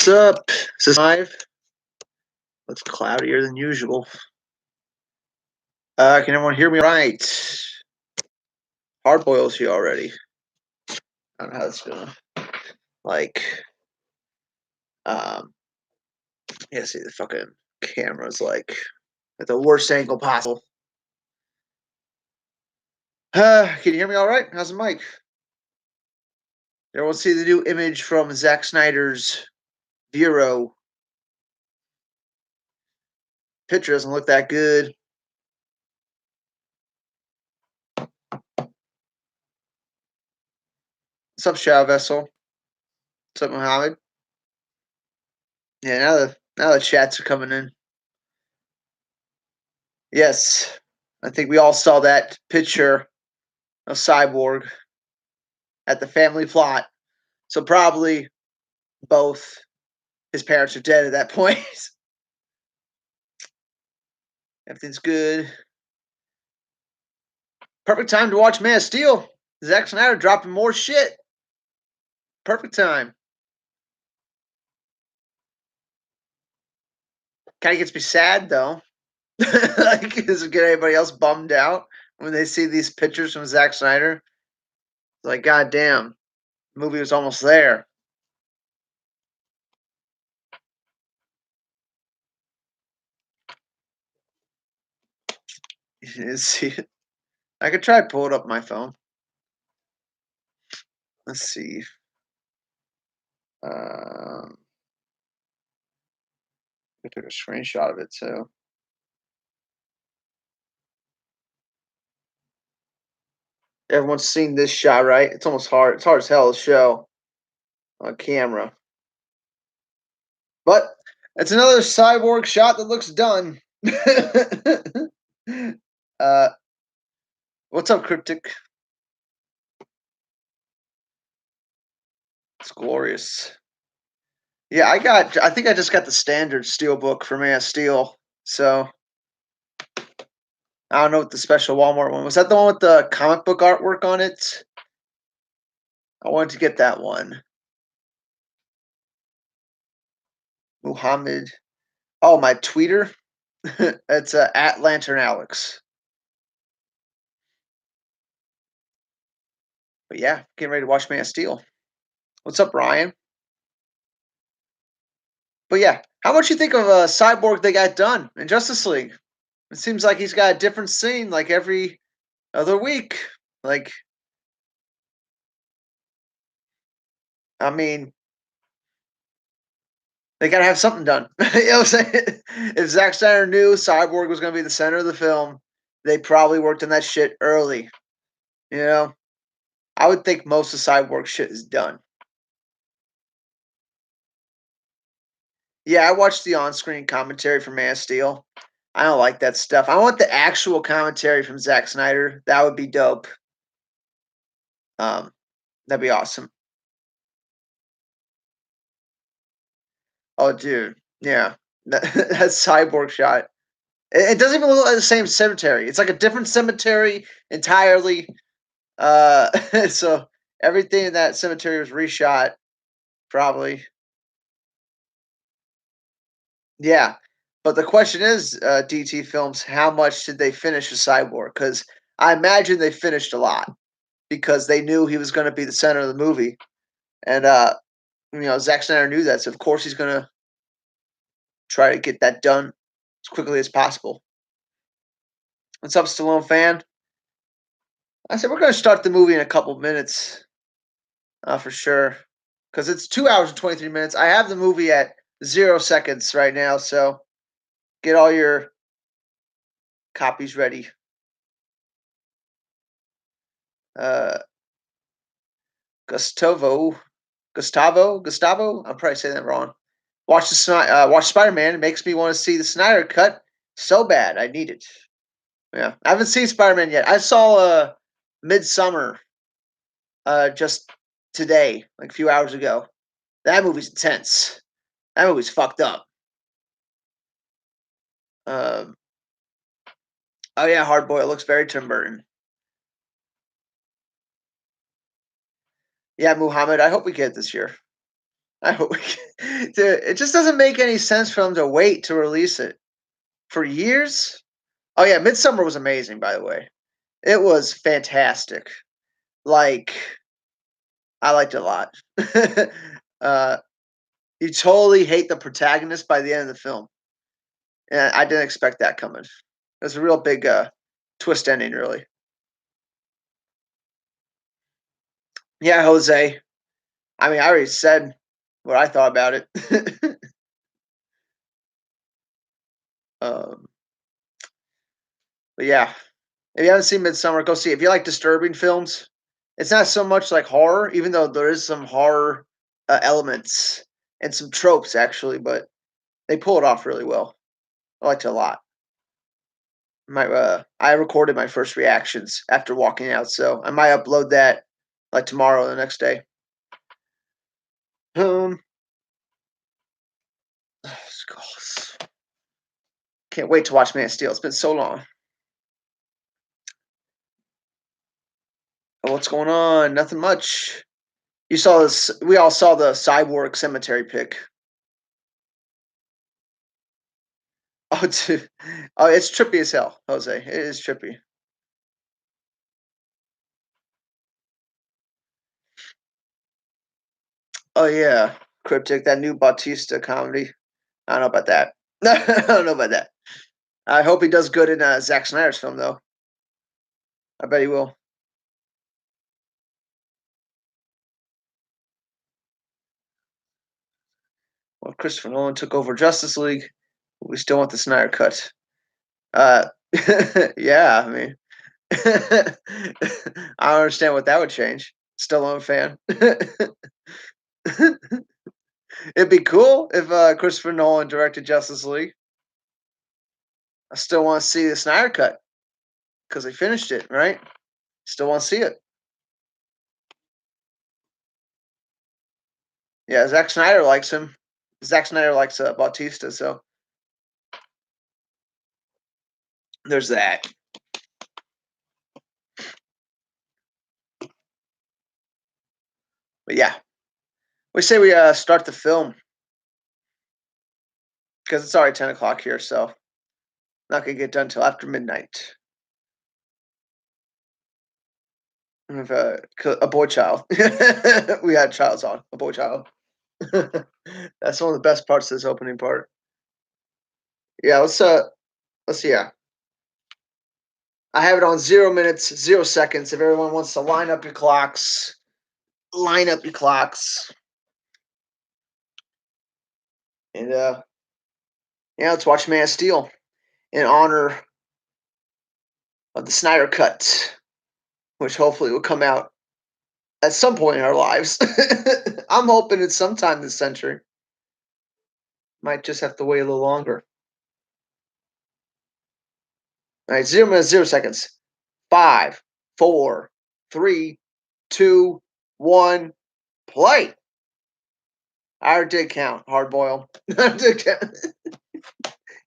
What's up? Is this live? It's cloudier than usual. Can everyone hear me right? Hard boils here already. I don't know how it's gonna like yeah, see the fucking camera's like at the worst angle possible. Can you hear me all right? How's the mic? Everyone see the new image from Zack Snyder's Bureau. Picture doesn't look that good. What's up, Shadow Vessel? What's up, Mohammed? Yeah, now the chats are coming in. Yes, I think we all saw that picture of Cyborg at the family plot. So probably both his parents are dead at that point. Everything's good. Perfect time to watch Man of Steel. Zack Snyder dropping more shit. Perfect time. Kind of gets me sad though. Like, does it get anybody else bummed out when they see these pictures from Zack Snyder? It's like, God damn, the movie was almost there. See, I could try to pull it up my phone. Let's see. I took a screenshot of it too. Everyone's seen this shot, right? It's almost hard. It's hard as hell to show on camera. But it's another cyborg shot that looks done. uh, what's up, Cryptic? It's glorious. Yeah, I think I just got the standard Steelbook for Man of Steel. So I don't know what the special Walmart one was. That the one with the comic book artwork on it? I wanted to get that one. Muhammad. Oh, my tweeter. It's at Lantern Alex. But yeah, getting ready to watch Man of Steel. What's up, Ryan? But yeah, how much you think of Cyborg they got done in Justice League? It seems like he's got a different scene like every other week. Like, I mean, they gotta have something done. You know what I'm saying? If Zack Snyder knew Cyborg was gonna be the center of the film, they probably worked on that shit early. You know? I would think most of Cyborg shit is done. Yeah, I watched the on-screen commentary for Man of Steel. I don't like that stuff. I want the actual commentary from Zack Snyder. That would be dope. That'd be awesome. Oh, dude, yeah, that Cyborg shot. It doesn't even look like the same cemetery. It's like a different cemetery entirely. So everything in that cemetery was reshot, probably. Yeah, but the question is, DT Films, how much did they finish a Cyborg? Because I imagine they finished a lot because they knew he was going to be the center of the movie, and Zack Snyder knew that, so of course he's going to try to get that done as quickly as possible. What's up, Stallone fan? I said we're going to start the movie in a couple minutes, for sure, because it's 2 hours and 23 minutes. I have the movie at 0 seconds right now, so get all your copies ready. Uh, Gustavo. I'm probably saying that wrong. Watch Spider-Man. It makes me want to see the Snyder cut so bad. I need it. Yeah, I haven't seen Spider-Man yet. I saw Midsummer just today, like a few hours ago. That movie's intense. That movie's fucked up. Um, oh yeah, Hard Boy. It looks very Tim Burton. Yeah, Muhammad. I hope we get it this year. I hope Dude, it just doesn't make any sense for them to wait to release it for years. Oh yeah, Midsummer was amazing, by the way. It was fantastic. Like, I liked it a lot. uh, you totally hate the protagonist by the end of the film, and I didn't expect that coming. It was a real big twist ending, really. Yeah, Jose. I mean, I already said what I thought about it. um, but yeah, if you haven't seen Midsummer, go see it. If you like disturbing films, it's not so much like horror, even though there is some horror elements and some tropes actually, but they pull it off really well. I liked it a lot. I recorded my first reactions after walking out, so I might upload that like tomorrow or the next day. Um, can't wait to watch Man of Steel. It's been so long. Oh, what's going on? Nothing much. You saw this. We all saw the Cyborg Cemetery pic. Oh, dude. Oh, it's trippy as hell, Jose. It is trippy. Oh yeah, Cryptic, that new Bautista comedy. I don't know about that. I don't know about that. I hope he does good in Zack Snyder's film, though. I bet he will. Well, Christopher Nolan took over Justice League. We still want the Snyder cut. Uh, yeah, I mean, I don't understand what that would change. Still a fan. It'd be cool if Christopher Nolan directed Justice League. I still want to see the Snyder cut because they finished it, right? Still want to see it. Yeah, Zack Snyder likes him. Zack Snyder likes Bautista, so there's that. But yeah, we say we start the film because it's already 10 o'clock here, so not gonna get done till after midnight. With a boy child. We had child's on a boy child. That's one of the best parts of this opening part. Yeah, let's see. Yeah, I have it on 0 minutes, 0 seconds. If everyone wants to line up your clocks, line up your clocks, and yeah, let's watch Man of Steel in honor of the Snyder Cut, which hopefully will come out at some point in our lives. I'm hoping it's sometime this century. Might just have to wait a little longer. All right, 0 minutes, 0 seconds. Five, four, three, two, one, play. I already did count, hard boil.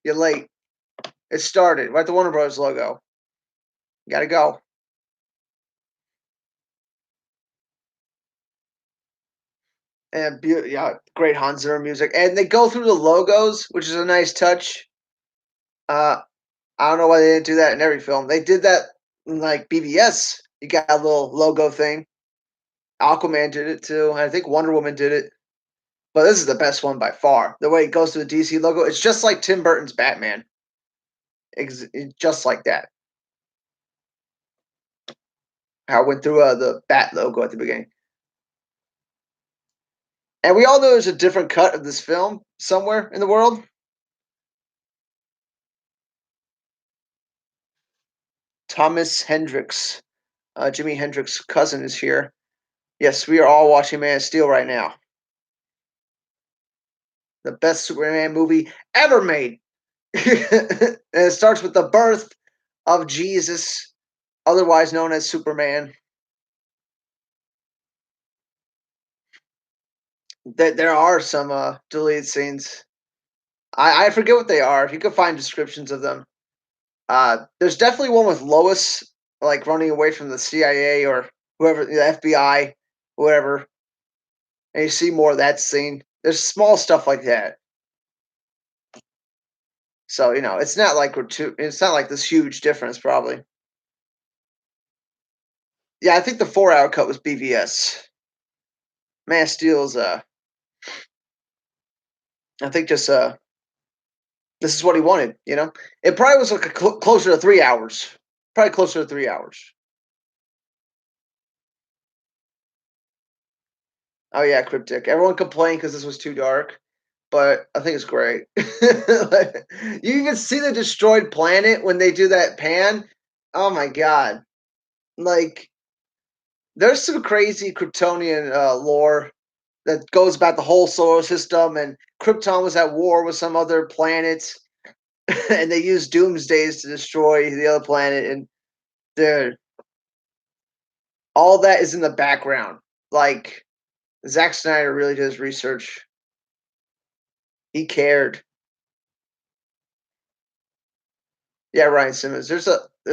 You're late. It started. We're at the Warner Bros. Logo. You gotta go. And yeah, great Hans Zimmer music. And they go through the logos, which is a nice touch. Uh, I don't know why they didn't do that in every film. They did that in like BVS. You got a little logo thing. Aquaman did it too. I think Wonder Woman did it. But this is the best one by far. The way it goes to the DC logo, it's just like Tim Burton's Batman. Just like that. How it went through the Bat logo at the beginning. And we all know there's a different cut of this film somewhere in the world. Thomas Hendricks, Jimi Hendrix' cousin, is here. Yes, we are all watching Man of Steel right now. The best Superman movie ever made. And it starts with the birth of Jesus, otherwise known as Superman. There are some deleted scenes. I forget what they are. You can find descriptions of them. There's definitely one with Lois, like running away from the CIA or whoever, the FBI, whatever. And you see more of that scene. There's small stuff like that. So, it's not like it's not like this huge difference probably. Yeah, I think the 4-hour cut was BVS. Man of Steel's I think just this is what he wanted. It probably was like closer to 3 hours. Probably closer to 3 hours. Oh yeah, Cryptic. Everyone complained because this was too dark, but I think it's great. Like, you even see the destroyed planet when they do that pan. Oh my god! Like, there's some crazy Kryptonian lore that goes about the whole solar system, and Krypton was at war with some other planets, and they used doomsdays to destroy the other planet. And dude, all that is in the background. Like, Zack Snyder really does research. He cared. Yeah, Ryan Simmons. There's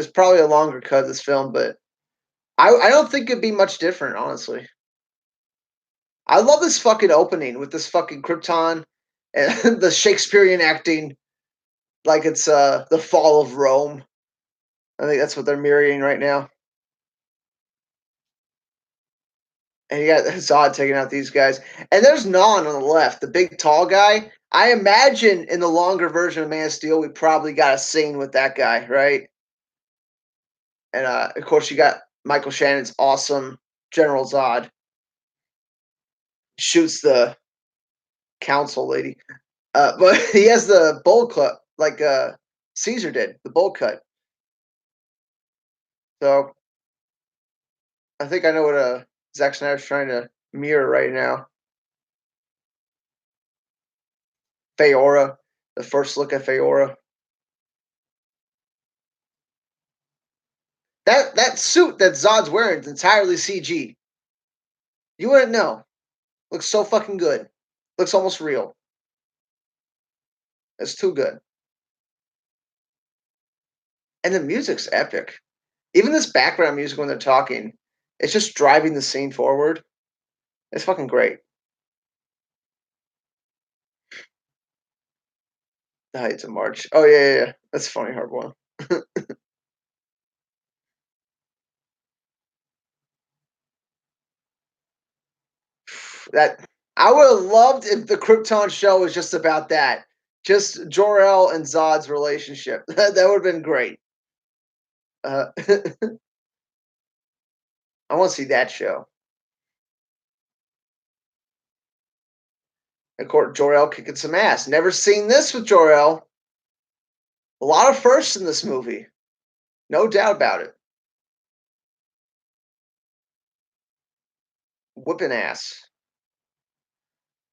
probably a longer cut of this film, but I don't think it'd be much different, honestly. I love this fucking opening with this fucking Krypton and the Shakespearean acting like it's the fall of Rome. I think that's what they're mirroring right now. And you got Zod taking out these guys. And there's Non on the left, the big tall guy. I imagine in the longer version of Man of Steel, we probably got a scene with that guy, right? And of course, you got Michael Shannon's awesome General Zod shoots the council lady. But he has the bowl cut like Caesar did, the bowl cut. So I think I know what Zack Snyder's trying to mirror right now. Feora, the first look at Feora. That suit that Zod's wearing is entirely CG. You wouldn't know. Looks so fucking good. Looks almost real. It's too good. And the music's epic. Even this background music when they're talking, it's just driving the scene forward. It's fucking great. The Heights of March. Oh yeah. That's funny, hard one. That I would have loved if the Krypton show was just about that. Just Jor-El and Zod's relationship. That would have been great. I want to see that show. Of course, Jor-El kicking some ass. Never seen this with Jor-El. A lot of firsts in this movie. No doubt about it. Whipping ass.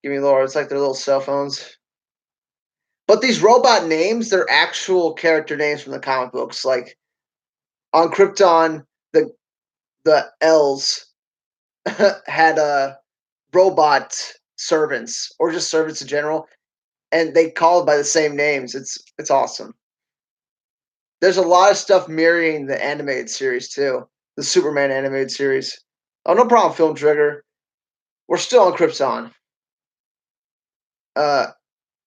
Give me Laura. It's like their little cell phones. But these robot names, they're actual character names from the comic books. Like on Krypton, the L's had robot servants or just servants in general, and they called by the same names. It's awesome. There's a lot of stuff mirroring the animated series too, the Superman animated series. Oh, no problem, Film Trigger. We're still on Krypton. Uh,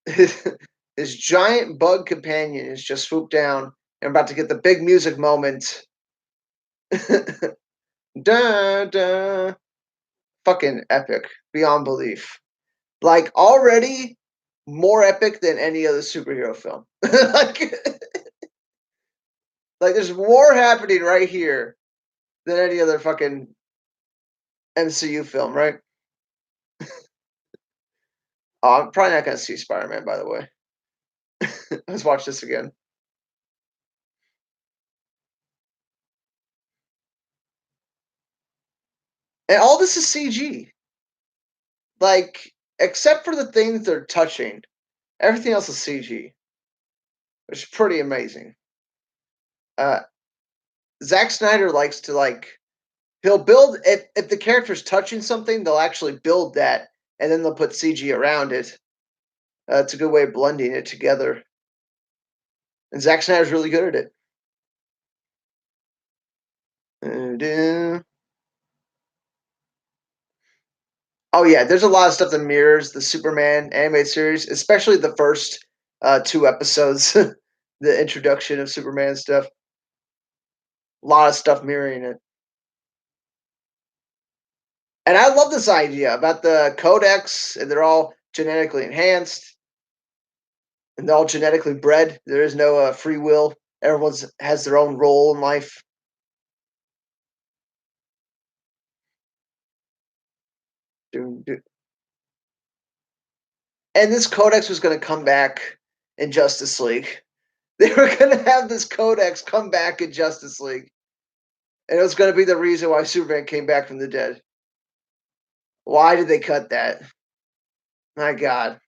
his giant bug companion is just swooped down and about to get the big music moment. Dun, dun. Fucking epic, beyond belief. Like already more epic than any other superhero film. like there's more happening right here than any other fucking MCU film, right? Oh, I'm probably not gonna see Spider-Man, by the way. Let's watch this again. And all this is CG. Like, except for the things they're touching, everything else is CG, which is pretty amazing. Uh, Zack Snyder likes to he'll build if the character's touching something, they'll actually build that and then they'll put CG around it. It's a good way of blending it together. And Zack Snyder's really good at it. Oh yeah, there's a lot of stuff that mirrors the Superman animated series, especially the first 2 episodes, the introduction of Superman stuff. A lot of stuff mirroring it. And I love this idea about the codex, and they're all genetically enhanced, and they're all genetically bred. There is no free will. Everyone's has their own role in life. And this codex was going to come back in Justice League. They were going to have this codex come back in Justice League, and it was going to be the reason why Superman came back from the dead. Why did they cut that? My God,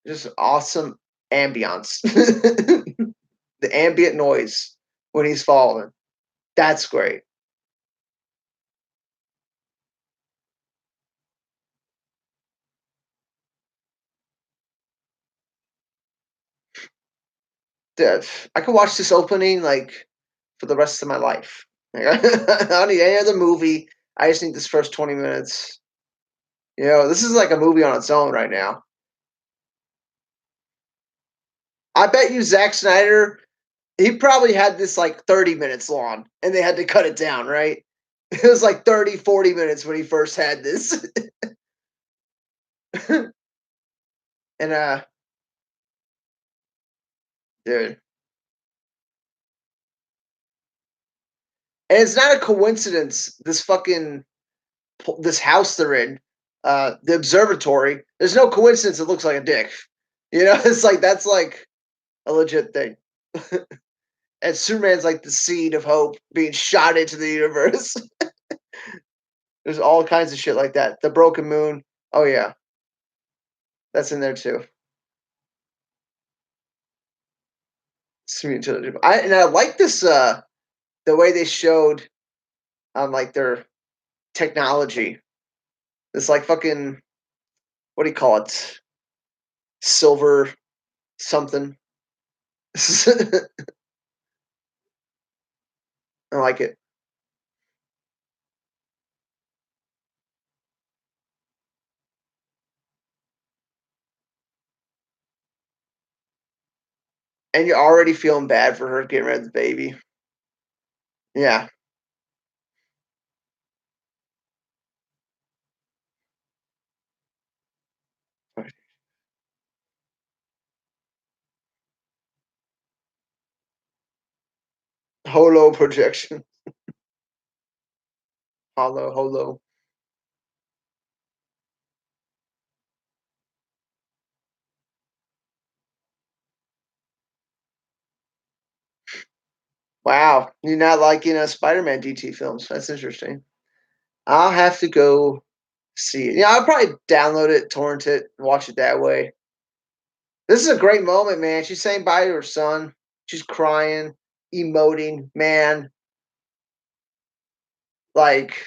just awesome ambiance. The ambient noise when he's falling. That's great. I could watch this opening like for the rest of my life. Like, I don't need any other movie. I just need this first 20 minutes. This is like a movie on its own right now. I bet you Zack Snyder, he probably had this like 30 minutes long and they had to cut it down, right? It was like 30, 40 minutes when he first had this. And dude. And it's not a coincidence, this house they're in, the observatory. There's no coincidence it looks like a dick. It's like that's like a legit thing. And Superman's like the seed of hope being shot into the universe. There's all kinds of shit like that. The broken moon. Oh yeah, that's in there too. I like this the way they showed like their technology. It's like fucking what do you call it? Silver something. I like it. And you're already feeling bad for her getting rid of the baby. Yeah. Holo projection. Holo. Wow. You're not liking Spider-Man DT films. That's interesting. I'll have to go see it. Yeah, I'll probably download it, torrent it, and watch it that way. This is a great moment, man. She's saying bye to her son. She's crying, emoting. Man, like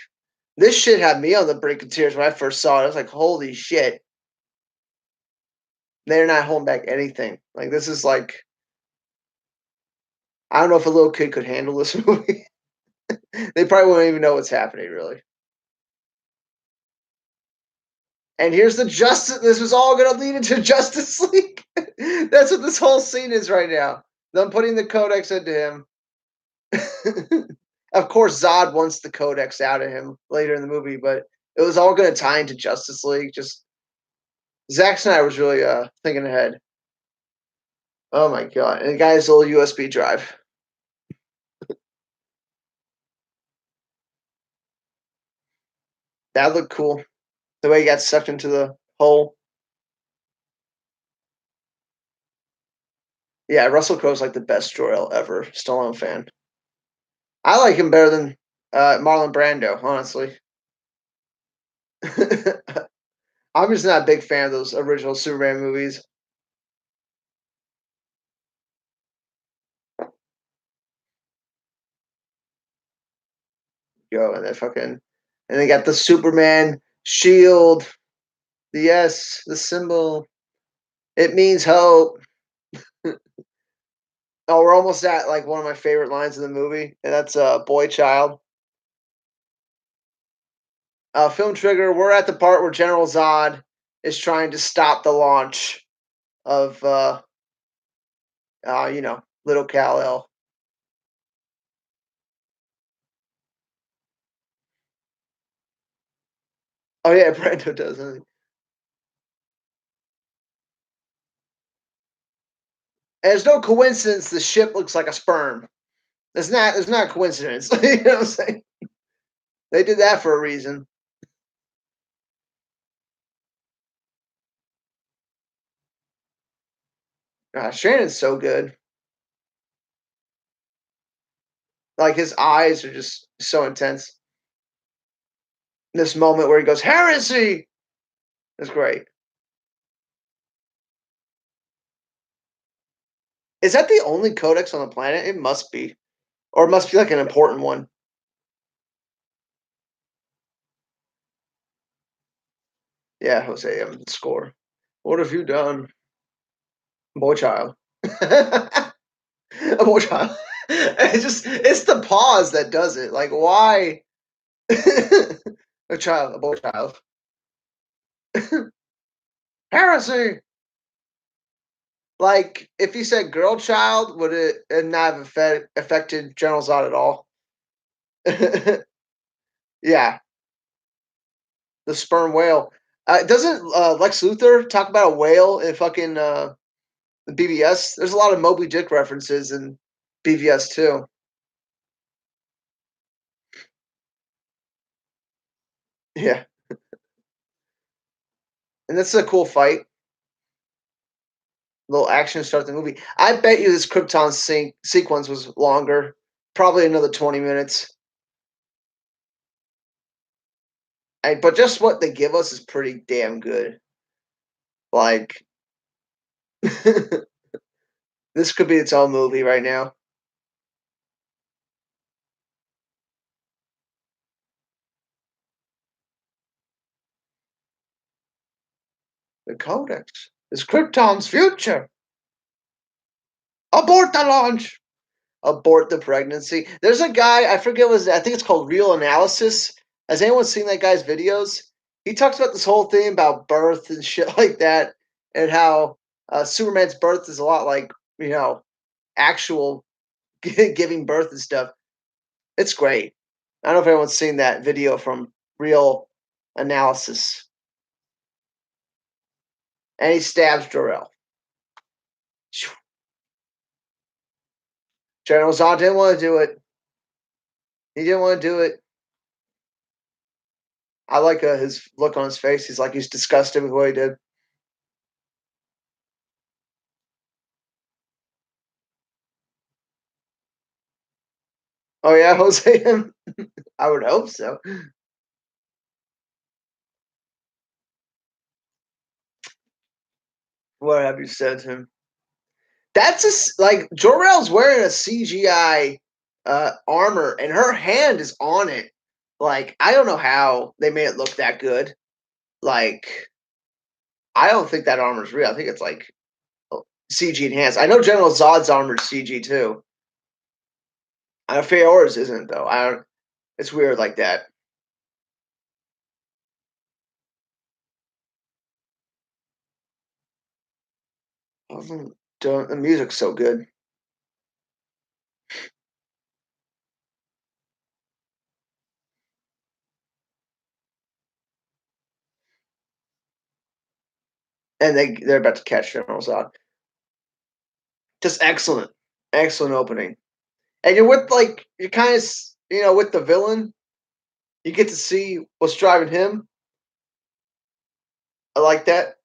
this shit had me on the brink of tears when I first saw it. I was like, holy shit. They're not holding back anything. Like this is like I don't know if a little kid could handle this movie. They probably wouldn't even know what's happening, really. And here's the justice. This was all going to lead into Justice League. That's what this whole scene is right now. Them putting the codex into him. Of course, Zod wants the codex out of him later in the movie, but it was all going to tie into Justice League. Just Zack Snyder was really thinking ahead. Oh my god! And the guy's little USB drive. That looked cool. The way he got sucked into the hole. Yeah, Russell Crowe's like the best Jor-El ever. Stallone fan. I like him better than Marlon Brando, honestly. I'm just not a big fan of those original Superman movies. And they fucking and they got the Superman shield. Yes, the symbol. It means hope. Oh, we're almost at like one of my favorite lines in the movie, and that's boy child. Film trigger. We're at the part where General Zod is trying to stop the launch of Little Kal El. Oh yeah, Brando does. And it's no coincidence the ship looks like a sperm. It's not a coincidence. You know what I'm saying? They did that for a reason. Shannon's so good. Like his eyes are just so intense. This moment where he goes, "Heresy!" Is great. Is that the only codex on the planet? It must be. Or it must be like an important one. Yeah, Jose, score. What have you done? Boy child. A boy child. It's the pause that does it. Like why a child, a boy child. Heresy. Like if you said girl child, would it not have affected General Zod at all? Yeah, the sperm whale. Doesn't Lex Luthor talk about a whale in fucking BVS? There's a lot of Moby Dick references in BVS too. Yeah, and that's a cool fight. Little action to start the movie. I bet you this Krypton sequence was longer, probably another 20 minutes. But just what they give us is pretty damn good. Like, this could be its own movie right now. The Codex is Krypton's future. Abort the launch. Abort the pregnancy. There's a guy, I forget what his, I think it's called Real Analysis. Has anyone seen that guy's videos? He talks about this whole thing about birth and shit like that, and how Superman's birth is a lot like, actual giving birth and stuff. It's great. I don't know if anyone's seen that video from Real Analysis. And he stabs Jor-El. General Zod didn't want to do it. He didn't want to do it. I like his look on his face. He's like he's disgusted with what he did. Oh yeah, Jose. I would hope so. What have you said to him? That's like Jor-El's wearing a CGI armor, and her hand is on it. Like I don't know how they made it look that good. Like I don't think that armor is real. I think it's like CG enhanced. I know General Zod's armor is CG too. I know Feora's isn't though. I don't. It's weird like that. The music's so good, and they're about to catch General Zod. Just excellent, excellent opening. And you're with like you're kind of with the villain. You get to see what's driving him. I like that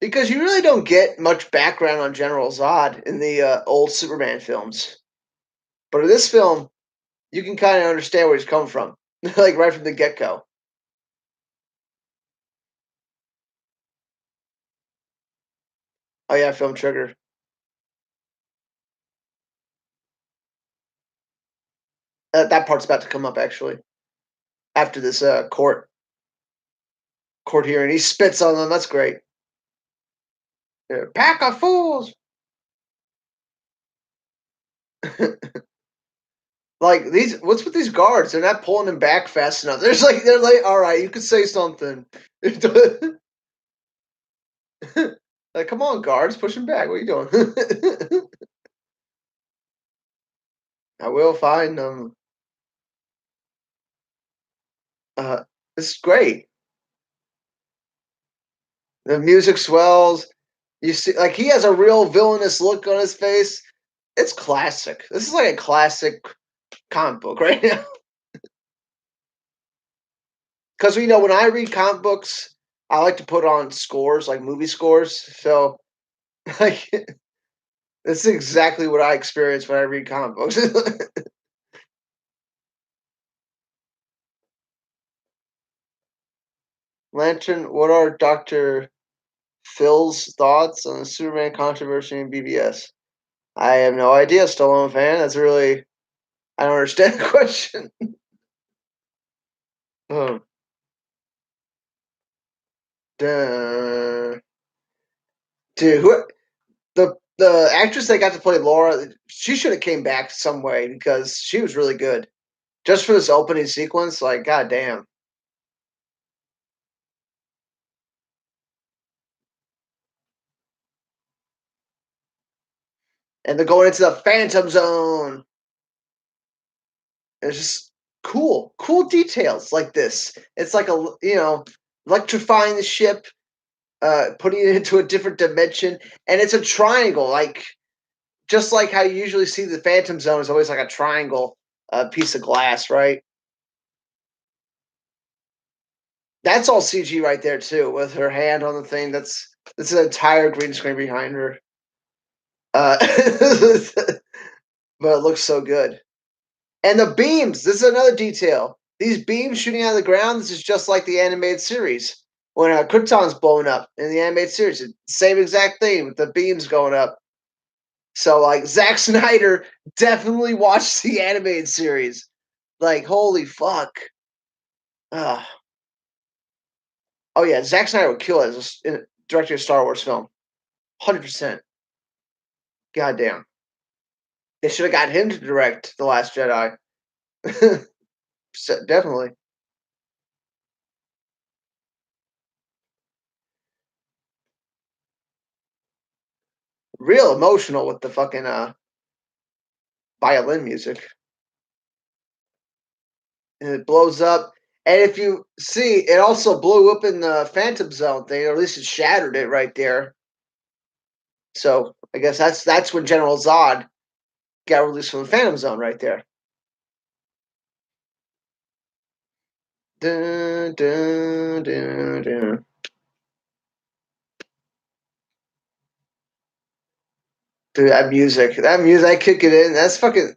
because you really don't get much background on General Zod in the old Superman films, but in this film, you can kind of understand where he's coming from, like right from the get go. Oh yeah, film trigger. That part's about to come up actually after this court hearing. He spits on them. That's great. Pack of fools. Like these, what's with these guards? They're not pulling him back fast enough. They're like, all right, you can say something. Like, come on, guards, push him back. What are you doing? I will find them. Uh, this is great. The music swells. You see, like he has a real villainous look on his face. It's classic. This is like a classic comic book right now. Because you know, when I read comic books, I like to put on scores, like movie scores. So, like, this is exactly what I experience when I read comic books. Lantern, what are Doctor Phil's thoughts on the Superman controversy in BBS? I have no idea, Stallone fan. That's really I don't understand the question. Oh, duh. Dude, the actress that got to play Laura, she should have came back some way because she was really good. Just for this opening sequence, like goddamn. And they're going into the Phantom Zone. It's just cool details like this. It's like a electrifying the ship, putting it into a different dimension, and it's a triangle, like just like how you usually see the Phantom Zone is always like a triangle, piece of glass, right? That's all CG right there too, with her hand on the thing. That's an entire green screen behind her. Uh, but it looks so good. And the beams. This is another detail. These beams shooting out of the ground. This is just like the animated series when Krypton's blown up in the animated series. Same exact thing with the beams going up. So like Zack Snyder definitely watched the animated series. Like holy fuck. Uh, oh yeah, Zack Snyder would kill it as a director of a Star Wars film. 100%. Goddamn. They should have got him to direct The Last Jedi. Definitely. Real emotional with the fucking violin music. And it blows up. And if you see, it also blew up in the Phantom Zone thing, or at least it shattered it right there. So I guess that's when General Zod got released from the Phantom Zone right there. Dun, dun, dun, dun. Dude, that music, I kick it in. That's fucking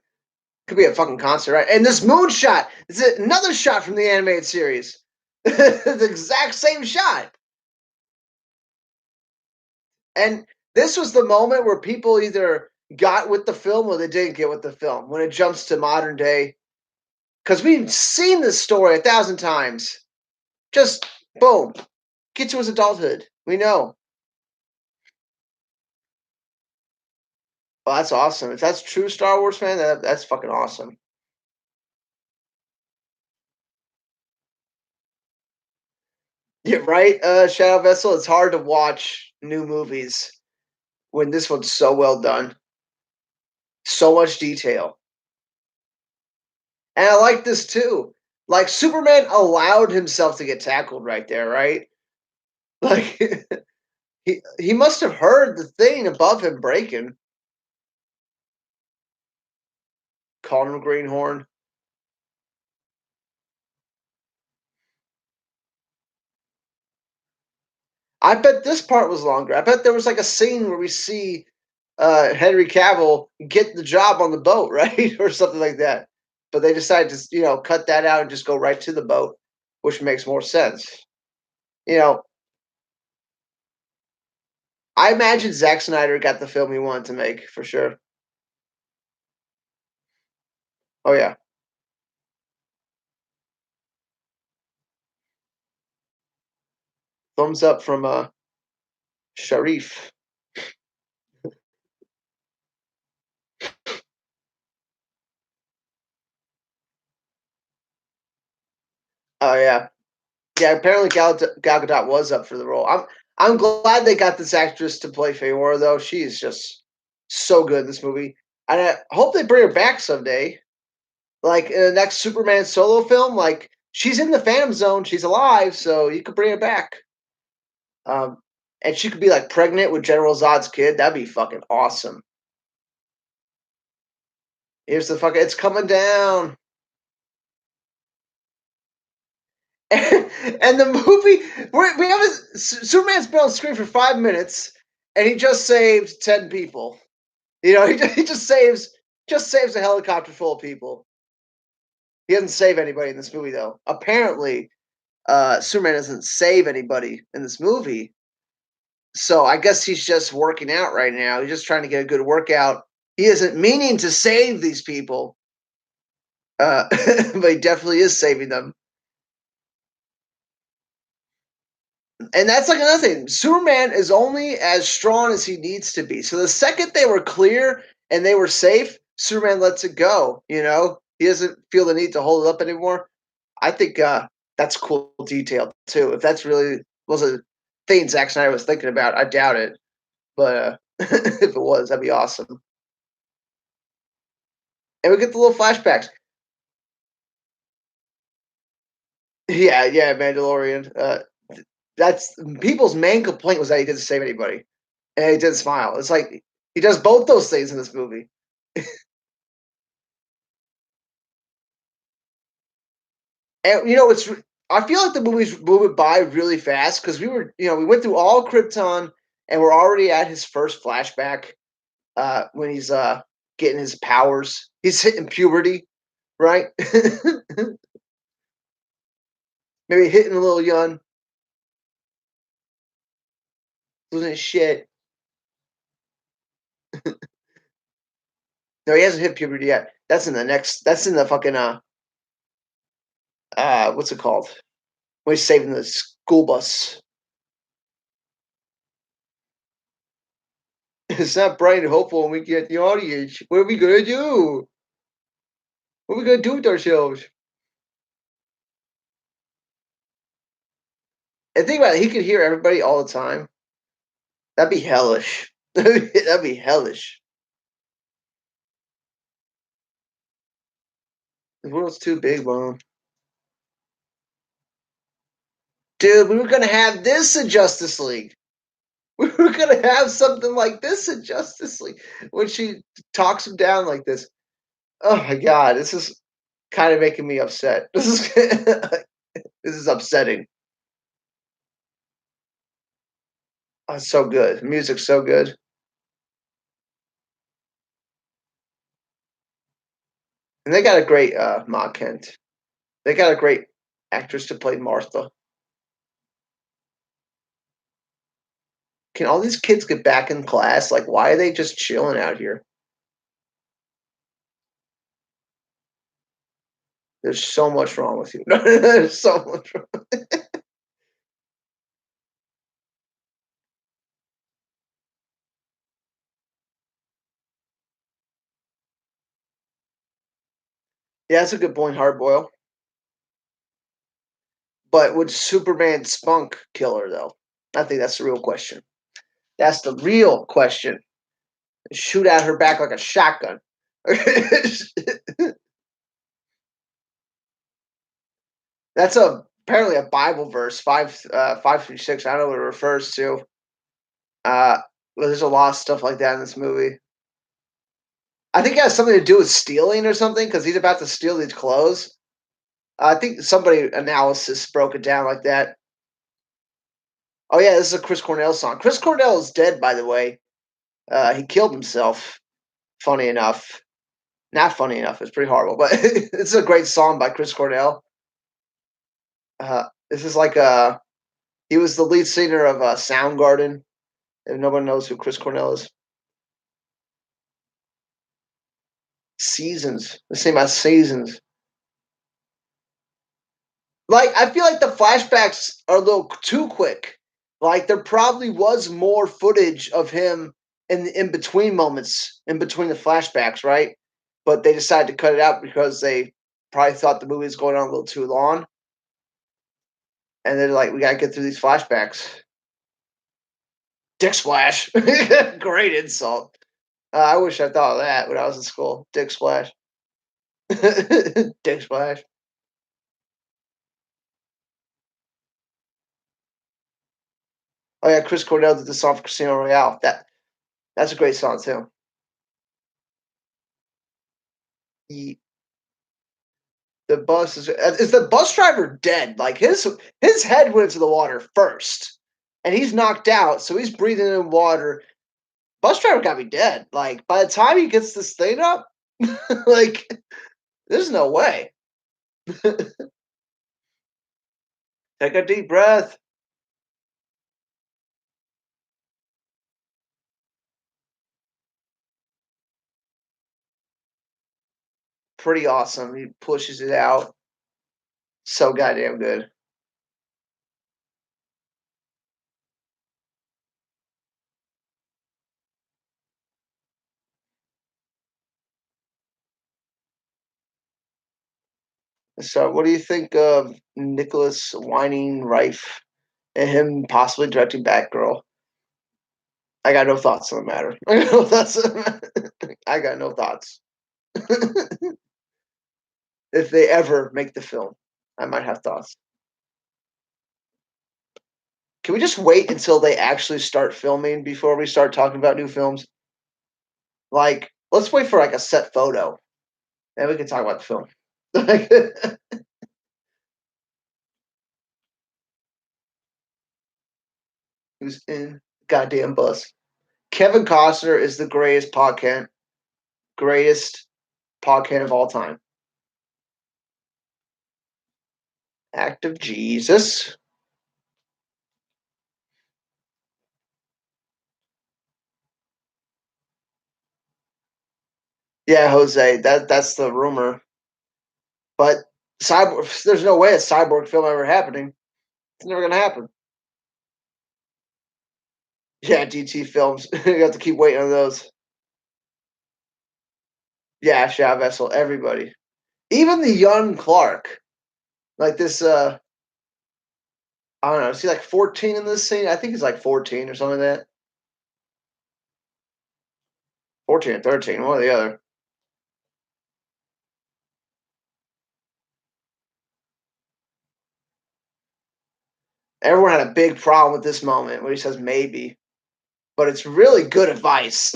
could be a fucking concert, right? And this moon shot is another shot from the animated series. The exact same shot. And this was the moment where people either got with the film or they didn't get with the film when it jumps to modern day. Because we've seen this story 1,000 times. Just boom, get to his adulthood. We know. Well, that's awesome. If that's true Star Wars fan, that's fucking awesome. Yeah, right. Shadow Vessel. It's hard to watch new movies when this one's so well done. So much detail. And I like this too. Like Superman allowed himself to get tackled right there, right? Like he must have heard the thing above him breaking. Calling him Greenhorn. I bet this part was longer. I bet there was like a scene where we see Henry Cavill get the job on the boat, right, or something like that. But they decided to cut that out and just go right to the boat, which makes more sense. You know, I imagine Zack Snyder got the film he wanted to make for sure. Oh yeah, thumbs up from Sharif. Oh yeah, yeah. Apparently, Gal Gadot was up for the role. I'm glad they got this actress to play Feyora though. She is just so good in this movie, and I hope they bring her back someday. Like in the next Superman solo film, like she's in the Phantom Zone, she's alive, so you could bring her back. Um, and she could be like pregnant with General Zod's kid. That'd be fucking awesome. Here's the fucking, it's coming down. And the movie, we have Superman's been on screen for 5 minutes, and he just saved 10 people. You know, he just saves a helicopter full of people. He doesn't save anybody in this movie though. Apparently, Superman doesn't save anybody in this movie. So I guess he's just working out right now. He's just trying to get a good workout. He isn't meaning to save these people, but he definitely is saving them. And that's like another thing. Superman is only as strong as he needs to be. So the second they were clear and they were safe, Superman lets it go. You know, he doesn't feel the need to hold it up anymore. I think that's cool detail too. If that's really was a thing Zack Snyder was thinking about, I doubt it. But if it was, that'd be awesome. And we get the little flashbacks. Yeah, yeah, Mandalorian. That's people's main complaint was that he didn't save anybody, and he didn't smile. It's like he does both those things in this movie. And you know, it's I feel like the movie's moving by really fast because we went through all Krypton, and we're already at his first flashback when he's getting his powers. He's hitting puberty, right? Maybe hitting a little young, losing his shit. No, he hasn't hit puberty yet. That's in the next. That's in the fucking what's it called? When he's saving the school bus. It's not bright and hopeful when we get the audience. What are we gonna do? What are we gonna do with ourselves? And think about it, he could hear everybody all the time. That'd be hellish. That'd be hellish. The world's too big, mom. Dude, we were gonna have this in Justice League. We were gonna have something like this in Justice League when she talks him down like this. Oh my god, this is kind of making me upset. This is upsetting. Oh, it's so good. The music's so good. And they got a great Ma Kent. They got a great actress to play Martha. Can all these kids get back in class? Like, why are they just chilling out here? There's so much wrong with you. There's so much wrong. Yeah, that's a good point, Hardboil. But would Superman spunk kill her though? I think that's the real question. That's the real question. Shoot at her back like a shotgun. That's apparently a Bible verse, 5 through 6. I don't know what it refers to. Uh, well, there's a lot of stuff like that in this movie. I think it has something to do with stealing or something because he's about to steal these clothes. I think somebody analysis broke it down like that. Oh yeah, this is a Chris Cornell song. Chris Cornell is dead, by the way. He killed himself. Funny enough, not funny enough. It's pretty horrible, but it's a great song by Chris Cornell. This is like he was the lead singer of Soundgarden. If no one knows who Chris Cornell is, Seasons. The same as Seasons. Like I feel like the flashbacks are a little too quick. Like there probably was more footage of him in the in between moments, in between the flashbacks, right? But they decided to cut it out because they probably thought the movie was going on a little too long. and they're like, "We gotta get through these flashbacks." Dick splash. Great insult. I wish I thought of that when I was in school. Dick splash. Dick splash. Oh yeah, Chris Cornell did the song for Casino Royale. That's a great song too. He, the bus is the bus driver dead? Like his head went into the water first, and he's knocked out, so he's breathing in water. Bus driver got to be dead. Like by the time he gets this thing up, like there's no way. Take a deep breath. Pretty awesome. He pushes it out. So goddamn good. So, what do you think of Nicholas Winding Rife and him possibly directing Batgirl? I got no thoughts on the matter. I got no thoughts. I got no thoughts. If they ever make the film, I might have thoughts. Can we just wait until they actually start filming before we start talking about new films? Like, let's wait for like a set photo, and we can talk about the film. Who's in goddamn bus? Kevin Costner is the greatest podcast of all time. Act of Jesus. Yeah, Jose. That's the rumor. But cyborg, there's no way a cyborg film ever happening. It's never gonna happen. Yeah, DT films. You have to keep waiting on those. Yeah, Shav Vessel, everybody. Even the young Clark. Like this I don't know, is he like 14 in this scene? I think he's like 14 or something like that. 14 or 13, one or the other. Everyone had a big problem with this moment where he says maybe, but it's really good advice.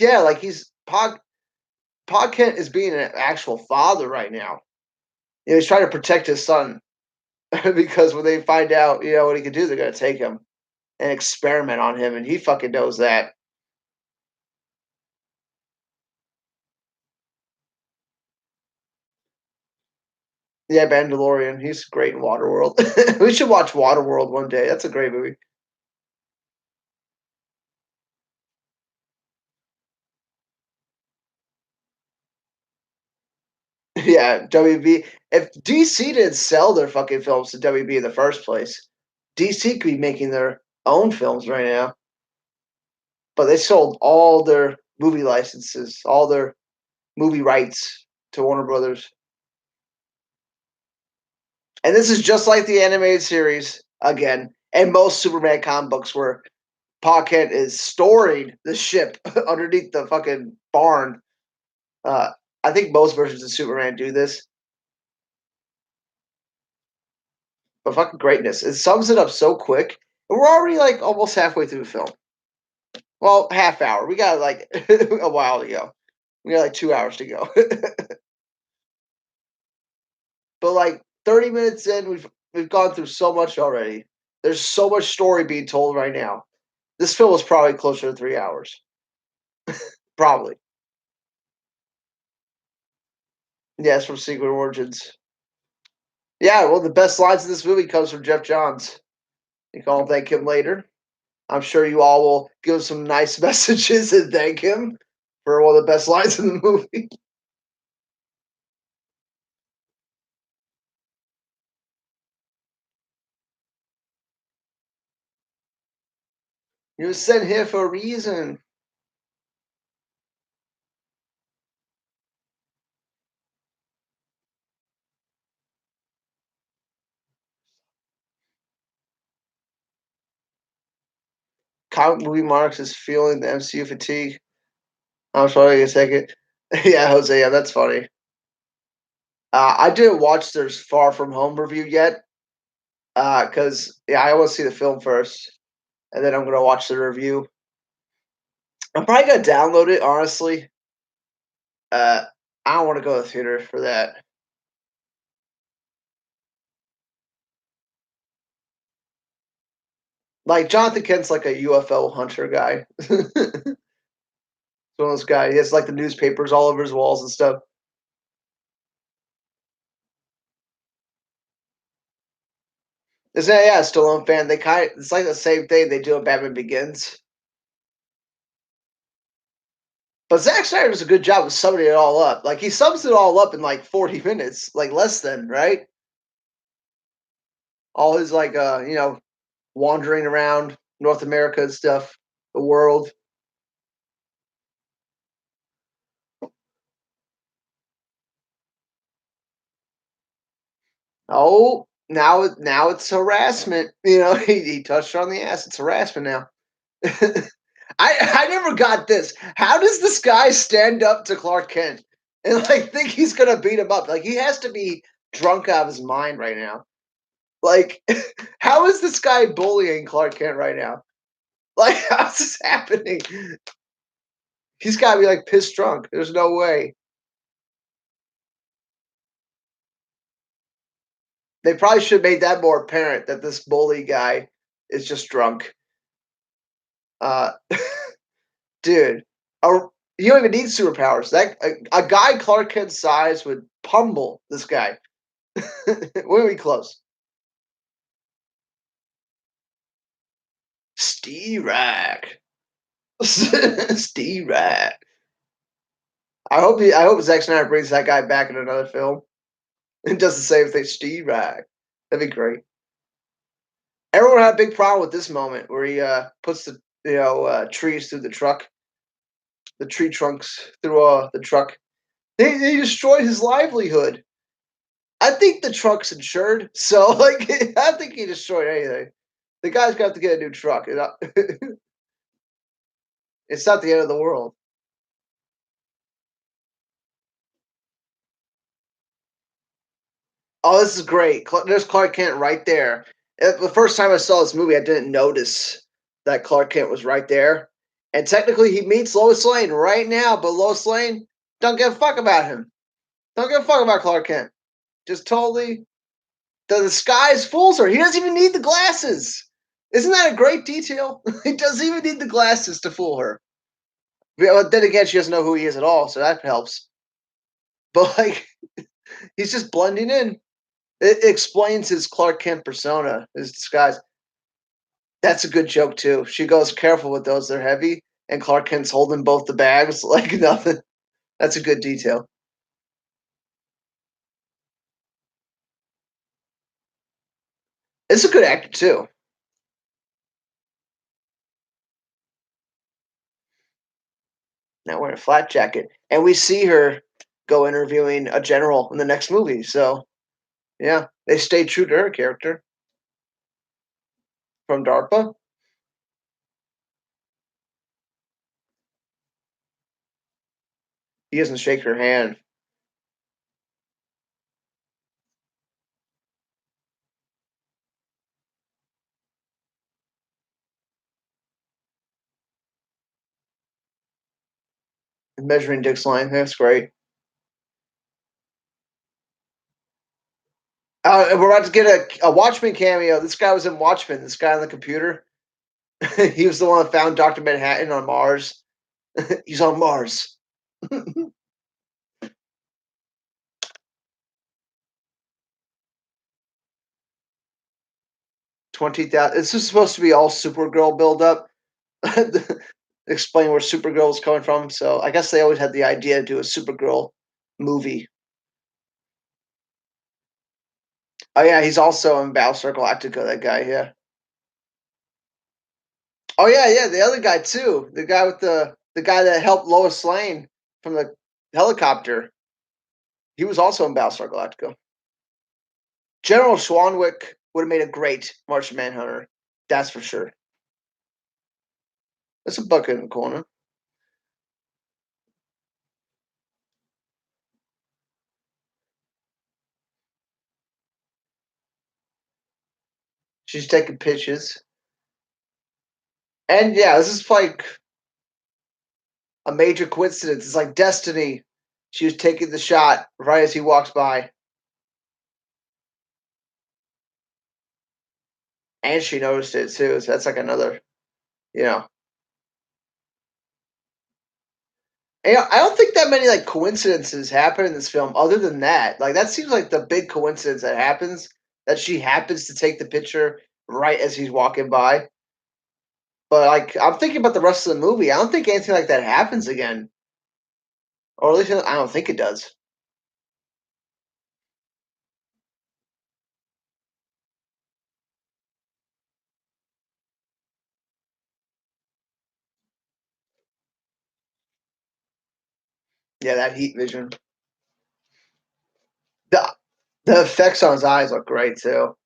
Yeah, like Pod Kent is being an actual father right now. You know, he's trying to protect his son because when they find out, you know, what he can do, they're gonna take him and experiment on him, and he fucking knows that. Yeah, Mandalorian, he's great in Waterworld. We should watch Waterworld one day. That's a great movie. Yeah, WB. If DC didn't sell their fucking films to WB in the first place, DC could be making their own films right now. But they sold all their movie licenses, all their movie rights to Warner Brothers. And this is just like the animated series again. And most Superman comic books where Pocket is storing the ship underneath the fucking barn. Uh, I think most versions of Superman do this. But fucking greatness. It sums it up so quick. And we're already like almost halfway through the film. Well, half hour. We got like a while to go. We got like 2 hours to go. But like 30 minutes in, we've gone through so much already. There's so much story being told right now. This film was probably closer to 3 hours. Probably. Yes, from Secret Origins. Yeah, well, the best lines in this movie comes from Jeff Johns. You can all thank him later. I'm sure you all will give some nice messages and thank him for one of the best lines in the movie. You were sent here for a reason. Comic movie Marks is feeling the MCU fatigue. I'm sorry a second. Yeah, Jose, yeah, that's funny. I didn't watch their Far From Home review yet, because yeah, I want to see the film first, and then I'm gonna watch the review. I'm probably gonna download it, honestly. Uh, I don't want to go to the theater for that. Like Jonathan Kent's like a UFO hunter guy. One of those guys. He has like the newspapers all over his walls and stuff. Is that yeah, Stallone fan? They kind of, it's like the same thing they do in Batman Begins. But Zack Snyder does a good job of summing it all up. Like he sums it all up in like 40 minutes, like less than, right? All his like wandering around North America and stuff, the world. Oh, now it's harassment. He touched on the ass. It's harassment now. I never got this. How does this guy stand up to Clark Kent and like think he's gonna beat him up? Like he has to be drunk out of his mind right now. Like, how is this guy bullying Clark Kent right now? Like, how's this happening? He's got to be like pissed drunk. There's no way. They probably should have made that more apparent that this bully guy is just drunk. Uh, dude, a, you don't even need superpowers. That a guy Clark Kent's size would pummel this guy. When we close, Steve-Rack. Steve-Rack. I hope Zack Snyder brings that guy back in another film and does the same thing. Steve-Rack. That'd be great. Everyone had a big problem with this moment where he puts the trees through the tree trunks through the truck. They destroyed his livelihood. I think the truck's insured, so like I think he destroyed anything. The guy's got to get a new truck. It's not the end of the world. Oh, this is great. There's Clark Kent right there. The first time I saw this movie, I didn't notice that Clark Kent was right there. And technically, he meets Lois Lane right now, but Lois Lane don't give a fuck about him. Don't give a fuck about Clark Kent. Just totally the disguise fools her. He doesn't even need the glasses. Isn't that a great detail? He doesn't even need the glasses to fool her. But then again, she doesn't know who he is at all, so that helps. But like, he's just blending in. It explains his Clark Kent persona, his disguise. That's a good joke too. She goes, "Careful with those; they're heavy." And Clark Kent's holding both the bags like nothing. That's a good detail. It's a good actor too. Now wearing a flat jacket, and we see her go interviewing a general in the next movie. So yeah, they stayed true to her character from DARPA. He doesn't shake her hand. Measuring Dick's line. That's great. We're about to get a Watchmen cameo. This guy was in Watchmen. This guy on the computer. He was the one that found Doctor Manhattan on Mars. He's on Mars. 20,000. This is supposed to be all Supergirl build up. Explain where Supergirl is coming from. So I guess they always had the idea to do a Supergirl movie. Oh yeah, he's also in Battlestar Galactica. That guy, yeah. Oh yeah, yeah. The other guy too. The guy with the guy that helped Lois Lane from the helicopter. He was also in Battlestar Galactica. General Schwanwick would have made a great Martian Manhunter. That's for sure. There's a bucket in the corner. She's taking pictures. And yeah, this is like a major coincidence. It's like destiny. She was taking the shot right as he walks by, and she noticed it too. So that's like another, you know. And, I don't think that many like coincidences happen in this film. Other than that, like that seems like the big coincidence that happens. That she happens to take the picture right as he's walking by. But like I'm thinking about the rest of the movie. I don't think anything like that happens again, or at least I don't think it does. Yeah, that heat vision. The the effects on his eyes look great too.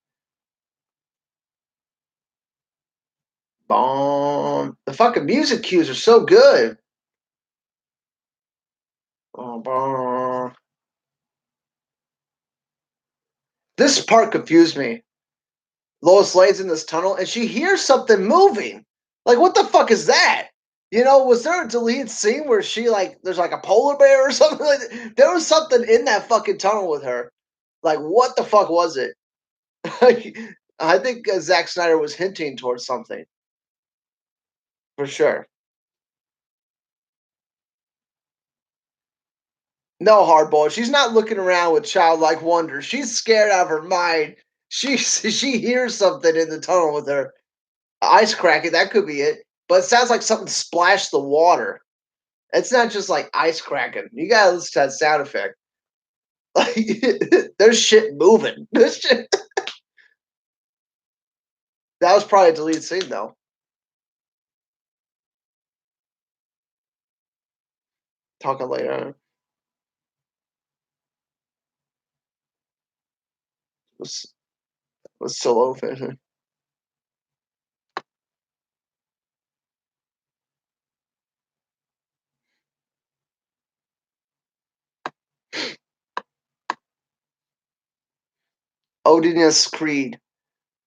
Boom. The fucking music cues are so good. Boom, boom. This part confused me. Lois Lane's in this tunnel and she hears something moving. Like, what the fuck is that? You know, was there a deleted scene where she like there's like a polar bear or something like that? There was something in that fucking tunnel with her. Like, what the fuck was it? I think Zack Snyder was hinting towards something for sure. No, hardball. She's not looking around with childlike wonder. She's scared out of her mind. She hears something in the tunnel with her ice cracking. That could be it. But it sounds like something splashed the water. It's not just like ice cracking. You gotta listen to that sound effect. Like there's shit moving. There's shit. That was probably a deleted scene though. Talking later. Was was still open. Odinus Creed.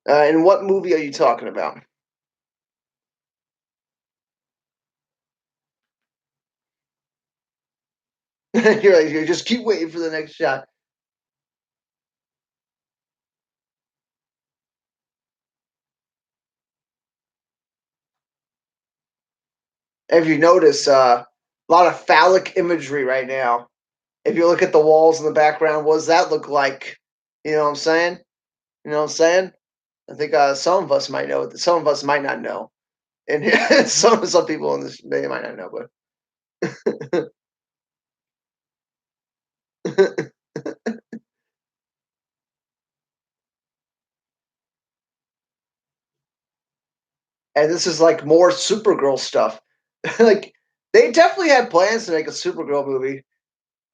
And what movie are you talking about? You're like, you just keep waiting for the next shot. If you notice, a lot of phallic imagery right now. If you look at the walls in the background, what does that look like? You know what I'm saying? You know what I'm saying? I think some of us might know. Some of us might not know, and some people in this they might not know. But and this is like more Supergirl stuff. Like they definitely had plans to make a Supergirl movie.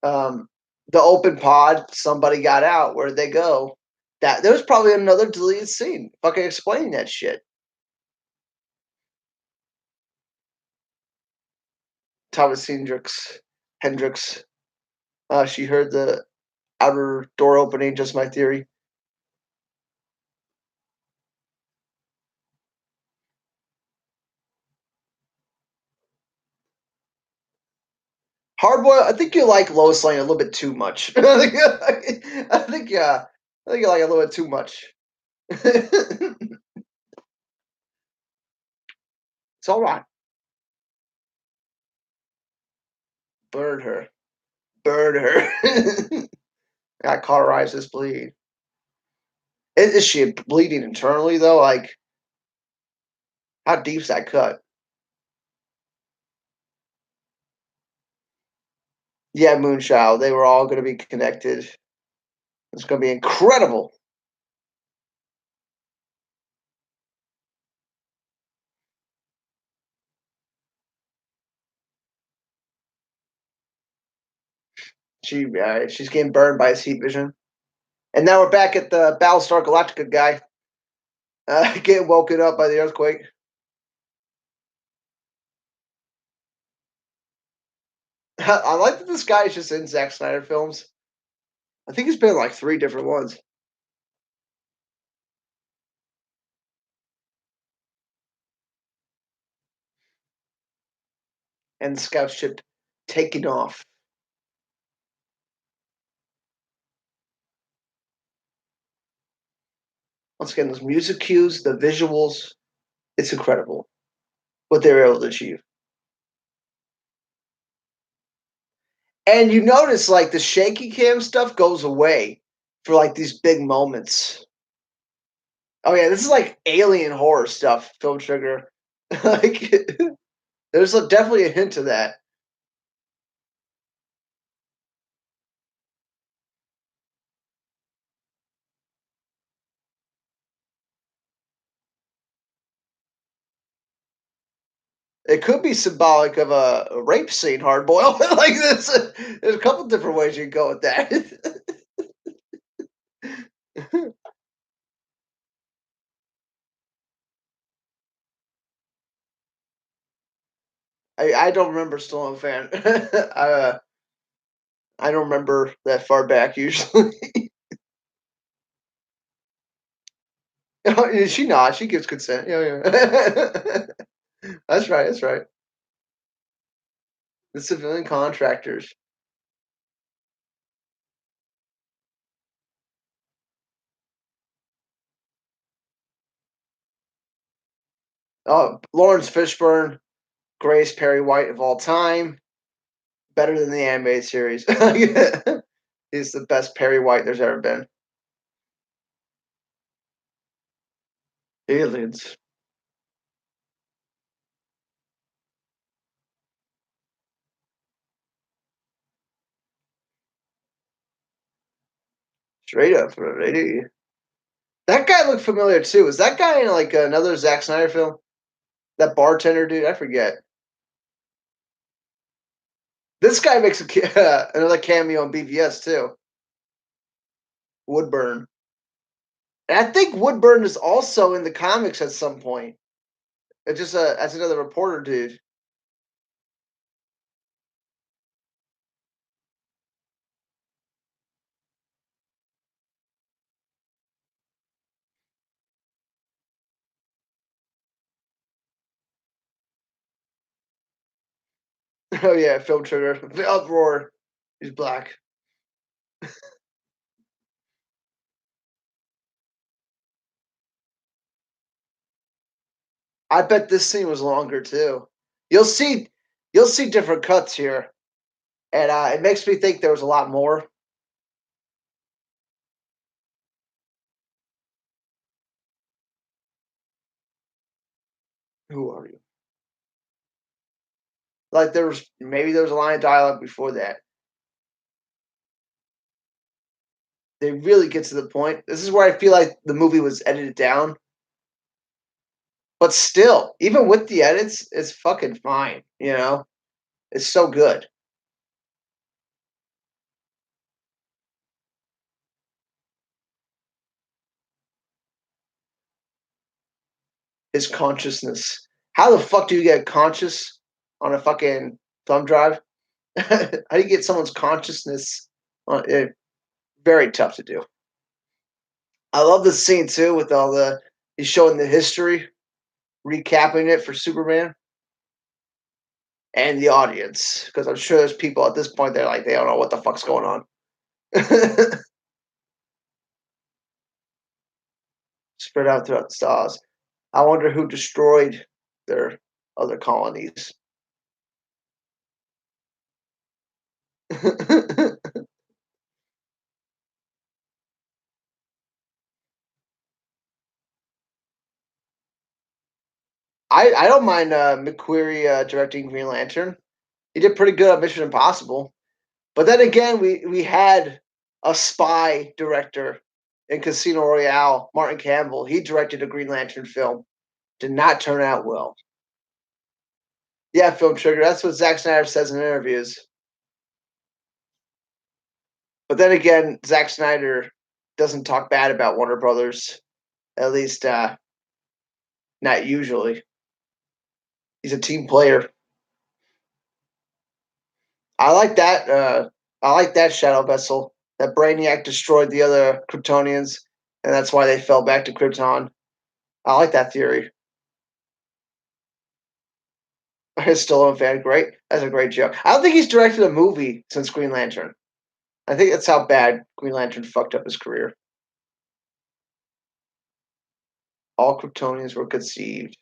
Um, the open pod, somebody got out. Where'd they go? That there was probably another deleted scene. Fucking explaining that shit. Thomas Hendricks. She heard the outer door opening. Just my theory. Hardboiled. I think you like Lois Lane a little bit too much. I think yeah. I think you like a little bit too much. It's all right. Burn her. Burn her. Got cauterized this bleed. Is she bleeding internally though? Like, how deep's that cut? Yeah, Moonchild. They were all going to be connected. It's going to be incredible. She's getting burned by his heat vision. And now we're back at the Battlestar Galactica guy getting woken up by the earthquake. I like that this guy is just in Zack Snyder films. I think he's been in like 3 different ones, and the scout ship taking off. Once again, those music cues, the visuals, it's incredible what they were able to achieve. And you notice, like, the shaky cam stuff goes away for, like, these big moments. Oh, yeah, this is like alien horror stuff, Film Trigger. Like, there's definitely a hint of that. It could be symbolic of a rape scene, hard boiled like this. There's a couple different ways you can go with that. I don't remember Stallone fan. I don't remember that far back usually. Oh, she nods. She gives consent. Yeah, yeah. That's right. That's right. The civilian contractors. Oh, Lawrence Fishburne, greatest Perry White of all time. Better than the animated series. He's the best Perry White there's ever been. Aliens. Straight up, lady. That guy looked familiar too. Is that guy in like another Zack Snyder film? That bartender dude? I forget. This guy makes another cameo in BVS too. Woodburn. And I think Woodburn is also in the comics at some point. It's just as another reporter dude. Oh yeah, Film Trigger. The uproar. He's black. I bet this scene was longer too. You'll see you'll see different cuts here. And it makes me think there was a lot more. Who are you? Like there was a line of dialogue before that. They really get to the point. This is where I feel like the movie was edited down, but still, even with the edits, it's fucking fine. You know, it's so good. His consciousness. How the fuck do you get conscious on a fucking thumb drive? How do you get someone's consciousness? On it? Very tough to do. I love this scene too with all the he's showing the history, recapping it for Superman and the audience because I'm sure there's people at this point they're like they don't know what the fuck's going on. Spread out throughout the stars. I wonder who destroyed their other colonies. I don't mind McQuarrie directing Green Lantern. He did pretty good on Mission Impossible. But then again, we had a spy director in Casino Royale, Martin Campbell. He directed a Green Lantern film. Did not turn out well. Yeah, Film Trigger. That's what Zack Snyder says in interviews. But then again, Zack Snyder doesn't talk bad about Warner Brothers. At least, not usually. He's a team player. I like that. I like that shadow vessel. That Brainiac destroyed the other Kryptonians, and that's why they fell back to Krypton. I like that theory. His Stallone fan, great. That's a great joke. I don't think he's directed a movie since Green Lantern. I think that's how bad Green Lantern fucked up his career. All Kryptonians were conceived.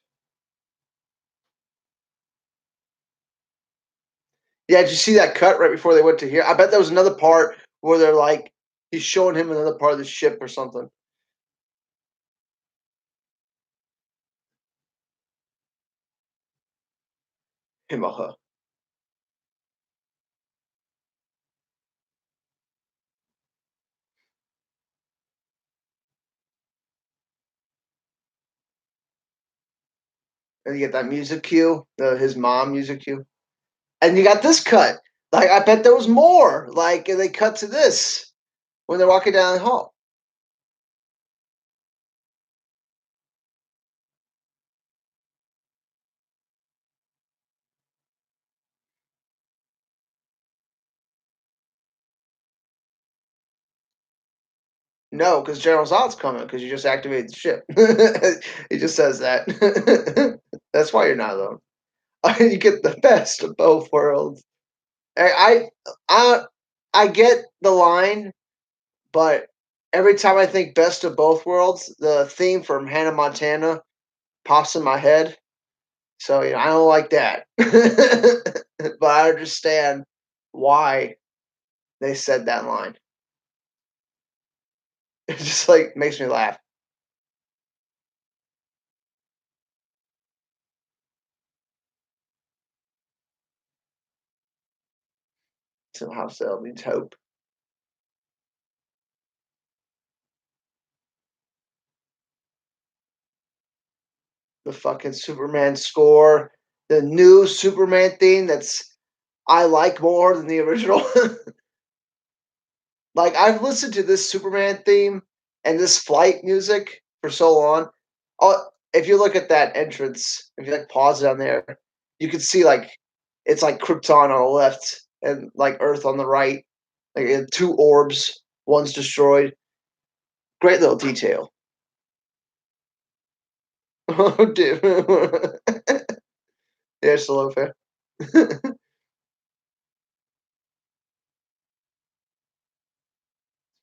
Yeah, did you see that cut right before they went to here? I bet there was another part where they're like, he's showing him another part of the ship or something. Him or her. And you get that music cue, his mom music cue. And you got this cut. Like, I bet there was more. Like, and they cut to this when they're walking down the hall. No, because General Zod's coming because you just activated the ship. He just says that. That's why you're not alone. You get the best of both worlds. I I get the line, but every time I think best of both worlds, the theme from Hannah Montana pops in my head. So I don't like that, but I understand why they said that line. It just like makes me laugh. Somehow so means hope. The fucking Superman score, the new Superman theme that's I like more than the original. Like I've listened to this Superman theme and this flight music for so long. If you look at that entrance, if you like pause it on there, you can see like it's like Krypton on the left and like Earth on the right, like two orbs. One's destroyed. Great little detail. Oh, dude. Yeah, slow fan.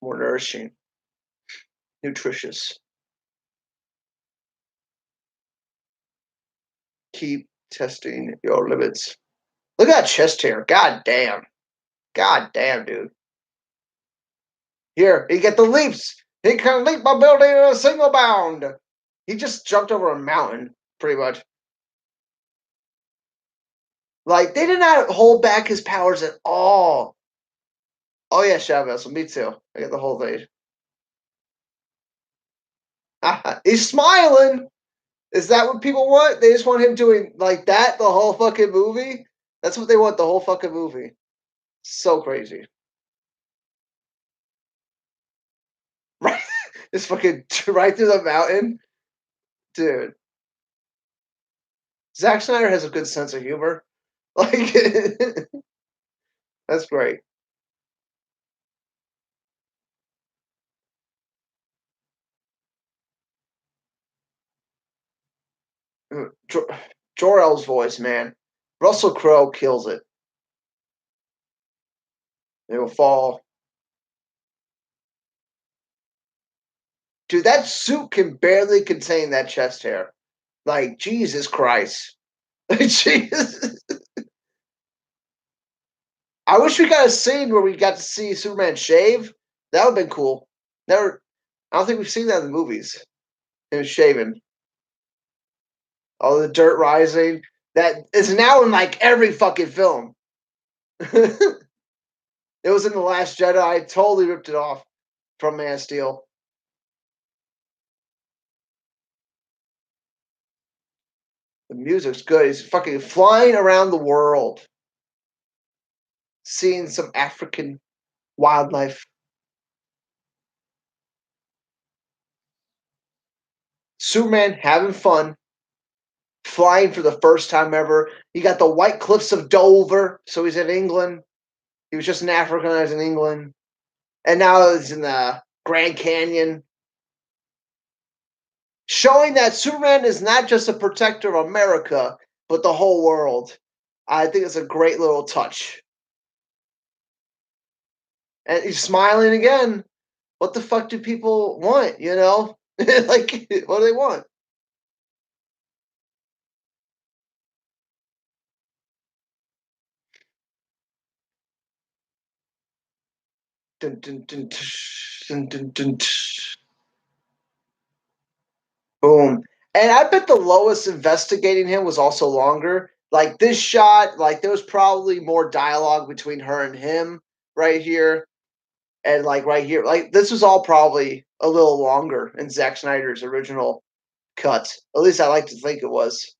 More nourishing, nutritious. Keep testing your limits. Look at that chest hair. God damn. God damn, dude. Here, he get the leaps. He can leap a building in a single bound. He just jumped over a mountain, pretty much. Like they did not hold back his powers at all. Oh yeah, Chavez. Me too. I get the whole thing. He's smiling. Is that what people want? They just want him doing like that the whole fucking movie? That's what they want the whole fucking movie. So crazy. Right? Just fucking right through the mountain. Dude. Zack Snyder has a good sense of humor. Like that's great. Jor-El's voice, man. Russell Crowe kills it. They will fall. Dude, that suit can barely contain that chest hair. Like, Jesus Christ. Jesus. I wish we got a scene where we got to see Superman shave. That would have been cool. Never I don't think we've seen that in the movies. Him shaving. All the dirt rising. That is now in like every fucking film. It was in The Last Jedi. I totally ripped it off from Man of Steel. The music's good. He's fucking flying around the world, seeing some African wildlife. Superman having fun, flying for the first time ever. You got the White Cliffs of Dover, so he's in England. He was just in Africa when I was in England, and now he's in the Grand Canyon, showing that Superman is not just a protector of America, but the whole world. I think it's a great little touch. And he's smiling again. What the fuck do people want? You know, like what do they want? Dun, dun, dun, tsh, dun, dun, dun, tsh. Boom. And I bet the Lois investigating him was also longer. Like this shot, like there was probably more dialogue between her and him right here. And like right here, like this was all probably a little longer in Zack Snyder's original cut. At least I like to think it was.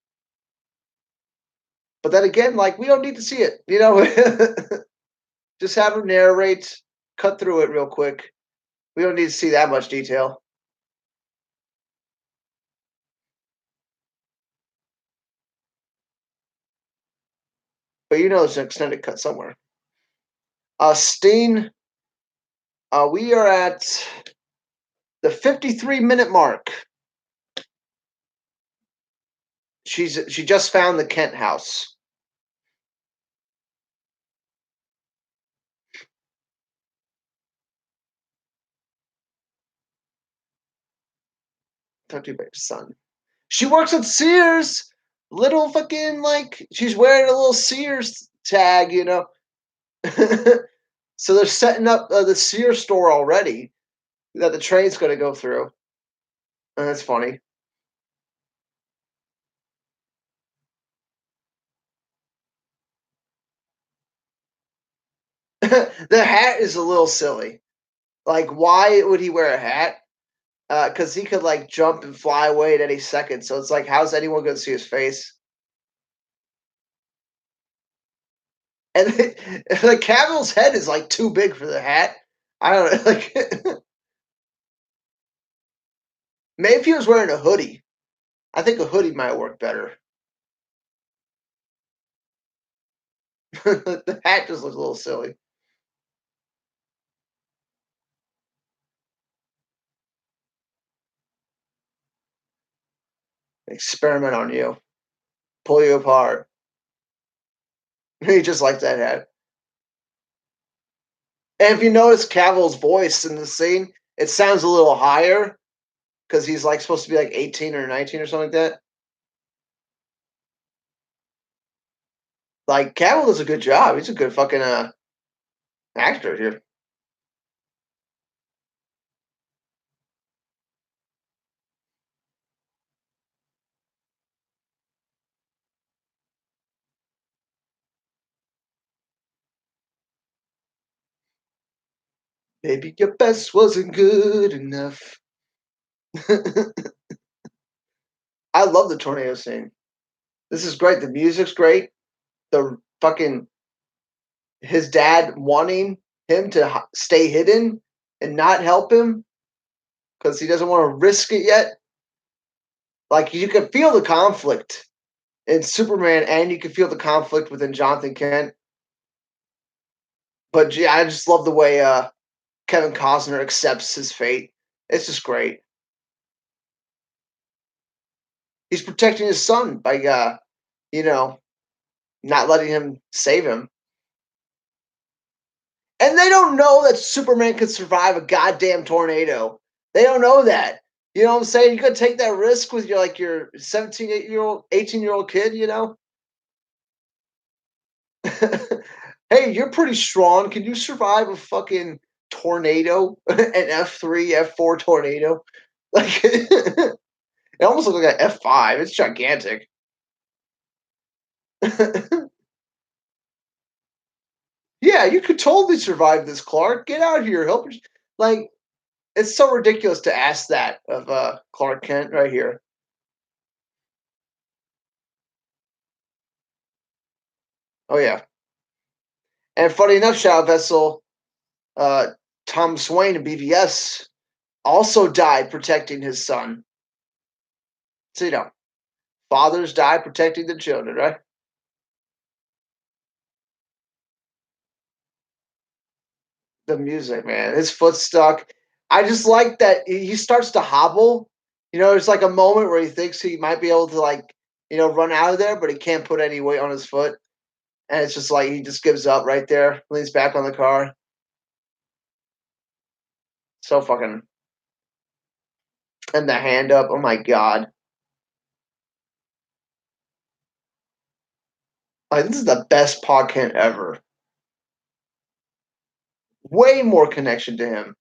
But then again, like we don't need to see it, you know. Just have him narrate, cut through it real quick. We don't need to see that much detail. But you know there's an extended cut somewhere. Steen, we are at the 53-minute mark. She just found the Kent house. Talk to you about your son. She works at Sears. Little fucking like she's wearing a little Sears tag, you know. So they're setting up the Sears store already that the train's going to go through. And that's funny. The hat is a little silly. Like, why would he wear a hat? Because he could like jump and fly away at any second. So it's like, how's anyone going to see his face? And the Cavill's head is like too big for the hat. I don't know. Like, maybe if he was wearing a hoodie, I think a hoodie might work better. The hat just looks a little silly. Experiment on you, pull you apart. He just likes that hat. And if you notice Cavill's voice in the scene, it sounds a little higher because he's like supposed to be like 18 or 19 or something like that. Like Cavill does a good job. He's a good fucking actor here. Maybe your best wasn't good enough. I love the tornado scene. This is great. The music's great. The fucking his dad wanting him to stay hidden and not help him because he doesn't want to risk it yet. Like you can feel the conflict in Superman, and you can feel the conflict within Jonathan Kent. But yeah, I just love the way Kevin Costner accepts his fate. It's just great. He's protecting his son by you know, not letting him save him. And they don't know that Superman could survive a goddamn tornado. They don't know that. You know what I'm saying? You could take that risk with your 17-year-old, 18-year-old kid, you know? Hey, you're pretty strong. Can you survive a fucking tornado? An F3, F4 tornado? Like it almost looks like an F5. It's gigantic. Yeah, you could totally survive this, Clark. Get out here. Help. Like, it's so ridiculous to ask that of Clark Kent right here. Oh yeah. And funny enough, Shadow Vessel, uh, Tom Swain in BVS also died protecting his son. So you know, fathers die protecting the children, right? The music, man. His foot stuck. I just like that he starts to hobble. There's like a moment where he thinks he might be able to run out of there, but he can't put any weight on his foot. And it's just like he just gives up right there, leans back on the car. So fucking and the hand up. Oh my god. Like this is the best podcast ever. Way more connection to him.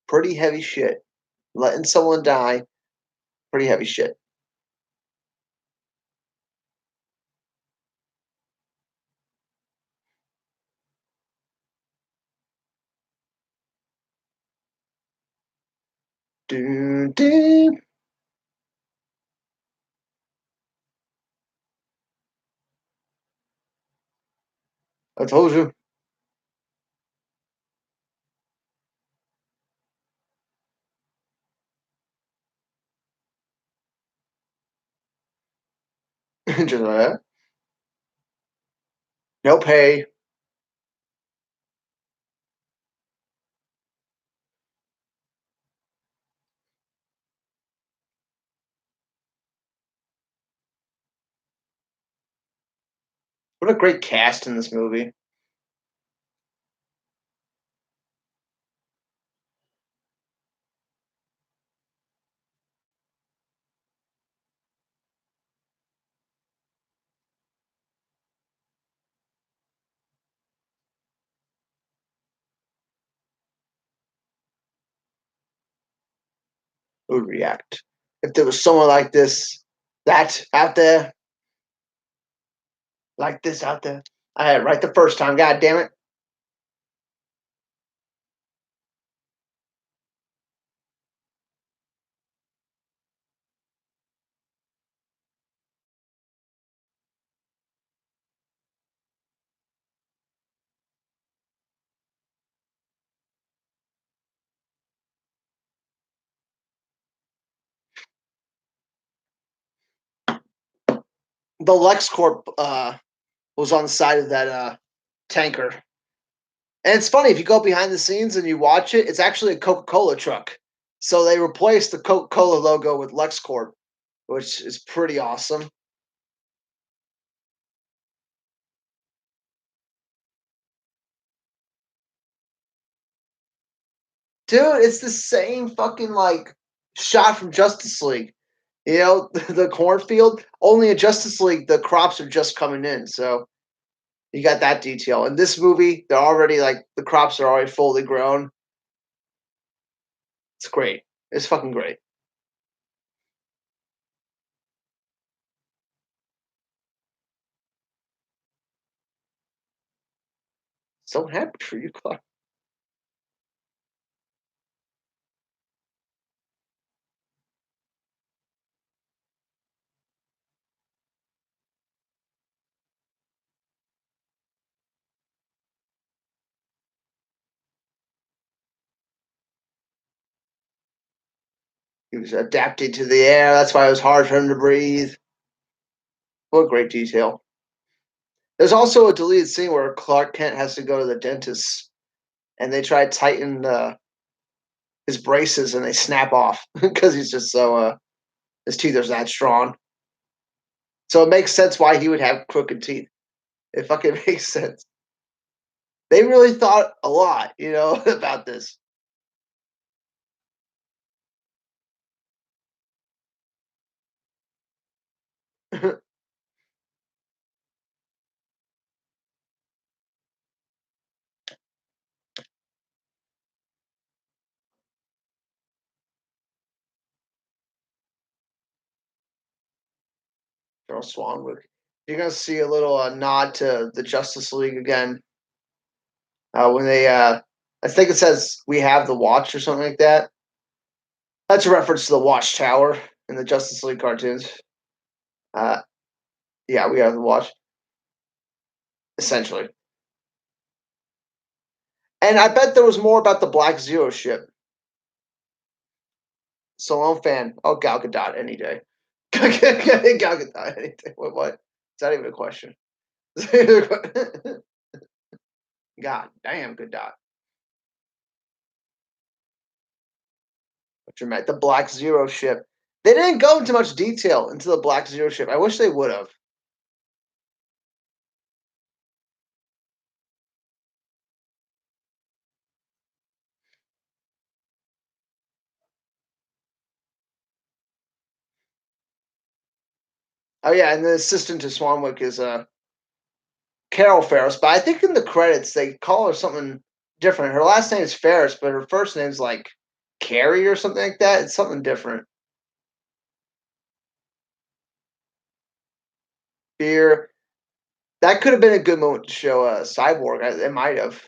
Pretty heavy shit. Letting someone die, pretty heavy shit. Do do. I told you. Just like that. No pay. What a great cast in this movie. Would react if there was someone like this, that out there, like this out there. I had it right the first time. God damn it! The LexCorp was on the side of that tanker, and it's funny if you go behind the scenes and you watch it. It's actually a Coca-Cola truck. So they replaced the Coca-Cola logo with LexCorp, which is pretty awesome. Dude, it's the same fucking shot from Justice League. The cornfield. Only in Justice League, the crops are just coming in, so you got that detail. In this movie, they're already the crops are already fully grown. It's great. It's fucking great. So happy for you, Clark. He was adapted to the air. That's why it was hard for him to breathe. What a great detail. There's also a deleted scene where Clark Kent has to go to the dentist, and they try to tighten his braces, and they snap off because he's just so his teeth are that strong. So it makes sense why he would have crooked teeth. It fucking makes sense. They really thought a lot, about this. General Swanwick. You're gonna see a little nod to the Justice League again when they. I think it says "We have the Watch" or something like that. That's a reference to the Watchtower in the Justice League cartoons. Uh, yeah, we have the Watch. essentially. And I bet there was more about the Black Zero ship. So I'm a fan. Oh, Gal Gadot any day. Gal Gadot any day. What? Is that even a question? God damn, Gadot. What you meant? The Black Zero ship. They didn't go into much detail into the Black Zero ship. I wish they would have. Oh yeah, and the assistant to Swanwick is Carol Ferris, but I think in the credits they call her something different. Her last name is Ferris, but her first name's like Carrie or something like that. It's something different. Fear. That could have been a good moment to show Cyborg. It might have.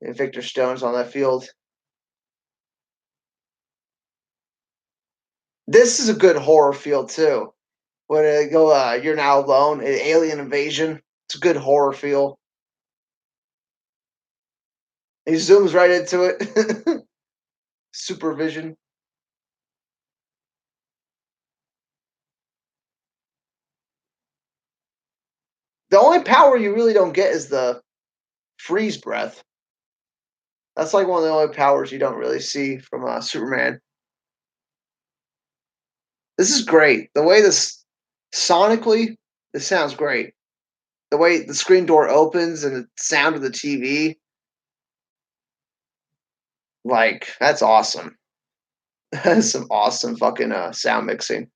And Victor Stone's on that field. This is a good horror feel too. When they go, you're now alone, alien invasion. It's a good horror feel. He zooms right into it. Supervision. The only power you really don't get is the freeze breath. That's like one of the only powers you don't really see from Superman. This is great. The way this sonically, this sounds great. The way the screen door opens and the sound of the TV, like that's awesome. That's some awesome fucking sound mixing.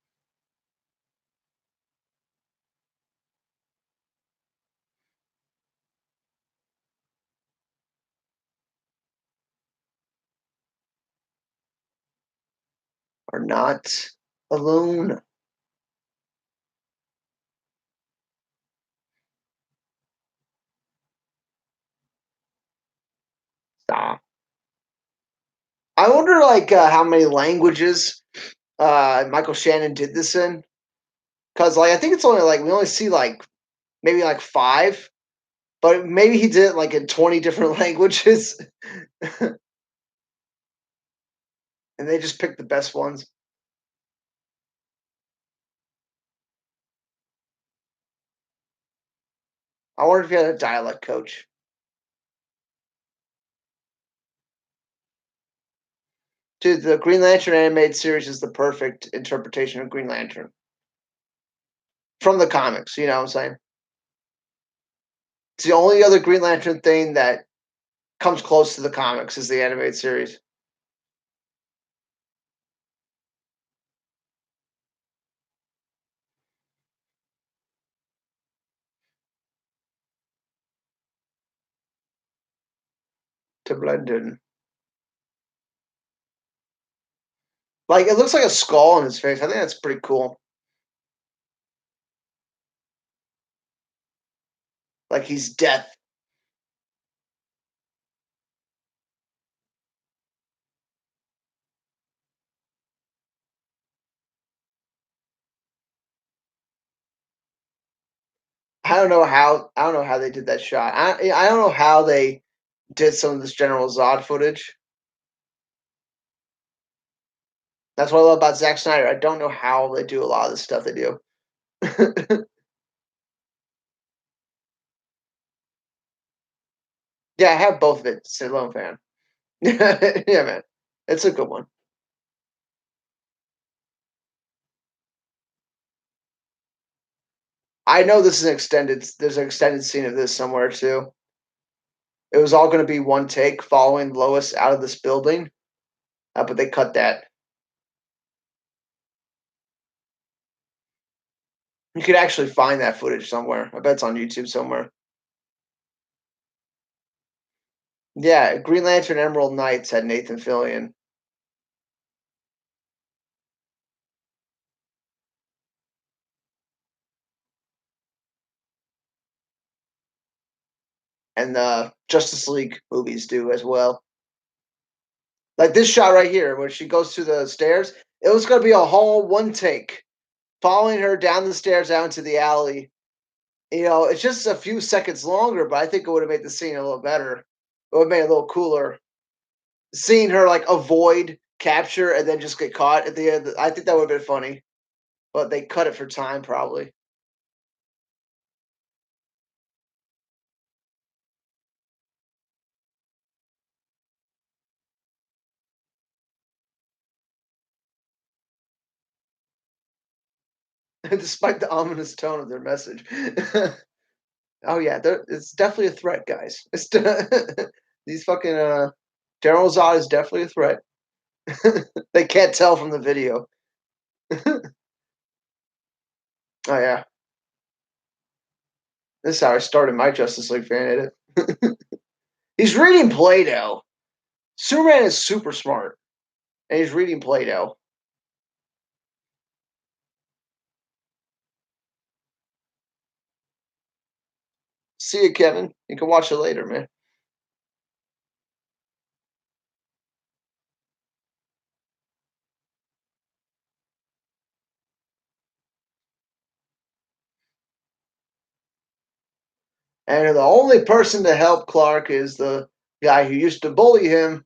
Are not alone. Stop. I wonder, like, how many languages Michael Shannon did this in. Because, like, I think it's only like we only see like maybe like five, but maybe he did it like in 20 different languages, and they just picked the best ones. I wonder if he had a dialect coach. Dude, the Green Lantern animated series is the perfect interpretation of Green Lantern from the comics. You know what I'm saying? It's the only other Green Lantern thing that comes close to the comics is the animated series. To blend in. Like it looks like a skull on his face. I think that's pretty cool. Like he's death. I don't know how they did that shot. I don't know how they did some of this General Zod footage. That's what I love about Zack Snyder. I don't know how they do a lot of the stuff they do. Yeah, I have both of it. Stallone fan. Yeah, man, it's a good one. I know this is an extended. There's an extended scene of this somewhere too. It was all going to be one take, following Lois out of this building, but they cut that. You could actually find that footage somewhere. I bet it's on YouTube somewhere. Yeah, Green Lantern Emerald Knights had Nathan Fillion, and the Justice League movies do as well. Like this shot right here, where she goes to the stairs, it was going to be a whole one take, following her down the stairs out into the alley. It's just a few seconds longer, but I think it would have made the scene a little better. It would have made it a little cooler. Seeing her like avoid capture and then just get caught at the end, I think that would have been funny. But they cut it for time, probably. Despite the ominous tone of their message. Oh yeah, it's definitely a threat, guys. These fucking General Zod is definitely a threat. They can't tell from the video. Oh yeah, this is how I started my Justice League fan edit. He's reading Play-Doh. Superman is super smart, and he's reading Play-Doh. See you, Kevin. You can watch it later, man. And the only person to help Clark is the guy who used to bully him,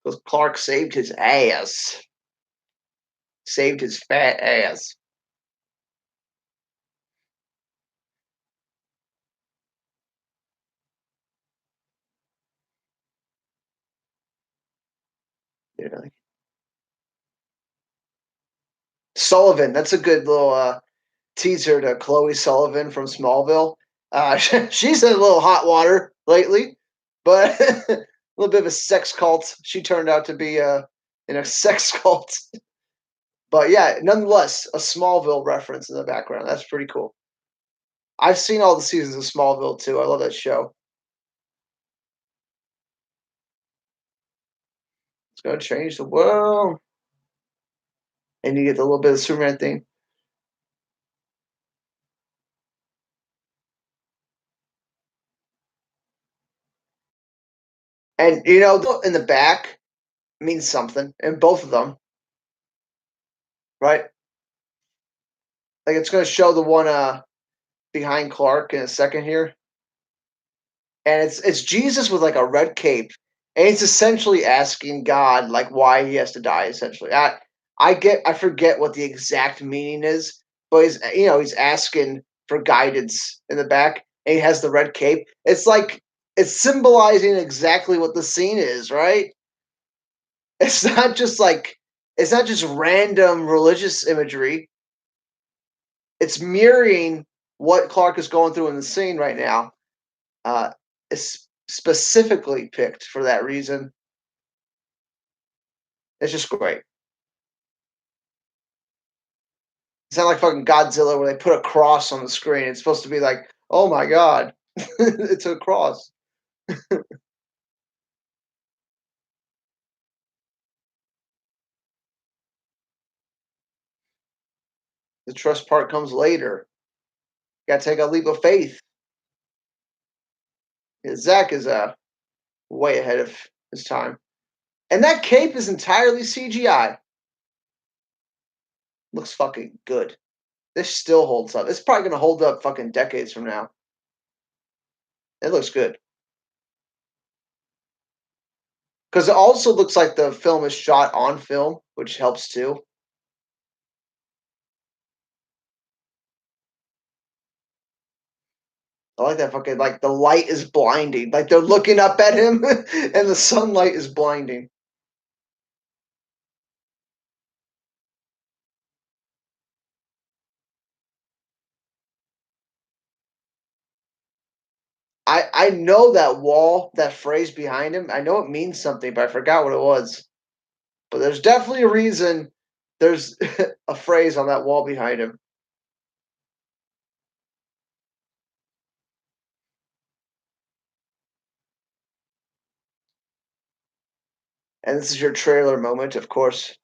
because Clark saved his ass. Saved his fat ass. You know? Sullivan, that's a good little teaser to Chloe Sullivan from Smallville. She's in a little hot water lately, but a little bit of a sex cult. She turned out to be in a sex cult. But yeah, nonetheless, a Smallville reference in the background. That's pretty cool. I've seen all the seasons of Smallville too. I love that show. It's gonna change the world. And you get the little bit of Superman thing. And in the back means something, and both of them, right? Like it's gonna show the one behind Clark in a second here. And it's Jesus with like a red cape, and he's essentially asking God like why he has to die. Essentially, I forget what the exact meaning is, but he's asking for guidance in the back, and he has the red cape. It's like it's symbolizing exactly what the scene is, right? It's not just like it's not just random religious imagery. It's mirroring what Clark is going through in the scene right now. Is specifically picked for that reason. It's just great. It's not like fucking Godzilla where they put a cross on the screen. It's supposed to be like, oh my god, it's a cross. The trust part comes later. You gotta take a leap of faith. Zach is way ahead of his time. And that cape is entirely CGI. Looks fucking good. This still holds up. It's probably gonna hold up fucking decades from now. It looks good. Because it also looks like the film is shot on film, which helps too. I like that fucking like the light is blinding. Like they're looking up at him and the sunlight is blinding. I know that wall, that phrase behind him. I know it means something, but I forgot what it was. But there's definitely a reason there's a phrase on that wall behind him. And this is your trailer moment, of course.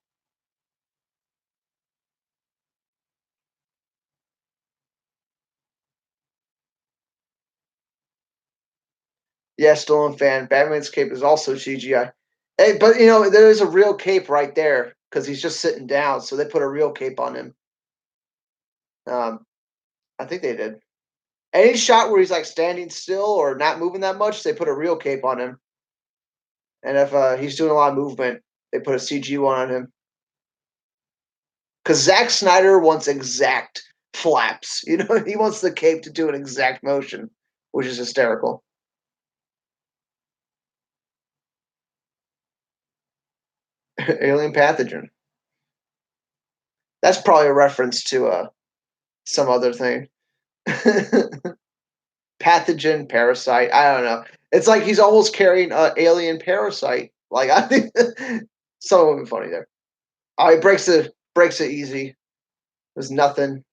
Yeah, Stolen fan. Batman's cape is also CGI. Hey, but there is a real cape right there because he's just sitting down. So they put a real cape on him. Um, I think they did. Any shot where he's like standing still or not moving that much, they put a real cape on him. And if he's doing a lot of movement, they put a CG one on him. Because Zack Snyder wants exact flaps. You know, he wants the cape to do an exact motion, which is hysterical. Alien pathogen. That's probably a reference to some other thing. Pathogen, parasite. I don't know. It's like he's almost carrying an alien parasite. Like I think some would be funny there. Oh, he breaks it easy. There's nothing.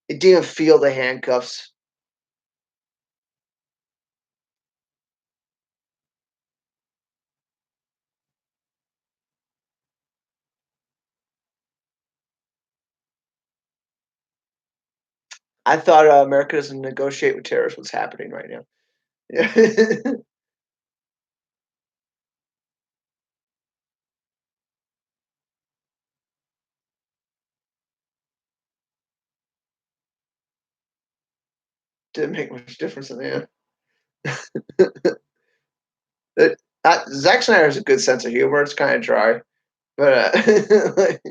It didn't feel the handcuffs. I thought America doesn't negotiate with terrorists. What's happening right now? Yeah. Didn't make much difference in the end. Zack Snyder has a good sense of humor. It's kind of dry, but like,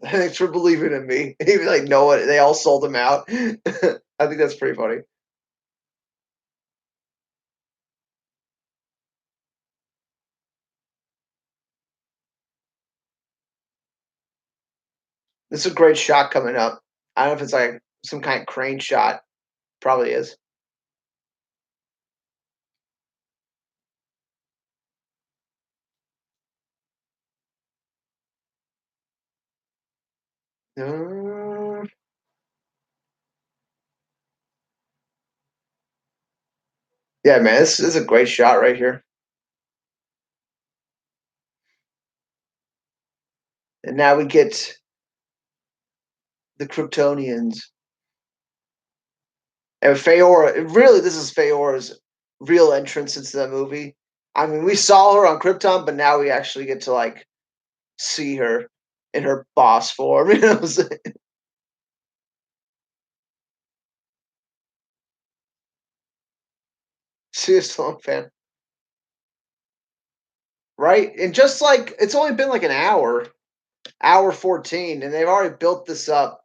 thanks for believing in me. He was like, no one. They all sold him out. I think that's pretty funny. This is a great shot coming up. I don't know if it's like some kind of crane shot. Probably is. Uh, yeah, man, this is a great shot right here. And now we get the Kryptonians. And Feora, really, this is Feora's real entrance into the movie. I mean, we saw her on Krypton, but now we actually get to like see her in her boss form. You know what I'm saying? She is still a fan, right? And just like it's only been like an hour 14, and they've already built this up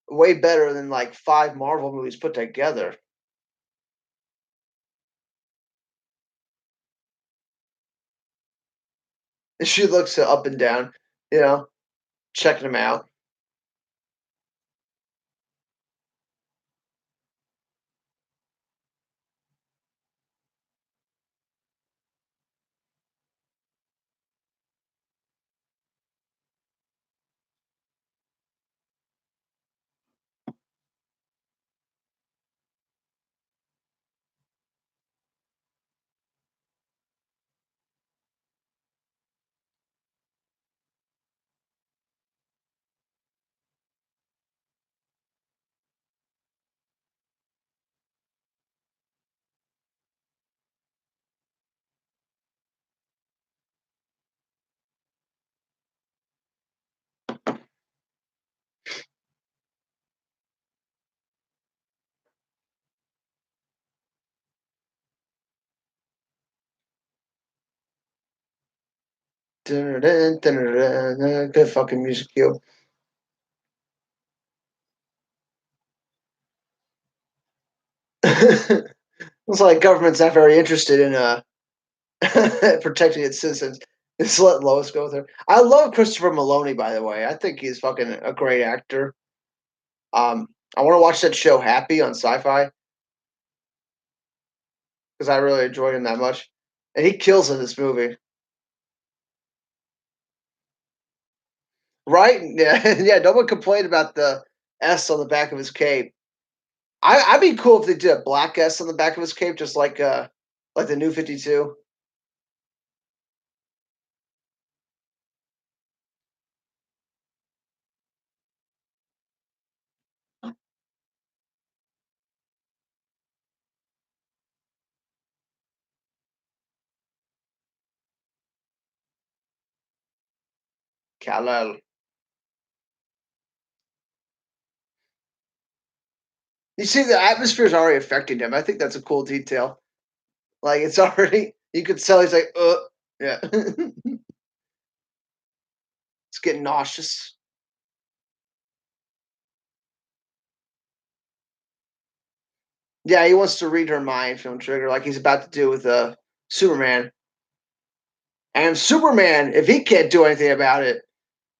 way better than like five Marvel movies put together. And she looks up and down, you know, checking them out. Good fucking music cue. It's like government's not very interested in protecting its citizens. Just let Lois go with her. I love Christopher Maloney, by the way. I think he's fucking a great actor. I want to watch that show Happy on Sci-Fi because I really enjoyed him that much, and he kills in this movie. Right? Yeah, yeah. No one complained about the S on the back of his cape. I'd be cool if they did a black S on the back of his cape, just like the New 52. Kal-El. You see, the atmosphere is already affecting him. I think that's a cool detail. Like it's already, you could tell he's like, yeah, it's getting nauseous. Yeah, he wants to read her mind, Film Trigger, like he's about to do with Superman. And Superman, if he can't do anything about it,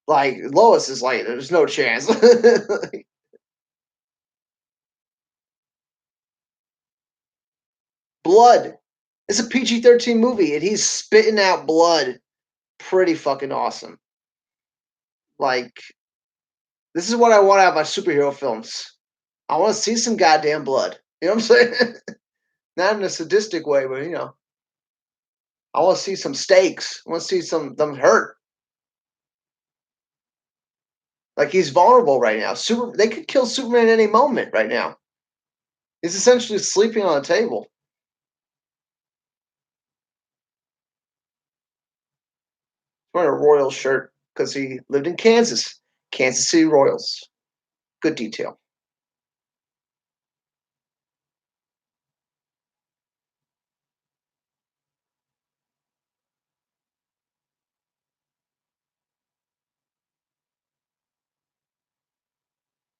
like Lois is like, there's no chance. Blood. It's a PG-13 movie, and he's spitting out blood. Pretty fucking awesome. Like, this is what I want out of my superhero films. I want to see some goddamn blood. You know what I'm saying? Not in a sadistic way, but I want to see some stakes. I want to see some them hurt. Like he's vulnerable right now. They could kill Superman at any moment right now. He's essentially sleeping on a table. Wearing a Royal shirt because he lived in Kansas. Kansas City Royals. Good detail.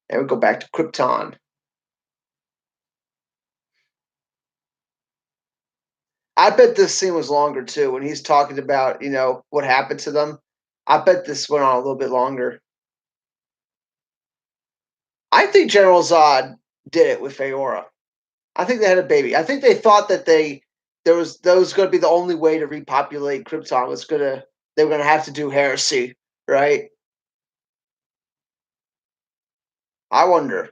And we go back to Krypton. I bet this scene was longer too when he's talking about, what happened to them. I bet this went on a little bit longer. I think General Zod did it with Feora. I think they had a baby. I think they thought that that was going to be the only way to repopulate Krypton was they were going to have to do heresy, right? I wonder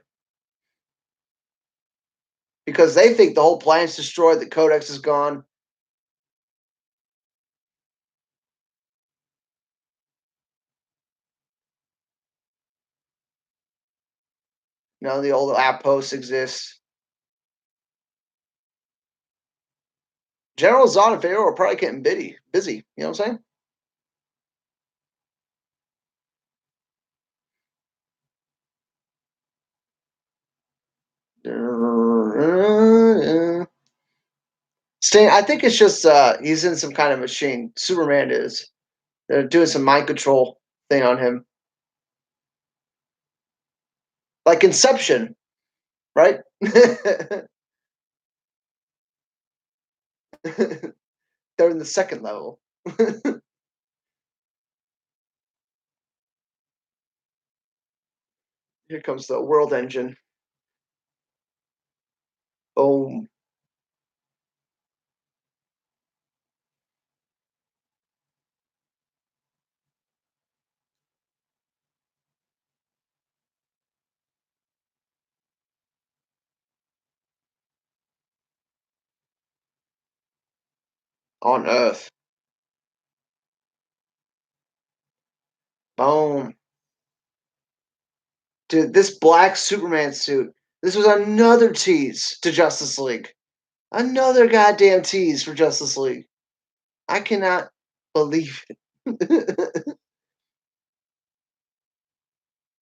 because they think the whole planet's destroyed, the Codex is gone. The old outpost exists. General Zod and Feora are probably getting busy. You know what I'm saying? Sting, I think it's just he's in some kind of machine. Superman is. They're doing some mind control thing on him, like Inception, right? They're in the second level. Here comes the world engine. Boom. On Earth. Boom. Dude, this black Superman suit. This was another tease to Justice League. Another goddamn tease for Justice League. I cannot believe it.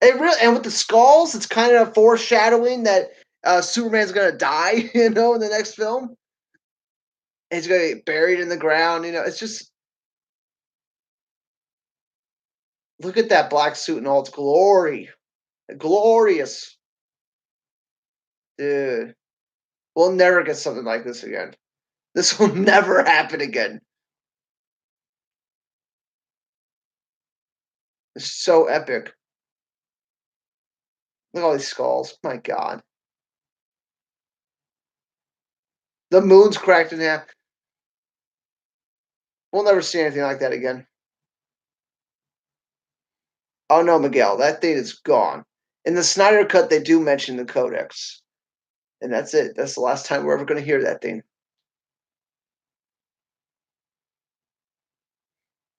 It really, and with the skulls, it's kind of foreshadowing that Superman's gonna die. In the next film, he's gonna get buried in the ground. It's just look at that black suit in all its glory, glorious, dude. We'll never get something like this again. This will never happen again. It's so epic. Look at all these skulls. My God, the moon's cracked in half. We'll never see anything like that again. Oh no, Miguel, that thing is gone. In the Snyder cut, they do mention the Codex. And that's it. That's the last time we're ever going to hear that thing.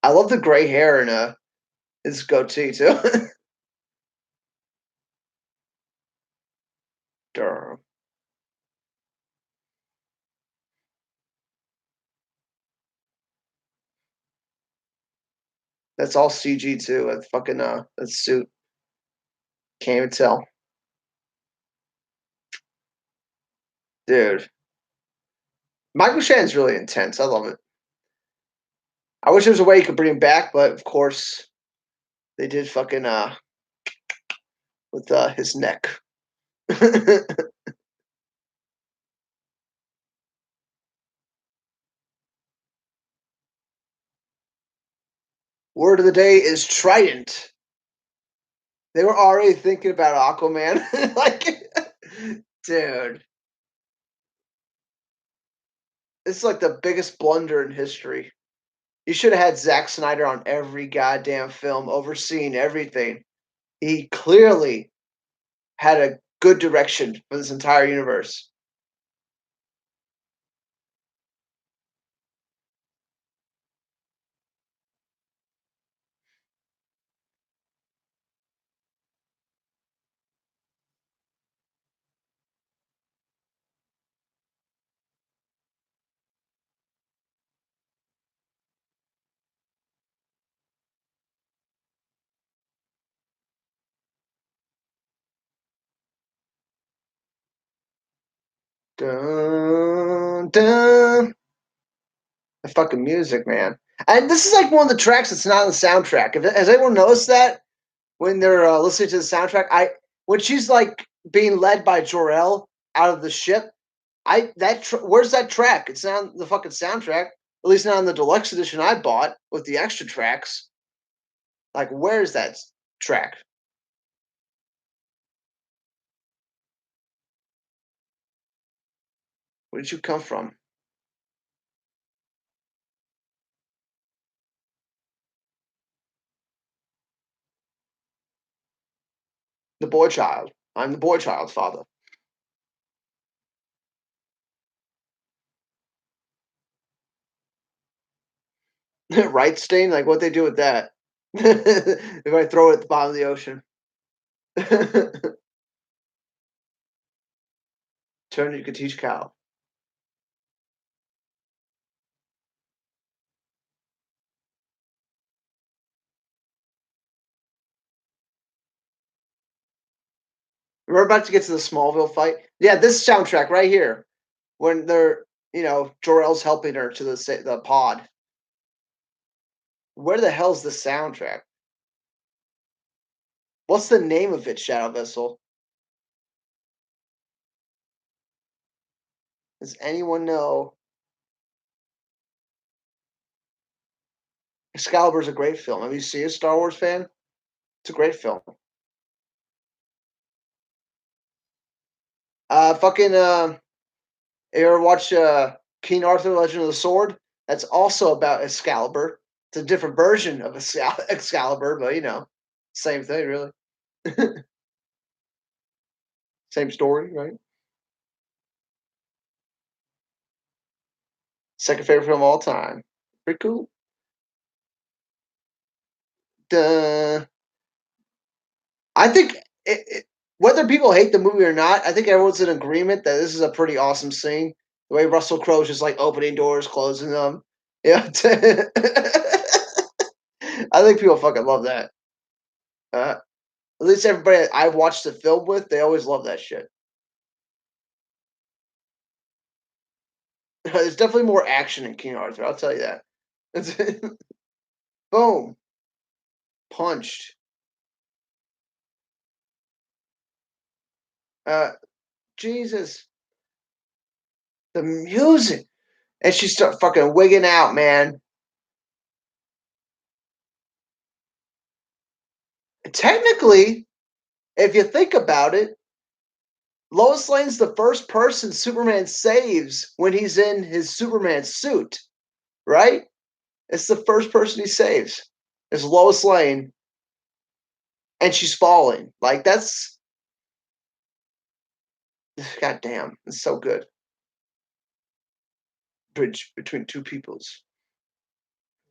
I love the gray hair and his goatee too. Durr. That's all CG too. That fucking that suit. Can't even tell. Dude, Michael Shannon's really intense. I love it. I wish there was a way you could bring him back, but of course they did fucking with his neck. Word of the day is Trident. They were already thinking about Aquaman. Like, dude, it's like the biggest blunder in history. You should have had Zack Snyder on every goddamn film, overseeing everything. He clearly had a good direction for this entire universe. Dun, dun. The fucking music, man. And this is like one of the tracks that's not on the soundtrack. Has anyone noticed that when they're listening to the soundtrack? When she's like being led by Jor-El out of the ship, where's that track? It's not on the fucking soundtrack. At least not on the deluxe edition I bought with the extra tracks. Like, where's that track? Where did you come from? The boy child. I'm the boy child's father. Right, Stain? Like, what they do with that? If I throw it at the bottom of the ocean. Turn you could teach Cal. We're about to get to the Smallville fight. Yeah, this soundtrack right here, when they're Jor-El's helping her to the pod. Where the hell's the soundtrack? What's the name of it, Shadow Vessel? Does anyone know? Excalibur's a great film. Have you seen a Star Wars fan? It's a great film. Fucking you ever watch King Arthur: Legend of the Sword? That's also about Excalibur. It's a different version of Excalibur, but same thing, really. Same story, right? Second favorite film of all time. Pretty cool. Duh. I think whether people hate the movie or not, I think everyone's in agreement that this is a pretty awesome scene. The way Russell Crowe's just like opening doors, closing them. Yeah. I think people fucking love that. At least everybody I've watched the film with, they always love that shit. There's definitely more action in King Arthur, I'll tell you that. Boom. Punched. Uh, Jesus. The music. And she start fucking wigging out, man. Technically, if you think about it, Lois Lane's the first person Superman saves when he's in his Superman suit, right? It's the first person he saves. Is Lois Lane, and she's falling. Like that's goddamn. It's so good. Bridge between two peoples.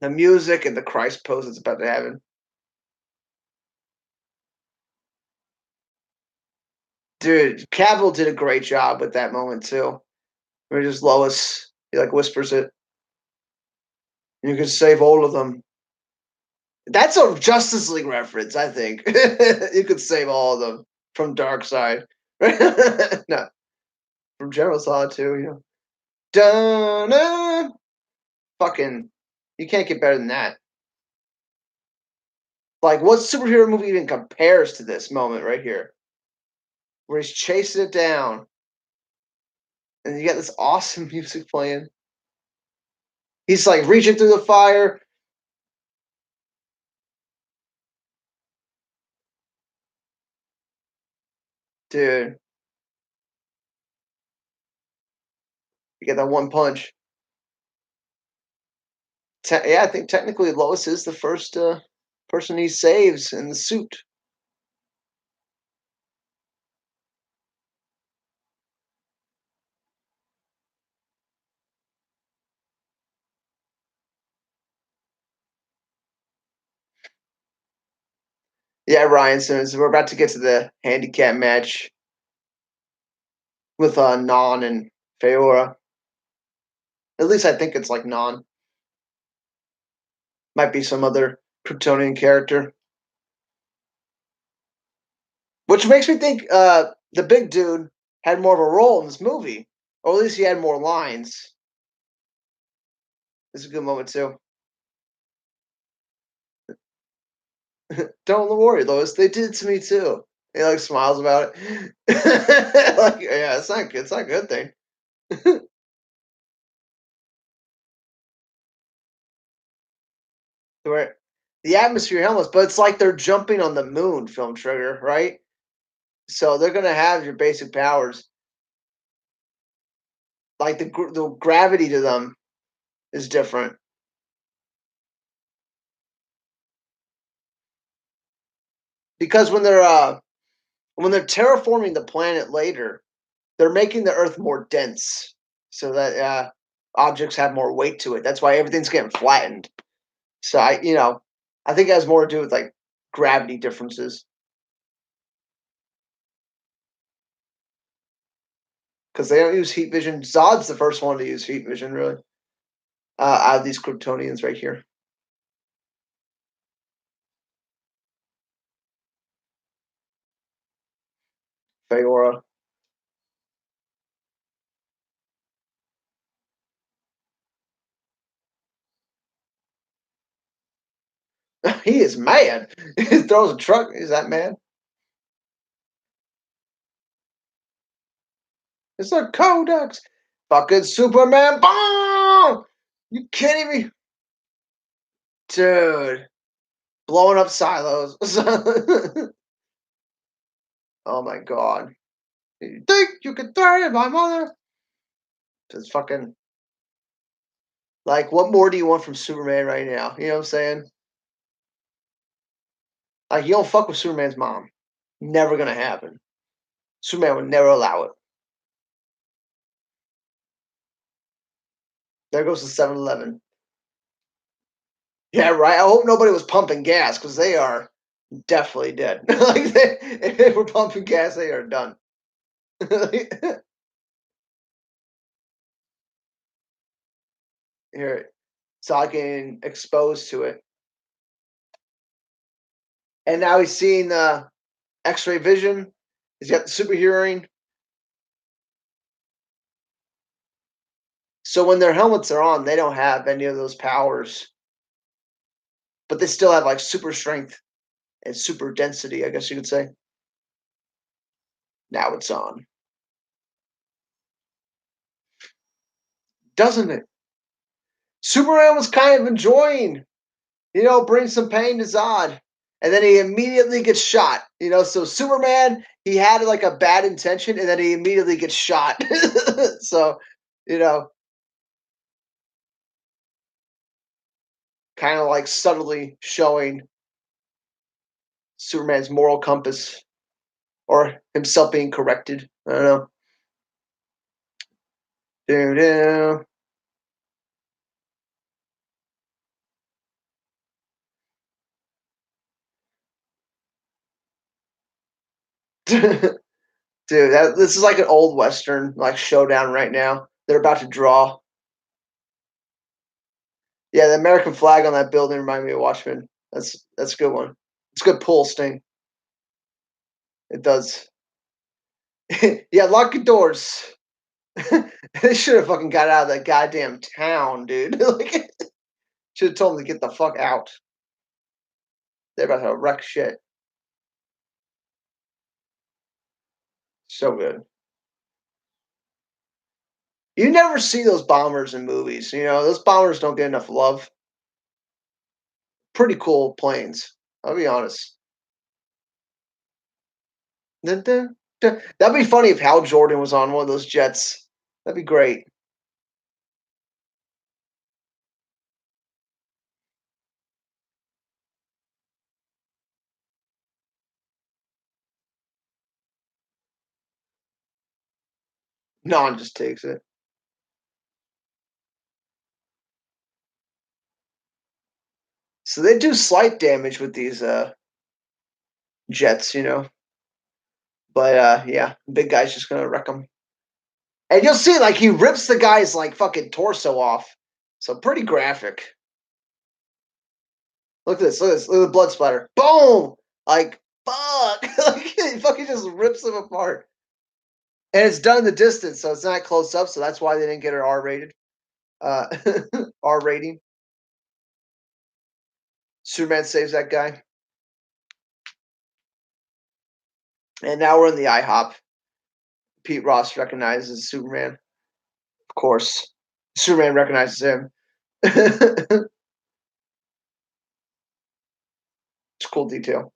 The music and the Christ pose that's about to happen. Dude, Cavill did a great job with that moment too. Where just Lois, he like whispers it. You can save all of them. That's a Justice League reference, I think. You could save all of them from Dark Side. No, from General Zod too. Dun, fucking, you can't get better than that. Like, what superhero movie even compares to this moment right here, where he's chasing it down, and you got this awesome music playing. He's like reaching through the fire. Dude, you get that one punch. Yeah, I think technically Lois is the first person he saves in the suit. Yeah, Ryan Simmons. We're about to get to the handicap match with Non and Feora. At least I think it's like Non. Might be some other Kryptonian character. Which makes me think the big dude had more of a role in this movie. Or at least he had more lines. This is a good moment too. Don't worry, Lois. They did it to me too. He like smiles about it. Like, yeah, it's not a good thing. Where the atmosphere helmets, but it's like they're jumping on the moon, Film Trigger, right? So they're gonna have your basic powers. Like the gravity to them is different because when they're terraforming the planet later, they're making the Earth more dense so that objects have more weight to it. That's why everything's getting flattened. So I think it has more to do with like gravity differences because they don't use heat vision. Zod's the first one to use heat vision, really, out of these Kryptonians right here. Feora. He is mad. He throws a truck. Is that mad? It's a codex. Fucking Superman. Boom! You can't even. Dude. Blowing up silos. Oh my god. You think you can threaten my mother? It's fucking. Like, what more do you want from Superman right now? You know what I'm saying? Like, you don't fuck with Superman's mom. Never gonna happen. Superman would never allow it. There goes the 7-Eleven. Yeah, right. I hope nobody was pumping gas because they are definitely dead. Like if they were pumping gas, they are done. Here, so getting exposed to it, and now he's seeing X-ray vision. He's got the super hearing. So when their helmets are on, they don't have any of those powers, but they still have like super strength and super density. I guess you could say. Now it's on, doesn't it? Superman was kind of enjoying, bring some pain to Zod. And then he immediately gets shot. So Superman, he had like a bad intention and then he immediately gets shot. So, you know, kind of like subtly showing Superman's moral compass or himself being corrected. I don't know. Doo-doo. Dude, this is like an old Western like showdown right now. They're about to draw. Yeah, the American flag on that building reminded me of Watchmen. That's a good one. It's a good pull, Sting. It does. Yeah, lock your doors. They should have fucking got out of that goddamn town, dude. Like, should have told them to get the fuck out. They're about to wreck shit. So good. You never see those bombers in movies. Those bombers don't get enough love. Pretty cool planes. I'll be honest. Dun, dun, dun. That'd be funny if Hal Jordan was on one of those jets. That'd be great. Non just takes it. So they do slight damage with these jets. But yeah, big guy's just gonna wreck them. And you'll see, like, he rips the guy's like fucking torso off. So pretty graphic. Look at this. Look at this. Look at the blood splatter. Boom! Like, fuck. Like, he fucking just rips them apart. And it's done in the distance, so it's not close up. So that's why they didn't get an R rated. Uh, R rating. Superman saves that guy. And now we're in the IHOP. Pete Ross recognizes Superman. Of course. Superman recognizes him. It's a cool detail.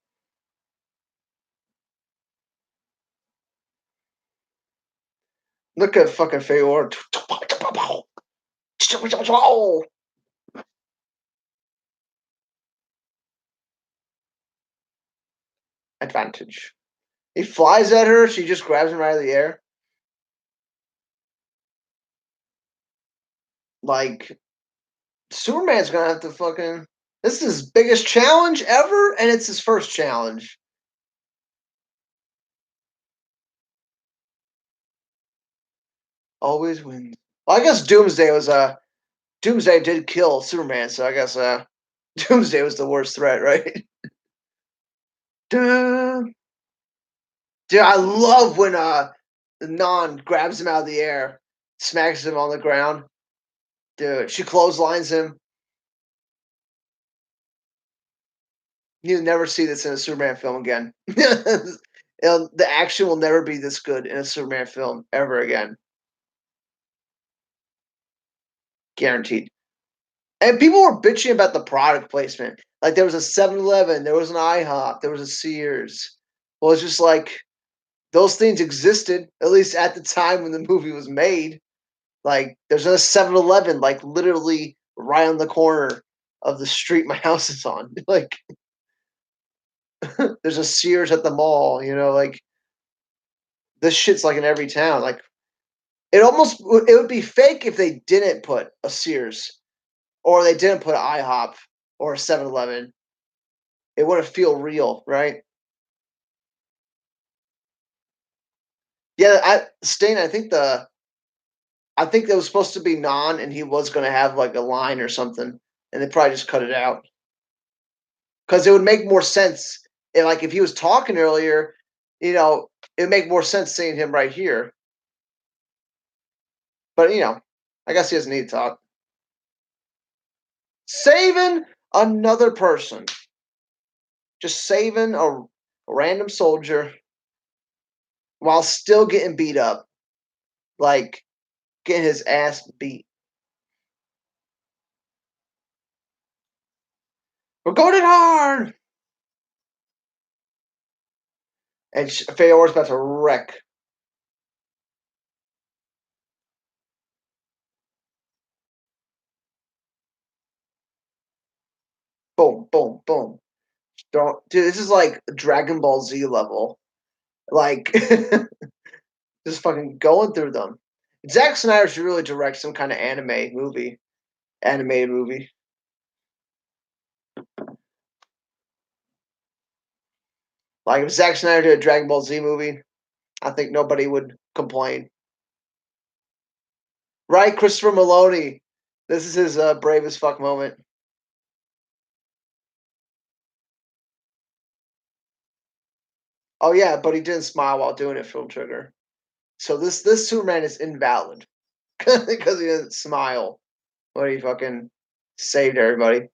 Look at fucking Feyor. Advantage. He flies at her. She just grabs him out of the air. Like, Superman's gonna have to fucking. This is his biggest challenge ever, and it's his first challenge. Always wins. Well, I guess Doomsday was Doomsday did kill Superman, so I guess Doomsday was the worst threat, right? Duh. Dude, I love when Non grabs him out of the air, smacks him on the ground. Dude, she clotheslines him. You'll never see this in a Superman film again. The action will never be this good in a Superman film ever again. Guaranteed. And people were bitching about the product placement. Like, there was a 7-Eleven, there was an IHOP, there was a Sears. Well, it's just like those things existed, at least at the time when the movie was made. Like, there's a 7-Eleven, like, literally right on the corner of the street my house is on. Like, there's a Sears at the mall, like, this shit's like in every town. Like, it would be fake if they didn't put a Sears or they didn't put an IHOP or a 7-Eleven. It wouldn't feel real, right? Yeah, Stain, I think that was supposed to be Non and he was gonna have like a line or something, and they probably just cut it out. Because it would make more sense if he was talking earlier, it'd make more sense seeing him right here. But I guess he doesn't need to talk. Saving another person. Just saving a random soldier while still getting beat up. Like, getting his ass beat. We're going hard! And Feyor's about to wreck. Boom, boom, boom. Don't, dude, this is like Dragon Ball Z level. Like, just fucking going through them. Zack Snyder should really direct some kind of animated movie. Like, if Zack Snyder did a Dragon Ball Z movie, I think nobody would complain. Right, Christopher Maloney. This is his brave as fuck moment. Oh yeah, but he didn't smile while doing it, Film Trigger. So this Superman is invalid because he doesn't smile when he fucking saved everybody.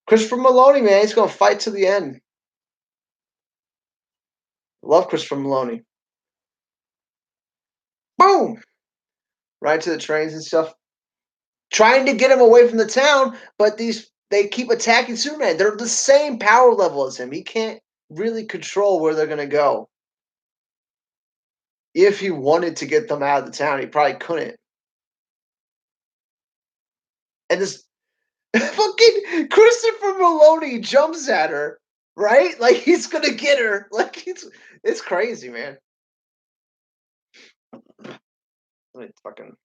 Christopher Maloney, man, he's gonna fight to the end. Love Christopher Maloney. Boom! Right to the trains and stuff. Trying to get him away from the town, but these they keep attacking Superman. They're the same power level as him. He can't really control where they're gonna go. If he wanted to get them out of the town, he probably couldn't. And this fucking Christopher Maloney jumps at her, right? Like he's gonna get her. Like it's crazy, man. Let me fucking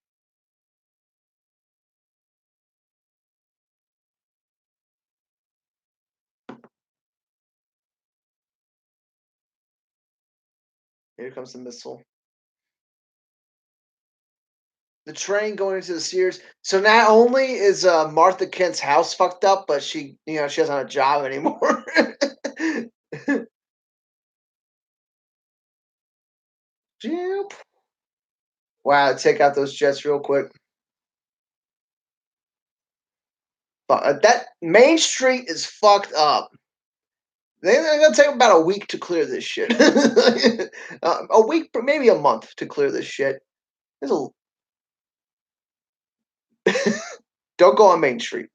here comes the missile. The train going into the Sears. So not only is Martha Kent's house fucked up, but she doesn't have a job anymore. Yep. Wow, take out those jets real quick. That Main Street is fucked up. They're gonna take about a week to clear this shit. A week, maybe a month to clear this shit. There's a don't go on Main Street.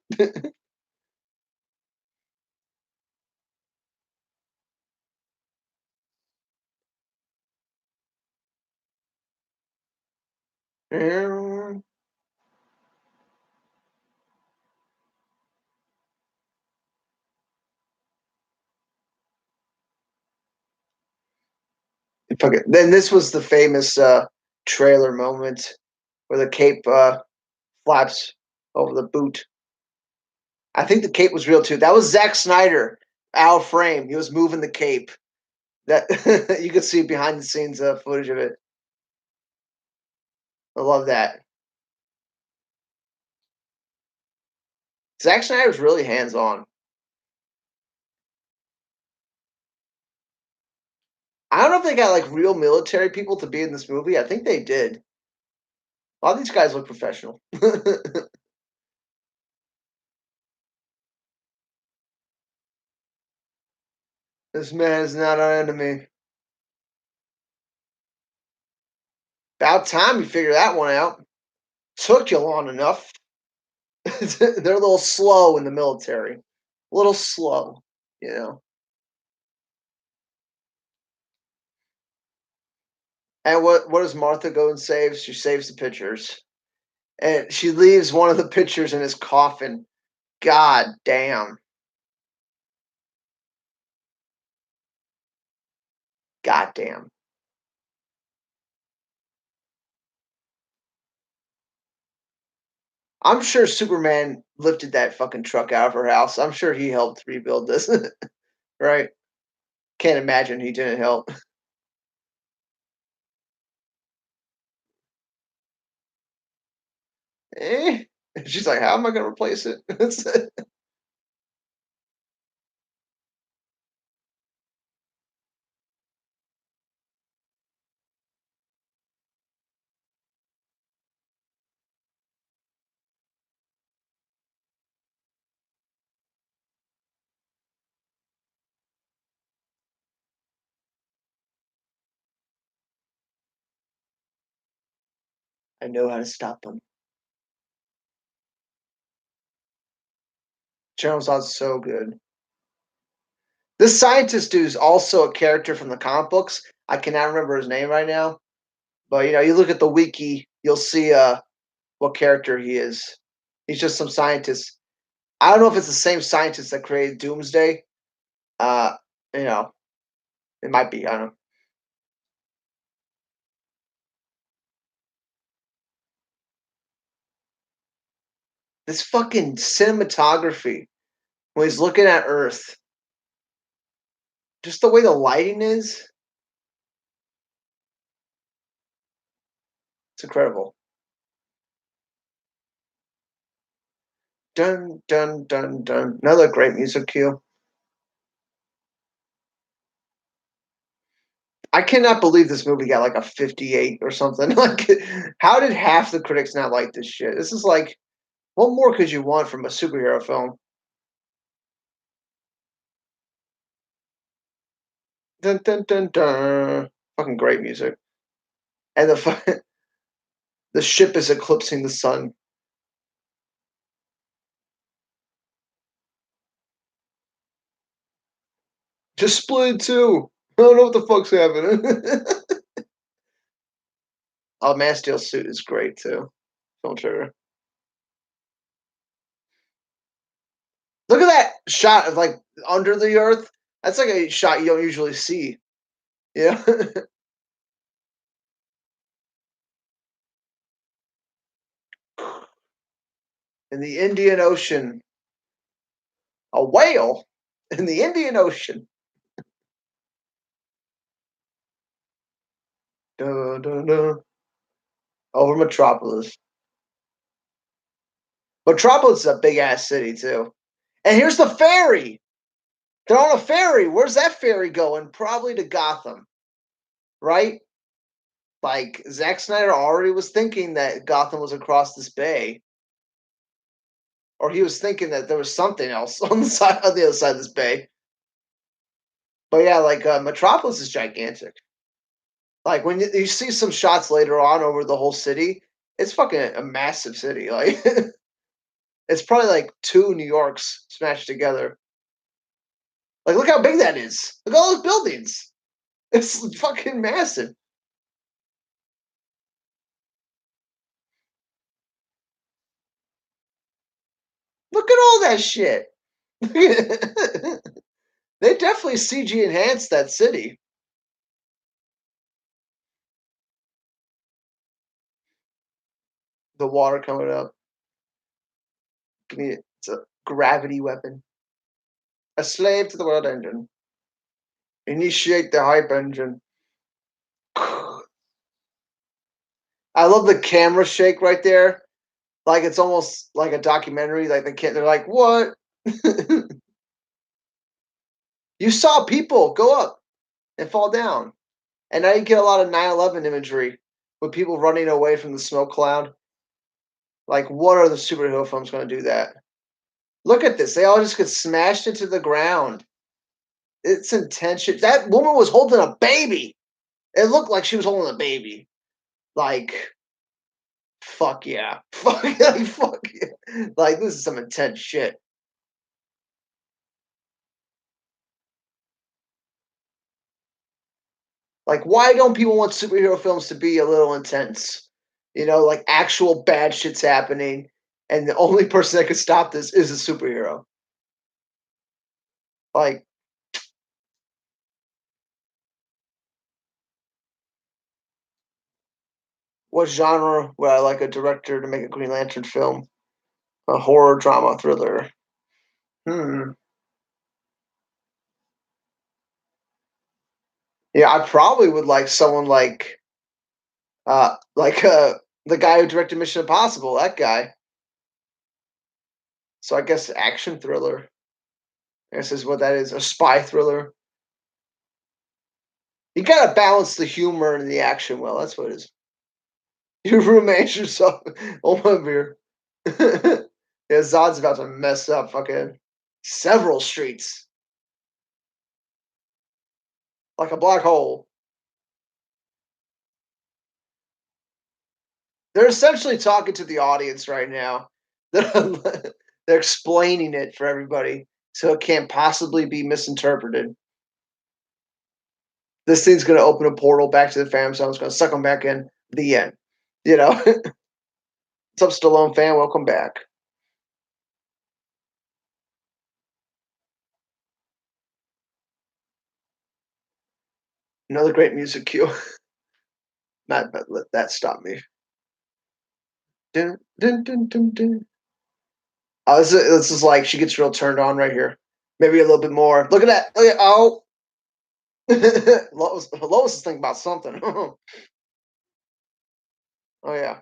Then this was the famous trailer moment where the cape flaps over the boot. I think the cape was real too. That was Zack Snyder out of frame. He was moving the cape. That you could see behind the scenes footage of it. I love that. Zack Snyder's really hands on. I don't know if they got like real military people to be in this movie. I think they did. A lot of these guys look professional. This man is not our enemy. About time you figure that one out. Took you long enough. They're a little slow in the military. A little slow, you know. And what does Martha go and save? She saves the pictures. And she leaves one of the pictures in his coffin. God damn. God damn. I'm sure Superman lifted that fucking truck out of her house. I'm sure he helped rebuild this. Right? Can't imagine he didn't help. Eh? She's like, how am I gonna replace it? I know how to stop him. General Zod's so good. This scientist dude is also a character from the comic books. I cannot remember his name right now, but you look at the wiki, you'll see what character he is. He's just some scientist. I don't know if it's the same scientist that created Doomsday. Uh, you know, it might be. I don't know. This fucking cinematography when he's looking at Earth, just the way the lighting is, it's incredible. Dun dun dun dun. Another great music cue. I cannot believe this movie got like a 58 or something. Like, how did half the critics not like this shit? This is like, what more could you want from a superhero film? Dun dun dun dun. Fucking great music. And the ship is eclipsing the sun. Just split too. I don't know what the fuck's happening. Oh, Man Steel suit is great too. Film trigger. Look at that shot of like under the earth. That's like a shot you don't usually see. Yeah. In the Indian Ocean. A whale in the Indian Ocean. Dun, dun, dun. Over Metropolis. Metropolis is a big ass city too. And here's the ferry. They're on a ferry. Where's that ferry going? Probably to Gotham, right? Like Zack Snyder already was thinking that Gotham was across this bay, or he was thinking that there was something else on the other side of this bay. But yeah, like Metropolis is gigantic. Like when you see some shots later on over the whole city, it's fucking a massive city. Like it's probably like two New Yorks smashed together. Like look how big that is. Look at all those buildings. It's fucking massive. Look at all that shit. They definitely CG enhanced that city. The water coming up. Give me it's a gravity weapon. A slave to the world engine. Initiate the hype engine. I love the camera shake right there. Like it's almost like a documentary. Like they're like, what? You saw people go up and fall down. And now you get a lot of 9/11 imagery with people running away from the smoke cloud. Like, what are the superhero films going to do that? Look at this. They all just get smashed into the ground. It's intense. That woman was holding a baby. It looked like she was holding a baby. Like, fuck yeah. Fuck yeah. Like, this is some intense shit. Like, why don't people want superhero films to be a little intense? You know, like actual bad shit's happening, and the only person that could stop this is a superhero. Like, what genre would I like a director to make a Green Lantern film? A horror, drama, thriller. Hmm. Yeah, I probably would like someone like the guy who directed Mission Impossible. That guy. So I guess action thriller. I guess is what that is. A spy thriller. You gotta balance the humor and the action well. That's what it is. You roommate yourself. Oh my beer. Yeah, Zod's about to mess up fucking several streets like a black hole. They're essentially talking to the audience right now. They're explaining it for everybody so it can't possibly be misinterpreted. This thing's going to open a portal back to the fam zone. It's going to suck them back in. The end. You know, what's up, Stallone fan? Welcome back. Another great music cue. Not but let that stop me. Dun, dun, dun, dun, dun. Oh, this is like she gets real turned on right here. Maybe a little bit more. Look at that. Look at, oh, Lois is thinking about something. Oh yeah.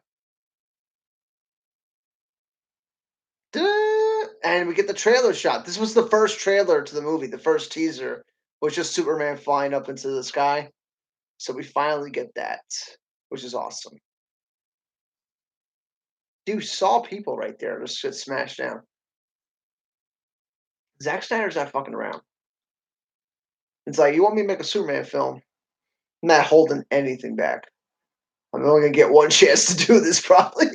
And we get the trailer shot. This was the first trailer to the movie. The first teaser was just Superman flying up into the sky. So we finally get that, which is awesome. Dude, saw people right there just get smashed down. Zack Snyder's not fucking around. It's like, you want me to make a Superman film? I'm not holding anything back. I'm only gonna get one chance to do this, probably.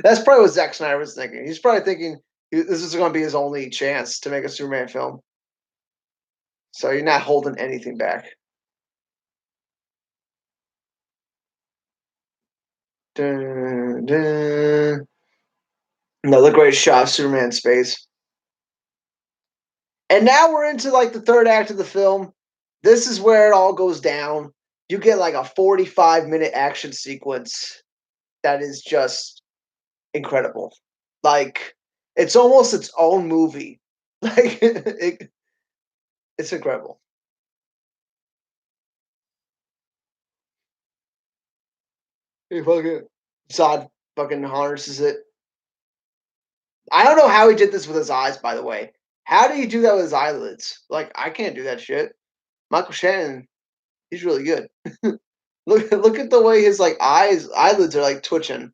That's probably what Zack Snyder was thinking. He's probably thinking this is gonna be his only chance to make a Superman film. So you're not holding anything back. Dun, dun. Another great shot of Superman in space. And now we're into like the third act of the film. This is where it all goes down. You get like a 45-minute action sequence that is just incredible. Like it's almost its own movie. Like it's incredible. He fucking Zod fucking harnesses it. I don't know how he did this with his eyes, by the way. How do you do that with his eyelids? Like I can't do that shit. Michael Shannon, he's really good. Look at the way his like eyelids are like twitching.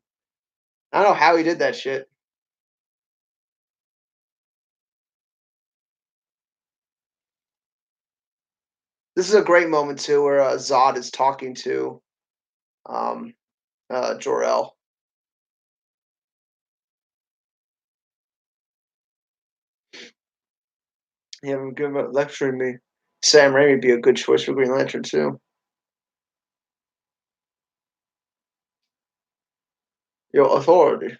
I don't know how he did that shit. This is a great moment too, where Zod is talking to um, Jor-El. Yeah, I'm good about lecturing me. Sam Raimi would be a good choice for Green Lantern too. Your authority.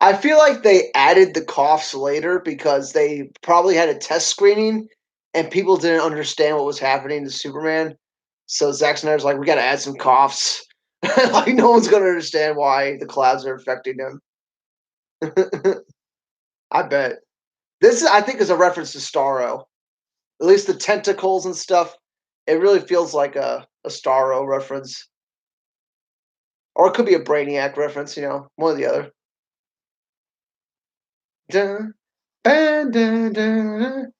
I feel like they added the coughs later because they probably had a test screening and people didn't understand what was happening to Superman. So Zack Snyder's like, we got to add some coughs. Like no one's gonna understand why the clouds are affecting him. I bet this I think is a reference to Starro. At least the tentacles and stuff. It really feels like a Starro reference, or it could be a Brainiac reference. One or the other. Dun, dun, dun, dun.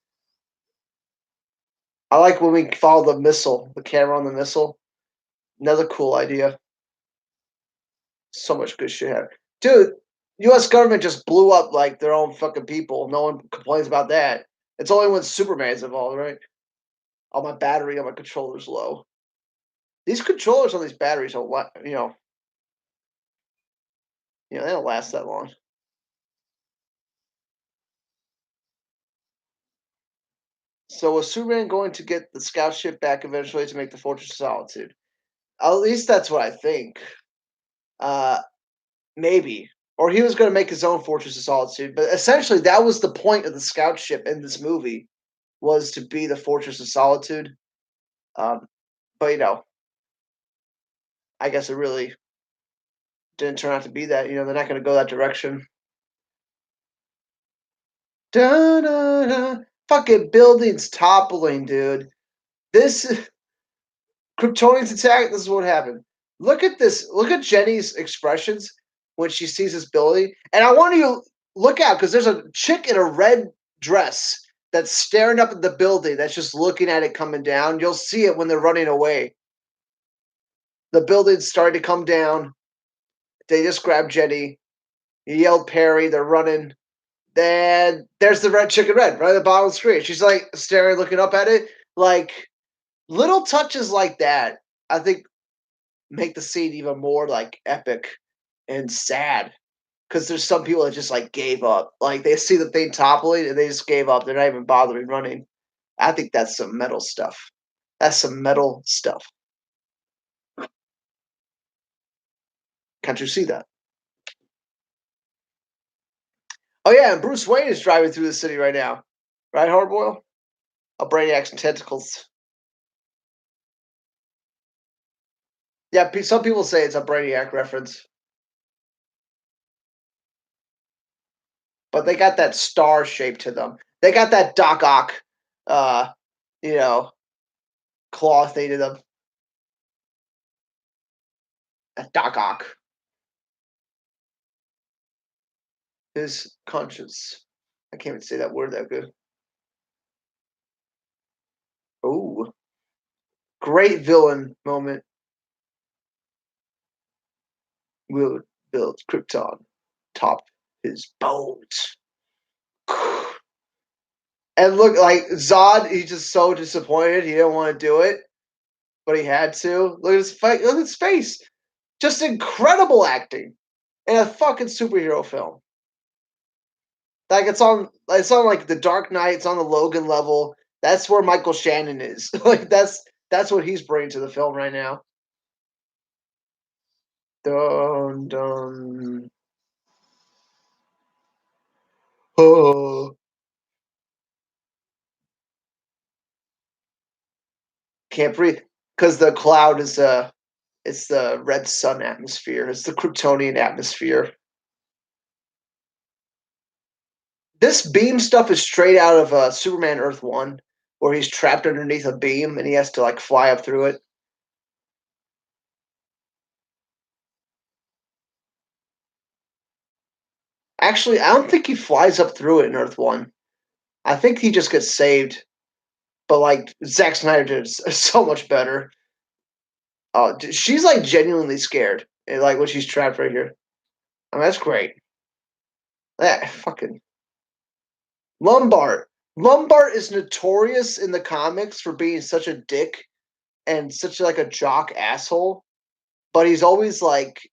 I like when we follow the missile, the camera on the missile. Another cool idea. So much good shit happened. Dude, US government just blew up like their own fucking people. No one complains about that. It's only when Superman's involved, right? Oh, my battery on my controller's low. These controllers on these batteries are what they don't last that long. So was Superman going to get the scout ship back eventually to make the Fortress of Solitude? At least that's what I think. Uh, maybe. Or he was going to make his own Fortress of Solitude. But essentially, that was the point of the scout ship in this movie, was to be the Fortress of Solitude. Um, but, I guess it really didn't turn out to be that. They're not going to go that direction. Da-da-da. Fucking buildings toppling, dude. This Kryptonians attack. This is what happened. Look at this. Look at Jenny's expressions when she sees this building. And I want you to look out because there's a chick in a red dress that's staring up at the building that's just looking at it coming down. You'll see it when they're running away. The building's starting to come down. They just grab Jenny. He yelled Perry. They're running. Then there's the red chicken red right at the bottom of the screen. She's like staring, looking up at it. Like little touches like that, I think make the scene even more like epic and sad because there's some people that just like gave up. Like they see the thing toppling and they just gave up. They're not even bothering running. I think that's some metal stuff. That's some metal stuff. Can't you see that? Oh yeah, and Bruce Wayne is driving through the city right now, right, Hardboil? A Brainiac's tentacles. Yeah, some people say it's a Brainiac reference, but they got that star shape to them. They got that Doc Ock, uh, you know, claw thing to them. That Doc Ock. his conscience. I can't even say that word that good. Oh, great villain moment. Will build Krypton, top his bones. And look, like Zod, he's just so disappointed. He didn't want to do it, but he had to. Look at his fight. Look at his face. Just incredible acting in a fucking superhero film. Like it's on like the Dark Knight. It's on the Logan level. That's where Michael Shannon is. Like that's what he's bringing to the film right now. Dun dun. Oh, can't breathe because the cloud is it's the red sun atmosphere. It's the Kryptonian atmosphere. This beam stuff is straight out of Superman Earth One, where he's trapped underneath a beam and he has to like fly up through it. Actually, I don't think he flies up through it in Earth One. I think he just gets saved. But like Zack Snyder did so much better. Oh, she's like genuinely scared, like when she's trapped right here. I mean, that's great. That fucking Lombard. Lombard is notorious in the comics for being such a dick and such like a jock asshole. But he's always like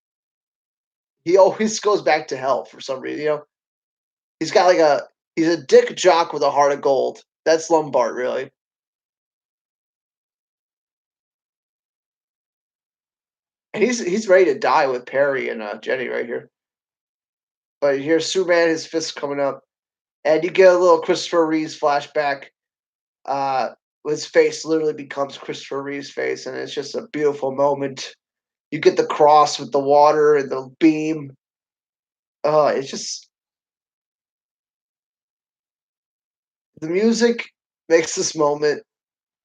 he always goes back to hell for some reason. He's got like he's a dick jock with a heart of gold. That's Lombard, really. And he's ready to die with Perry and Jenny right here. But here's Superman, his fist coming up, and you get a little Christopher Reeves flashback. Uh, his face literally becomes Christopher Reeve's face, and it's just a beautiful moment. You get the cross with the water and the beam. It's just the music makes this moment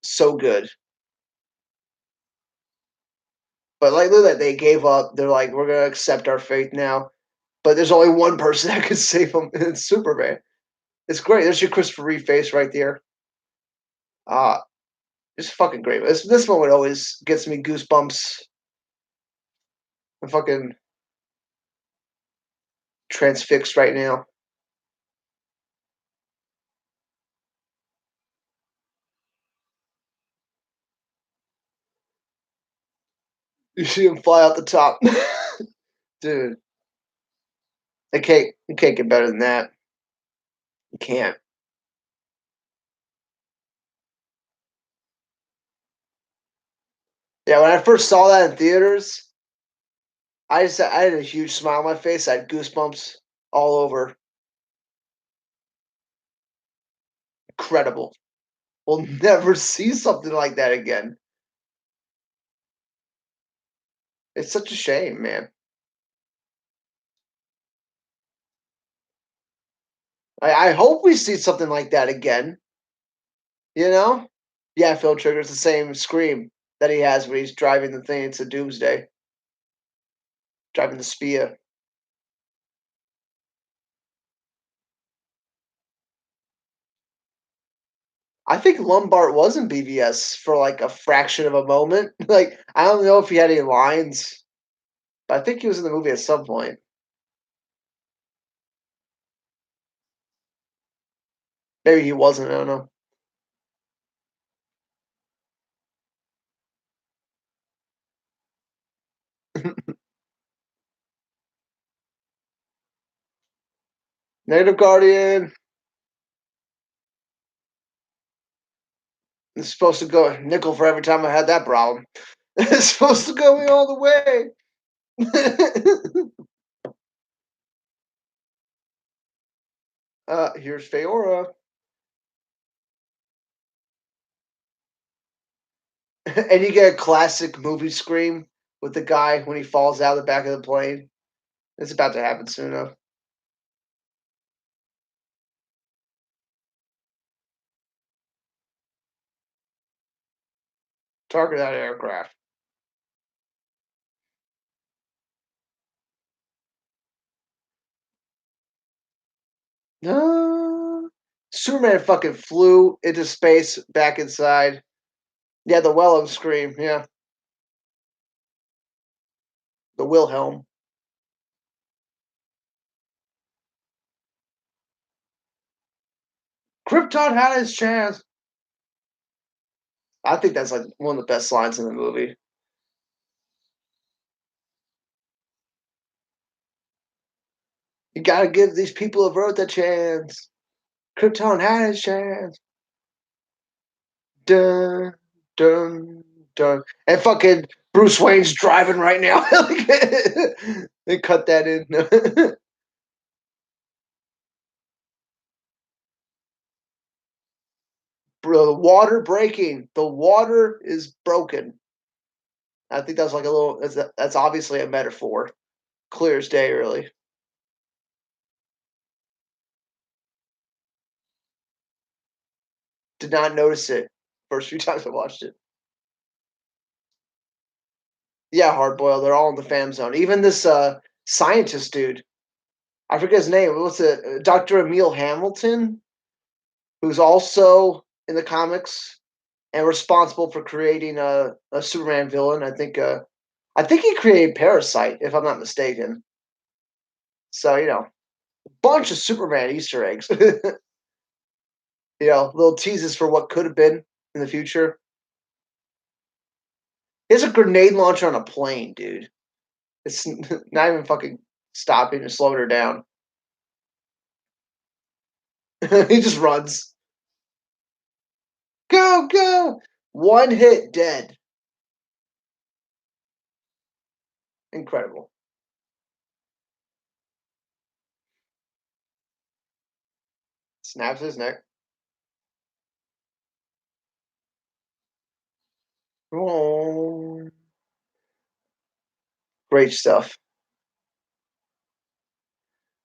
so good. But like, look at that, they gave up. They're like, we're gonna accept our fate now. But there's only one person that can save him, and it's Superman. It's great. There's your Christopher Reeve face right there. Uh it's fucking great. This moment always gets me goosebumps. I'm fucking transfixed right now. You see him fly out the top, dude. It can't get better than that. You can't. Yeah, when I first saw that in theaters, I had a huge smile on my face. I had goosebumps all over. Incredible. We'll never see something like that again. It's such a shame, man. I hope we see something like that again. You know? Yeah, Phil triggers the same scream that he has when he's driving the thing into Doomsday, driving the Spia. I think Lombard was in BVS for like a fraction of a moment. Like, I don't know if he had any lines, but I think he was in the movie at some point. Maybe he wasn't. I don't know. Native Guardian is supposed to go nickel for every time I had that problem. It's supposed to go me all the way. Here's Feora. And you get a classic movie scream with the guy when he falls out of the back of the plane. It's about to happen soon enough. Target that aircraft. No. Superman fucking flew into space, back inside. Yeah, the Wilhelm scream. Yeah, the Wilhelm. Krypton had his chance. I think that's like one of the best lines in the movie. You gotta give these people of Earth a chance. Krypton had his chance. Dun, dun, dun. And fucking Bruce Wayne's driving right now. They cut that in. Bro, the water breaking. The water is broken. I think that's like a little. That's obviously a metaphor. Clear as day, really. Did not notice it first few times I watched it. Yeah, hard boiled. They're all in the fam zone. Even this scientist dude. I forget his name. What's it? Dr. Emil Hamilton, who's also in the comics and responsible for creating a Superman villain. I think he created Parasite, if I'm not mistaken. So bunch of Superman Easter eggs. Little teases for what could have been in the future. He has a grenade launcher on a plane, dude. It's not even fucking stopping or slowing her down. He just runs. Go, go! One hit, dead. Incredible. Snaps his neck. Oh, great stuff.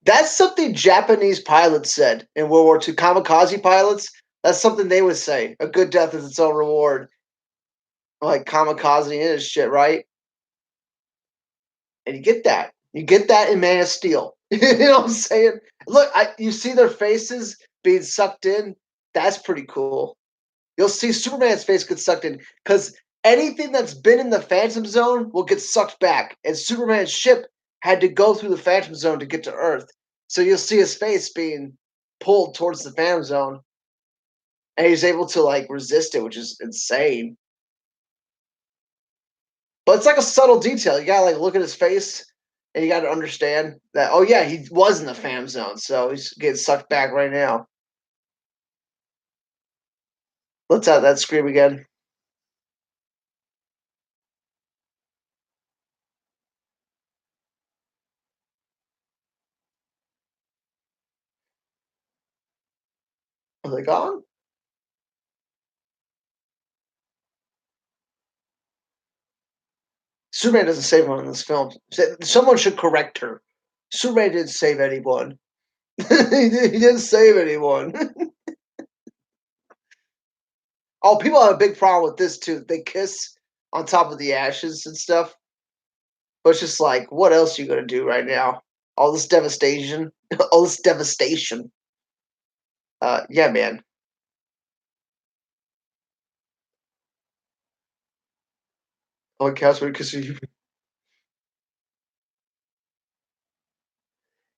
That's something Japanese pilots said in World War II. Kamikaze pilots. That's something they would say. A good death is its own reward. Like kamikaze is shit, right? And you get that. You get that in Man of Steel. You know what I'm saying? Look, you see their faces being sucked in. That's pretty cool. You'll see Superman's face get sucked in because anything that's been in the Phantom Zone will get sucked back. And Superman's ship had to go through the Phantom Zone to get to Earth. So you'll see his face being pulled towards the Phantom Zone. And he's able to like resist it, which is insane. But it's like a subtle detail. You gotta like look at his face and you gotta understand that, oh yeah, he was in the Phantom Zone, so he's getting sucked back right now. Let's have that scream again. Are they gone? Superman doesn't save anyone in this film. Someone should correct her. Superman didn't save anyone. He didn't save anyone. Oh, people have a big problem with this too. They kiss on top of the ashes and stuff. But it's just like, what else are you gonna do right now? All this devastation. All this devastation. Yeah, man. Oh, Casper, because you.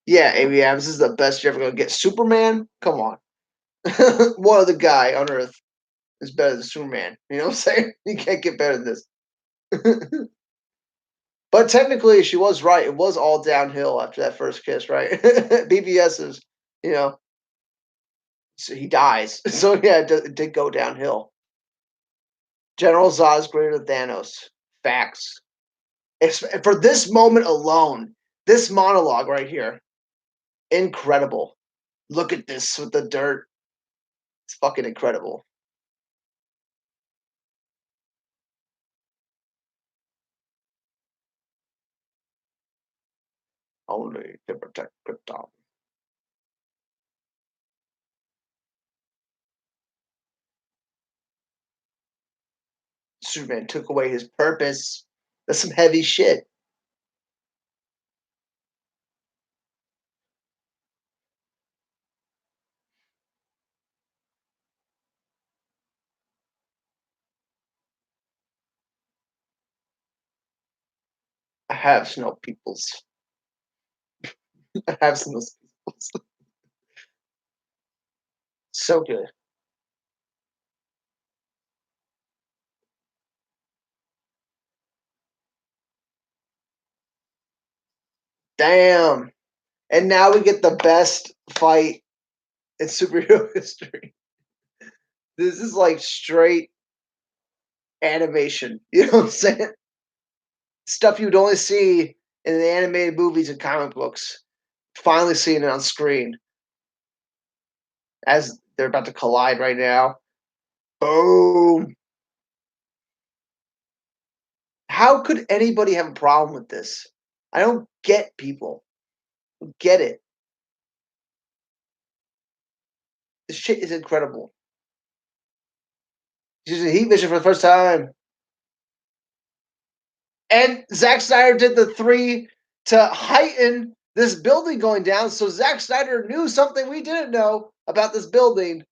Yeah, Amy Adams is the best you're ever gonna get. Superman, come on. One other guy on Earth is better than Superman. You know what I'm saying? You can't get better than this. But technically, she was right. It was all downhill after that first kiss, right? BBS is, you know, so he dies. So yeah, it did go downhill. General Zod is greater than Thanos. Facts. For this moment alone, this monologue right here, incredible. Look at this with the dirt. It's fucking incredible. Only to protect Krypton. Superman took away his purpose. That's some heavy shit. I have snow peoples. I have snow peoples. So good. Damn. And now we get the best fight in superhero history. This is like straight animation. You know what I'm saying? Stuff you'd only see in the animated movies and comic books. Finally seeing it on screen as they're about to collide right now. Boom. How could anybody have a problem with this? I don't get people. Get it. This shit is incredible. He's using heat vision for the first time. And Zack Snyder did the 3 to heighten this building going down. So Zack Snyder knew something we didn't know about this building.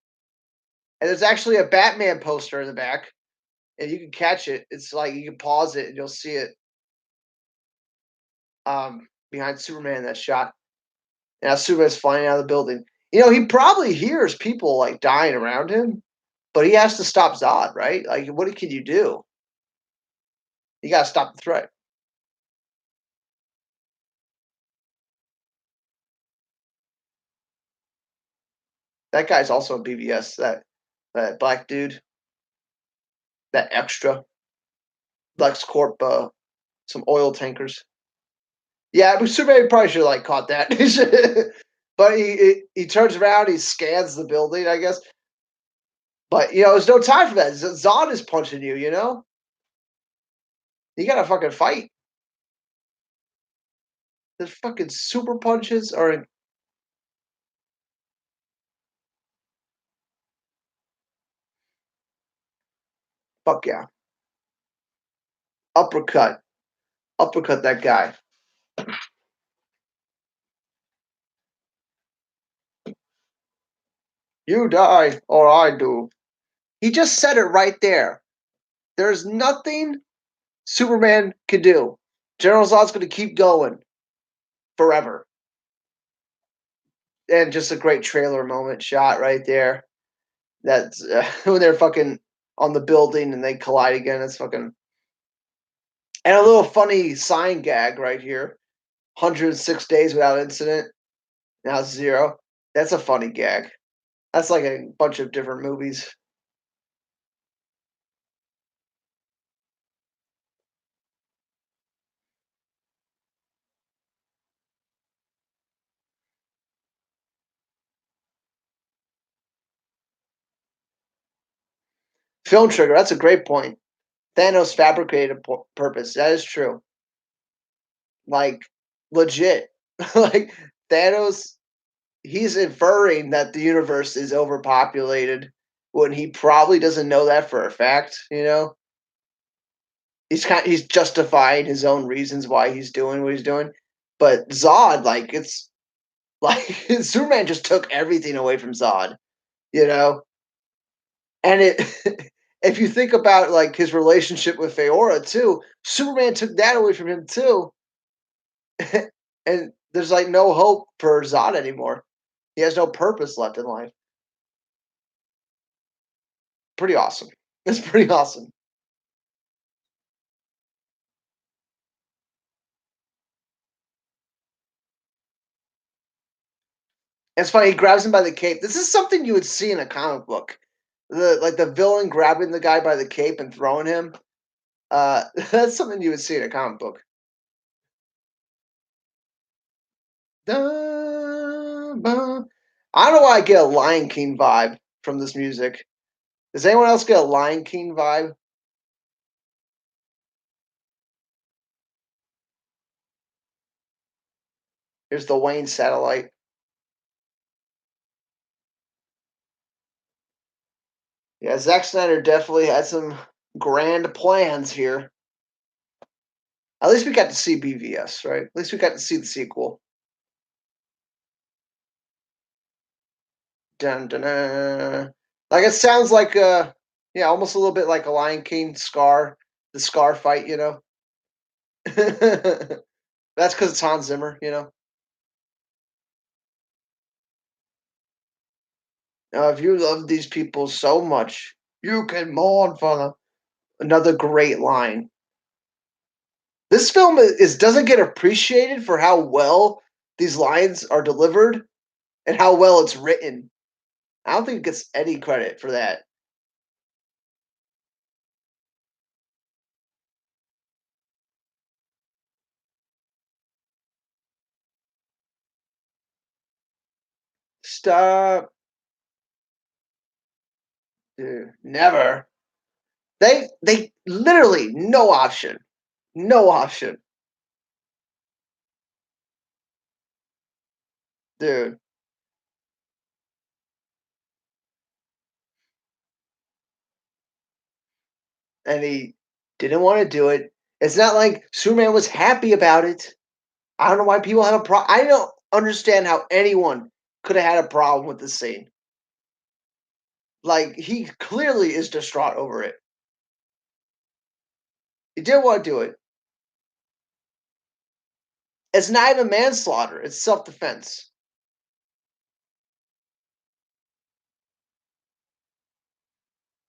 And there's actually a Batman poster in the back. And you can catch it. It's like you can pause it and you'll see it behind Superman in that shot. And now Superman's flying out of the building. You know, he probably hears people like dying around him, but he has to stop Zod, right? Like, what can you do? You got to stop the threat. That guy's also a BVS. That black dude, that extra LexCorp, some oil tankers. Yeah, but Superman probably should have like caught that. But he turns around, he scans the building, I guess. But you know, there's no time for that. Zod is punching you. You know, you gotta fucking fight. The fucking super punches are fuck yeah. Uppercut, uppercut that guy. You die or I do. He just said it right there. There's nothing Superman can do. General Zod's going to keep going forever. And just a great trailer moment shot right there. That's when they're fucking on the building and they collide again. It's fucking and a little funny sign gag right here. 106 days without incident. Now it's 0. That's a funny gag. That's like a bunch of different movies. Film trigger. That's a great point. Thanos fabricated a purpose. That is true. Like legit. Like Thanos, he's inferring that the universe is overpopulated when he probably doesn't know that for a fact. You know, he's justifying his own reasons why he's doing what he's doing. But Zod, like it's like Superman just took everything away from Zod. You know, and it. If you think about like his relationship with Feora too, Superman took that away from him too. And there's like no hope for Zod anymore. He has no purpose left in life. Pretty awesome. It's pretty awesome. It's funny. He grabs him by the cape. This is something you would see in a comic book. The villain grabbing the guy by the cape and throwing him. That's something you would see in a comic book. Da, ba. I don't know why I get a Lion King vibe from this music. Does anyone else get a Lion King vibe? Here's the Wayne satellite. Yeah, Zack Snyder definitely had some grand plans here. At least we got to see BVS, right? At least we got to see the sequel. Dun, dun, dun. Like it sounds like yeah, almost a little bit like a Lion King Scar, the Scar fight, you know. That's because it's Hans Zimmer, you know? If you love these people so much, you can mourn for them. Another great line. This film is doesn't get appreciated for how well these lines are delivered and how well it's written. I don't think it gets any credit for that. Stop, dude. Never. They literally no option. No option, dude. And he didn't want to do it. It's not like Superman was happy about it. I don't know why people have a problem. I don't understand how anyone could have had a problem with this scene. Like he clearly is distraught over it. He didn't want to do it. It's not even manslaughter. It's self defense,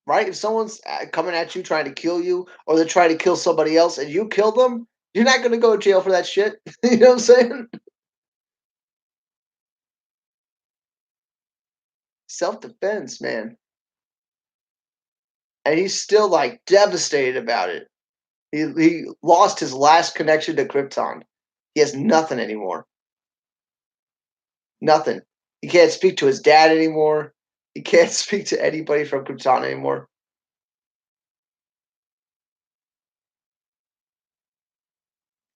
right? If someone's coming at you trying to kill you, or they're trying to kill somebody else, and you kill them, you're not going to go to jail for that shit. You know what I'm saying? Self defense, man. And he's still like devastated about it. He lost his last connection to Krypton. He has nothing anymore. Nothing. He can't speak to his dad anymore. He can't speak to anybody from Krypton anymore.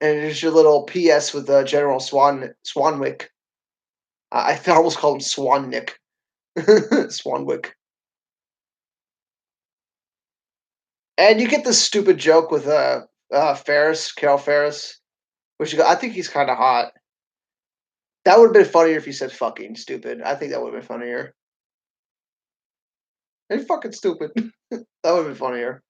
And there's your little PS with General Swanwick. I almost called him Swannick. Swanwick. And you get this stupid joke with Ferris, Carol Ferris, which I think he's kind of hot. That would have been funnier if you said fucking stupid. I think that would have been funnier. And fucking stupid. That would have been funnier.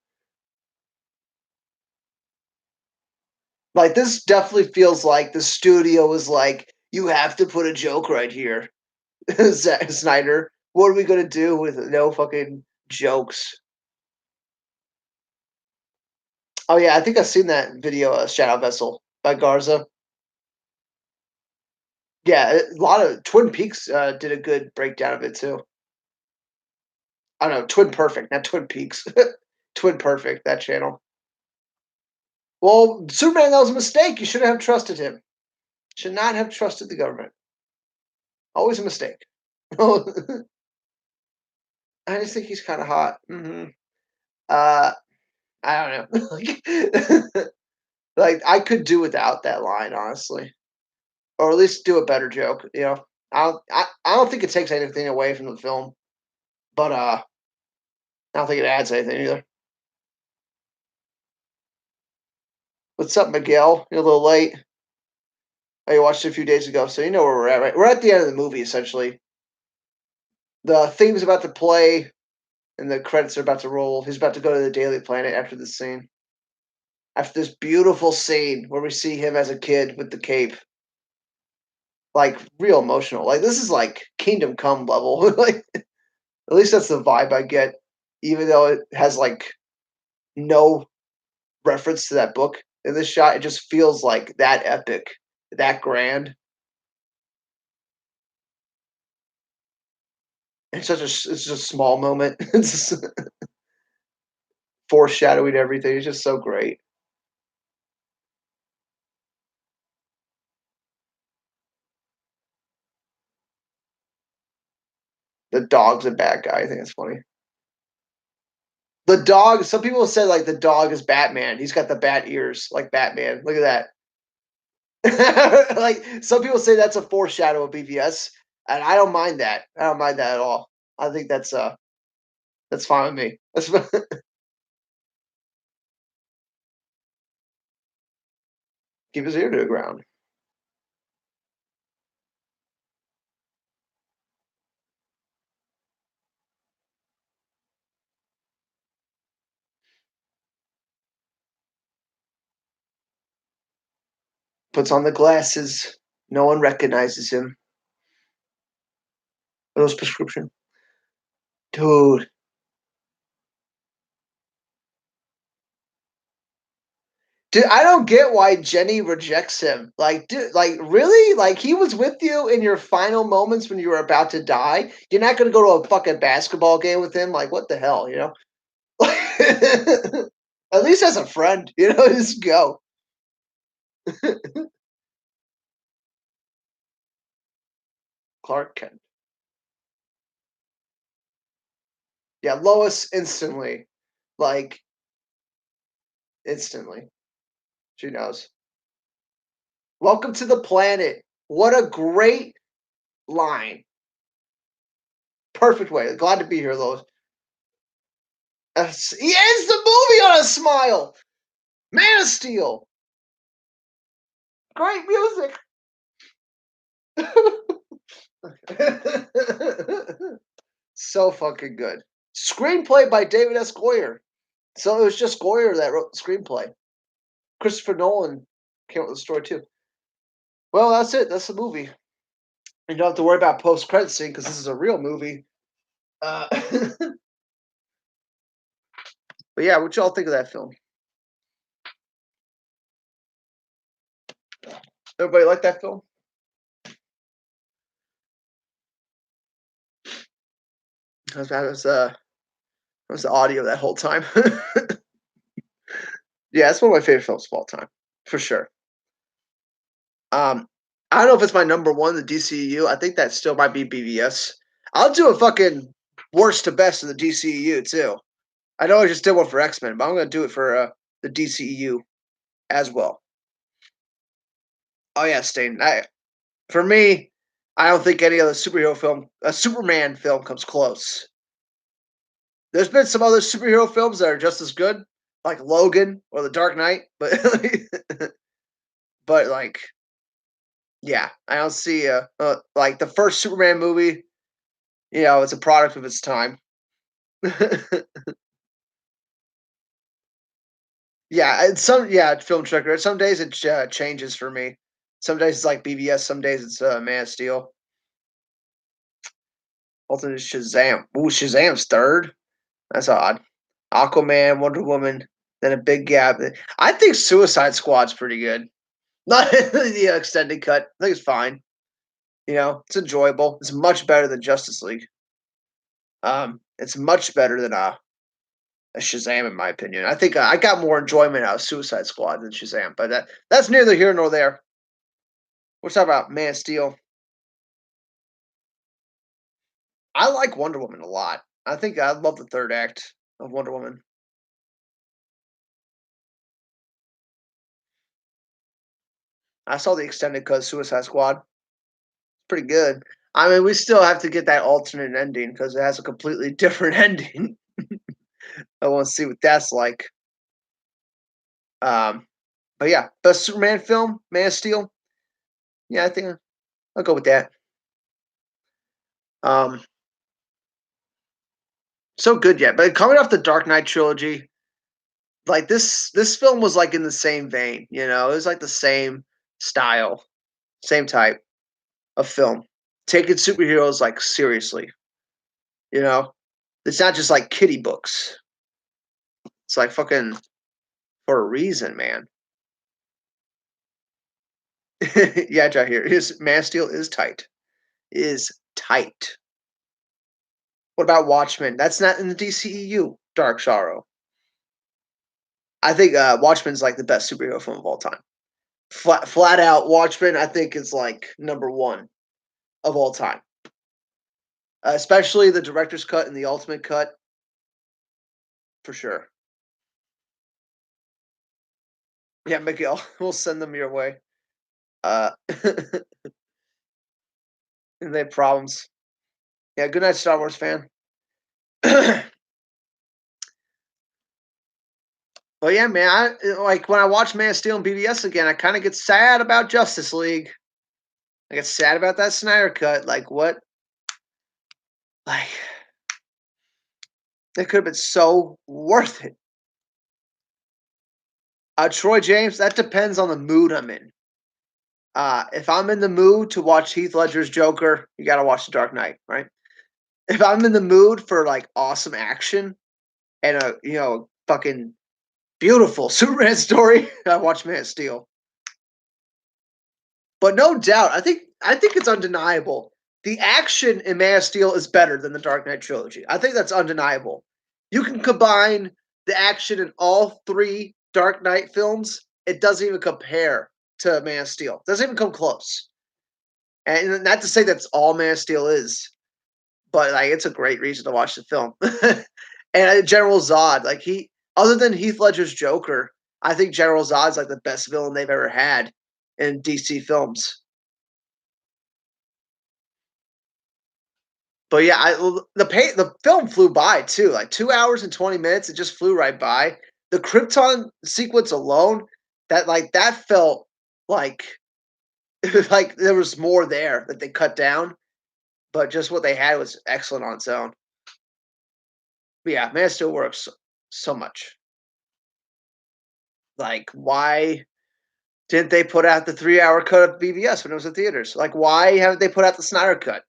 Like this definitely feels like the studio was like, you have to put a joke right here, Zack Snyder. What are we gonna do with no fucking jokes? Oh yeah, I think I've seen that video, Shadow Vessel by Garza. Yeah, a lot of Twin Peaks did a good breakdown of it too. I don't know, Twin Perfect, not Twin Peaks. Twin Perfect, that channel. Well, Superman, that was a mistake. You shouldn't have trusted him. Should not have trusted the government. Always a mistake. I just think he's kind of hot. Uh, I don't know. Like I could do without that line, honestly, or at least do a better joke. You know, I don't think it takes anything away from the film, but I don't think it adds anything either. What's up, Miguel? You're a little late. Oh, you watched it a few days ago, so you know where we're at, right? We're at the end of the movie, essentially. The theme's about to play, and the credits are about to roll. He's about to go to the Daily Planet after this scene. After this beautiful scene where we see him as a kid with the cape, like real emotional. Like this is like Kingdom Come level. Like at least that's the vibe I get, even though it has like no reference to that book in this shot. It just feels like that epic, that grand. It's just a small moment. It's just foreshadowing everything. It's just so great. The dog's a bad guy. I think it's funny. The dog. Some people said like the dog is Batman. He's got the bat ears like Batman. Look at that. Like some people say that's a foreshadow of BVS, and I don't mind that. I don't mind that at all. I think that's fine with me. That's keep his ear to the ground. Puts on the glasses. No one recognizes him. Those prescription. Dude. Dude, I don't get why Jenny rejects him. Like, dude, like, really? Like, he was with you in your final moments when you were about to die. You're not gonna go to a fucking basketball game with him? Like, what the hell, you know? At least as a friend, you know, just go. Clark Kent. Yeah, Lois instantly. Like, instantly. She knows. Welcome to the planet. What a great line. Perfect way. Glad to be here, Lois. He ends the movie on a smile. Man of Steel. Great music. So fucking good. Screenplay by David S. Goyer. So it was just Goyer that wrote the screenplay. Christopher Nolan came up with the story too. Well, that's it. That's the movie. You don't have to worry about post credit scene because this is a real movie. But yeah, what y'all think of that film? Everybody like that film? That was the audio that whole time. Yeah, it's one of my favorite films of all time, for sure. Um, I don't know if it's my number one, the DCEU. I think that still might be BVS. I'll do a fucking worst to best of the DCEU too. I know I just did one for X Men, but I'm gonna do it for the DCEU as well. Oh yeah, Stain. For me, I don't think any other superhero film, a Superman film, comes close. There's been some other superhero films that are just as good, like Logan or The Dark Knight, but but like, yeah, I don't see like the first Superman movie. You know, it's a product of its time. Yeah, and film tracker. Some days it changes for me. Some days it's like BVS. Some days it's Man of Steel. Ultimate Shazam. Ooh, Shazam's third. That's odd. Aquaman, Wonder Woman, then a big gap. I think Suicide Squad's pretty good. Not the extended cut. I think it's fine. You know, it's enjoyable. It's much better than Justice League. It's much better than a Shazam, in my opinion. I think I got more enjoyment out of Suicide Squad than Shazam, but that's neither here nor there. We're talking about Man of Steel. I like Wonder Woman a lot. I think I love the third act of Wonder Woman. I saw the extended cut of Suicide Squad. Pretty good. I mean, we still have to get that alternate ending because it has a completely different ending. I want to see what that's like. Um, but yeah, best Superman film, Man of Steel. Yeah, I think I'll go with that. Um, so good, yeah. But coming off the Dark Knight trilogy, like this film was like in the same vein. You know, it was like the same style, same type of film, taking superheroes like seriously. You know, it's not just like kiddie books. It's like fucking for a reason, man. Yeah, I here. His Man Steel is tight. Is tight. What about Watchmen? That's not in the DCEU. Dark Sorrow. I think Watchmen's like the best superhero film of all time. Flat out, Watchmen. I think is like number one of all time. Especially the director's cut and the ultimate cut, for sure. Yeah, Miguel, we'll send them your way. And they have problems. Yeah, good night, Star Wars fan. Well, yeah, man. Like when I watch Man of Steel and BBS again, I kind of get sad about Justice League. I get sad about that Snyder cut. Like what? Like it could have been so worth it. Troy James. That depends on the mood I'm in. If I'm in the mood to watch Heath Ledger's Joker, you gotta watch The Dark Knight, right? If I'm in the mood for like awesome action and a fucking beautiful Superman story, I watch Man of Steel. But no doubt, I think it's undeniable. The action in Man of Steel is better than the Dark Knight trilogy. I think that's undeniable. You can combine the action in all three Dark Knight films. It doesn't even compare to Man of Steel. It doesn't even come close. And not to say that's all Man of Steel is, but like it's a great reason to watch the film. And General Zod, like other than Heath Ledger's Joker, I think General Zod's like the best villain they've ever had in DC films. But yeah, the film flew by too, like 2 hours and 20 minutes, it just flew right by. The Krypton sequence alone, that felt like like there was more there that they cut down, but just what they had was excellent on its own. But yeah, Man still works so much. Like, why didn't they put out the 3-hour cut of BVS when it was in theaters? Like, why haven't they put out the Snyder cut?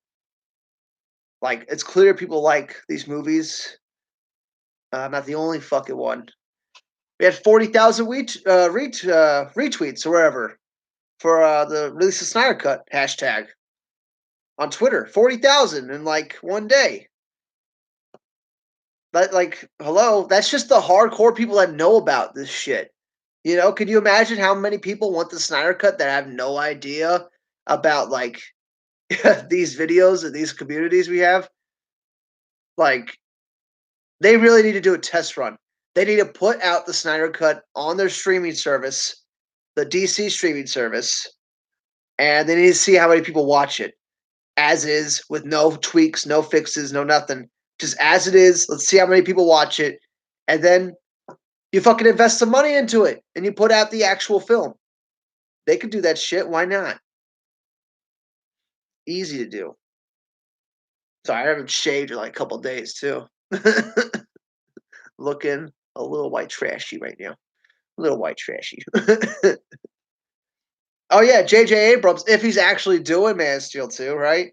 Like, it's clear people like these movies. I'm not the only fucking one. We had 40,000 retweets or wherever for the release of Snyder Cut hashtag on Twitter. 40,000 in like one day. But like, hello, that's just the hardcore people that know about this shit. Could you imagine how many people want the Snyder Cut that have no idea about like these videos and these communities we have? Like, they really need to do a test run. They need to put out the Snyder Cut on their streaming service, the DC streaming service, and they need to see how many people watch it as is with no tweaks, no fixes, no nothing. Just as it is. Let's see how many people watch it. And then you fucking invest some money into it and you put out the actual film. They could do that shit. Why not? Easy to do. Sorry, I haven't shaved in like a couple days too. Looking a little white trashy right now. A little white trashy. Oh yeah, J.J. Abrams, if he's actually doing Man of Steel 2, right?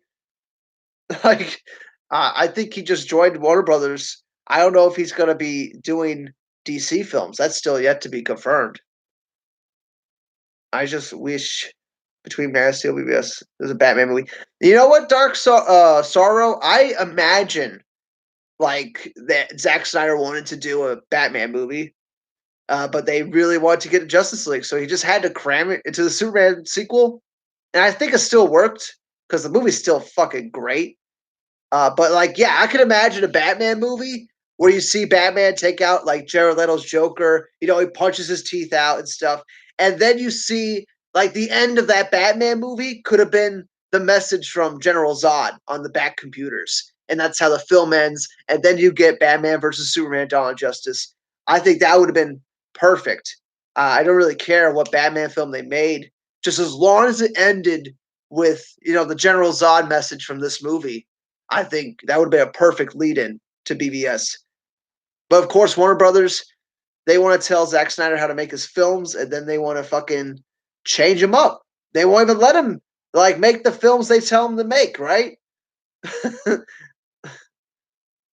Like, I think he just joined Warner Brothers. I don't know if he's gonna be doing DC films. That's still yet to be confirmed. I just wish between Man of Steel and BBS, there's a Batman movie. You know what, Sorrow? I imagine like that Zack Snyder wanted to do a Batman movie, but they really wanted to get a Justice League, so he just had to cram it into the Superman sequel. And I think it still worked because the movie's still fucking great. But like, yeah, I could imagine a Batman movie where you see Batman take out like Jared Leto's Joker. He punches his teeth out and stuff, and then you see like the end of that Batman movie could have been the message from General Zod on the back computers, and that's how the film ends. And then you get Batman versus Superman: Dawn of Justice. I think that would have been perfect. I don't really care what Batman film they made, just as long as it ended with the General Zod message from this movie. I think that would be a perfect lead-in to BVS. But of course, Warner Brothers, they want to tell Zack Snyder how to make his films, and then they want to fucking change him up. They won't even let him like make the films they tell him to make, right?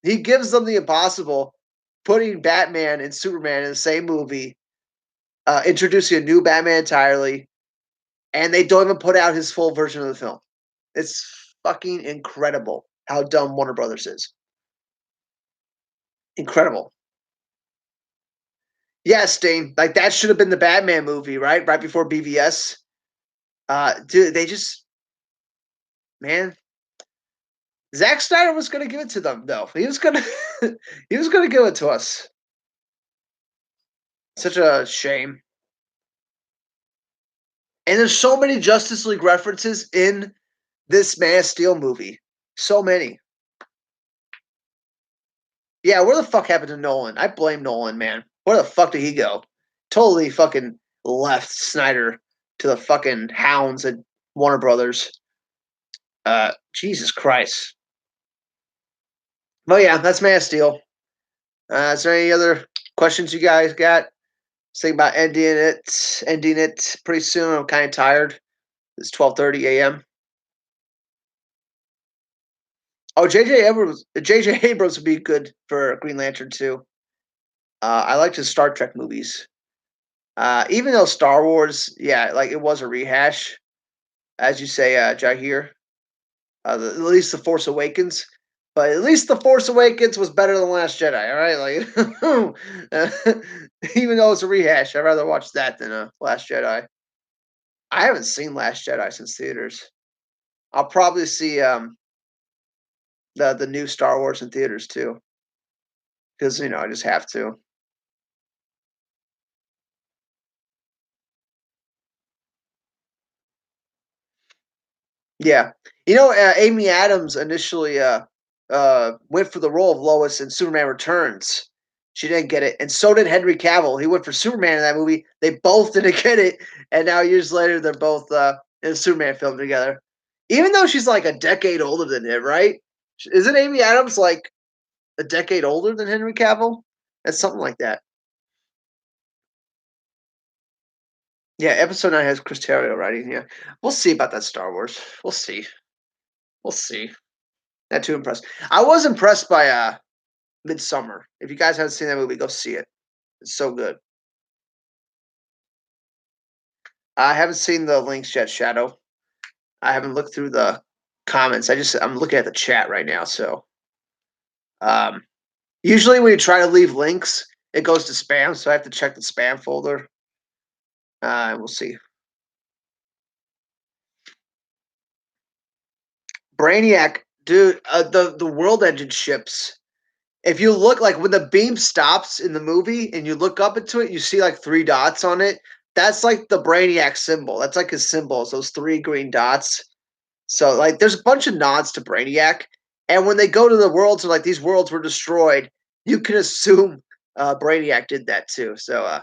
He gives them the impossible, putting Batman and Superman in the same movie, introducing a new Batman entirely, and they don't even put out his full version of the film. It's fucking incredible how dumb Warner Brothers is. Incredible. Yeah, Sting. Like that should have been the Batman movie, right? Right before BVS. Dude, they just man. Zack Snyder was gonna give it to them, though. He was gonna he was gonna give it to us. Such a shame. And there's so many Justice League references in this Man of Steel movie. So many. Yeah, where the fuck happened to Nolan? I blame Nolan, man. Where the fuck did he go? Totally fucking left Snyder to the fucking hounds at Warner Brothers. Jesus Christ. But yeah, that's Man of Steel. Is there any other questions you guys got? Just think about ending it pretty soon. I'm kind of tired. It's 12:30 a.m. Oh, J.J. Abrams would be good for Green Lantern too. I liked his Star Trek movies. Even though Star Wars, yeah, like it was a rehash, as you say, Jahir. At least the Force Awakens, but at least the Force Awakens was better than Last Jedi. All right, like even though it's a rehash, I'd rather watch that than Last Jedi. I haven't seen Last Jedi since theaters. I'll probably see the new Star Wars in theaters too, because I just have to. Yeah. Amy Adams initially, went for the role of Lois in Superman Returns. She didn't get it, and so did Henry Cavill. He went for Superman in that movie. They both didn't get it, and now years later, they're both, in a Superman film together. Even though she's, like, a decade older than him, right? Isn't Amy Adams, like, a decade older than Henry Cavill? It's something like that. Yeah, episode 9 has Chris Terrio writing, yeah. We'll see about that Star Wars. We'll see. We'll see. Not too impressed. I was impressed by Midsummer. If you guys haven't seen that movie, go see it. It's so good. I haven't seen the links yet, Shadow. I haven't looked through the comments. I'm looking at the chat right now. So um, usually when you try to leave links, it goes to spam. So I have to check the spam folder. And we'll see. Brainiac, dude. The world engine ships. If you look like when the beam stops in the movie and you look up into it, you see like three dots on it. That's like the Brainiac symbol. That's like his symbol. It's those three green dots. So like there's a bunch of nods to Brainiac. And when they go to the worlds and like these worlds were destroyed, you can assume Brainiac did that too. So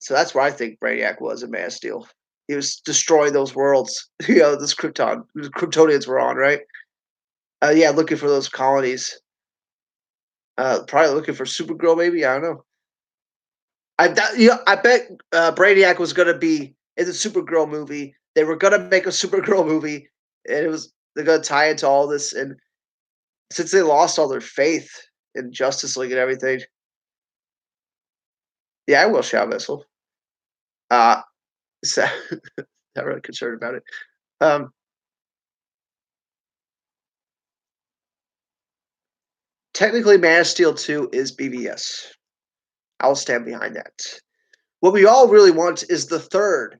that's where I think Brainiac was in Man of Steel. He was destroying those worlds. This Krypton, the Kryptonians were on, right? Yeah, looking for those colonies. Probably looking for Supergirl, maybe. I don't know. I bet Brainiac was gonna be in the Supergirl movie. They were gonna make a Supergirl movie, and they're gonna tie into all this. And since they lost all their faith in Justice League and everything, yeah, I will shout Vessel. Uh, so, not really concerned about it. Um, Technically, Man of Steel 2 is BVS. I'll stand behind that. What we all really want is the third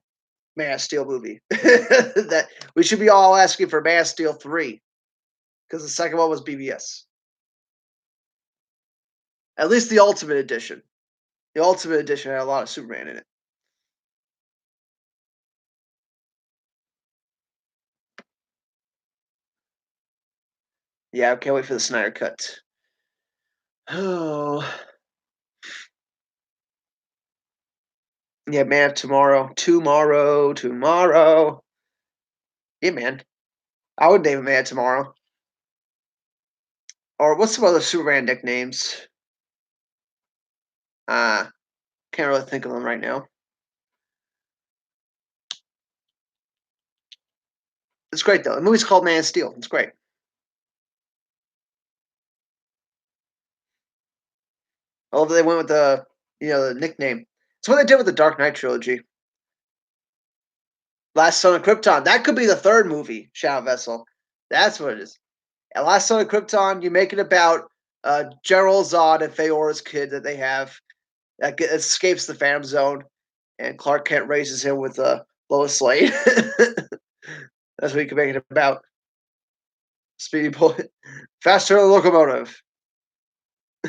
Man of Steel movie. That we should be all asking for Man of Steel 3 because the second one was BVS. At least the Ultimate Edition. The Ultimate Edition had a lot of Superman in it. Yeah, I can't wait for the Snyder Cut. Oh, yeah, man. Tomorrow. Yeah, man. I would name a man tomorrow. Or what's some other Superman nicknames? Uh, can't really think of them right now. It's great though. The movie's called Man of Steel. It's great. I love that they went with the nickname. It's what they did with the Dark Knight trilogy. Last Son of Krypton. That could be the third movie, Shadow Vessel. That's what it is. And Last Son of Krypton, you make it about General Zod and Feora's kid that they have that escapes the Phantom Zone, and Clark Kent raises him with Lois Lane. That's what you can make it about. Speedy Bullet, faster than a locomotive.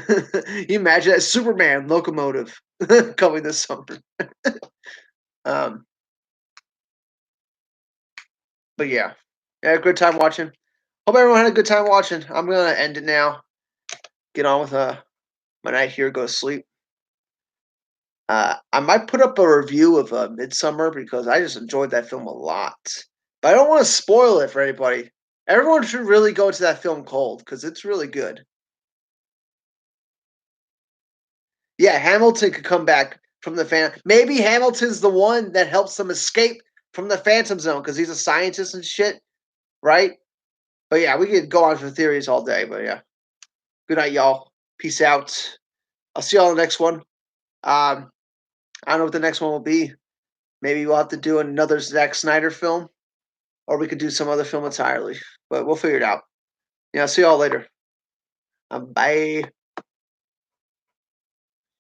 You imagine that Superman locomotive coming this summer. Um, but yeah, good time watching. Hope everyone had a good time watching. I'm gonna end it now. Get on with my night here. Go to sleep. I might put up a review of Midsummer because I just enjoyed that film a lot. But I don't want to spoil it for anybody. Everyone should really go to that film cold because it's really good. Yeah, Hamilton could come back from the fan. Maybe Hamilton's the one that helps them escape from the Phantom Zone because he's a scientist and shit, right? But yeah, we could go on for theories all day. But yeah, good night, y'all. Peace out. I'll see y'all in the next one. I don't know what the next one will be. Maybe we'll have to do another Zack Snyder film, or we could do some other film entirely. But we'll figure it out. Yeah, see y'all later. Bye.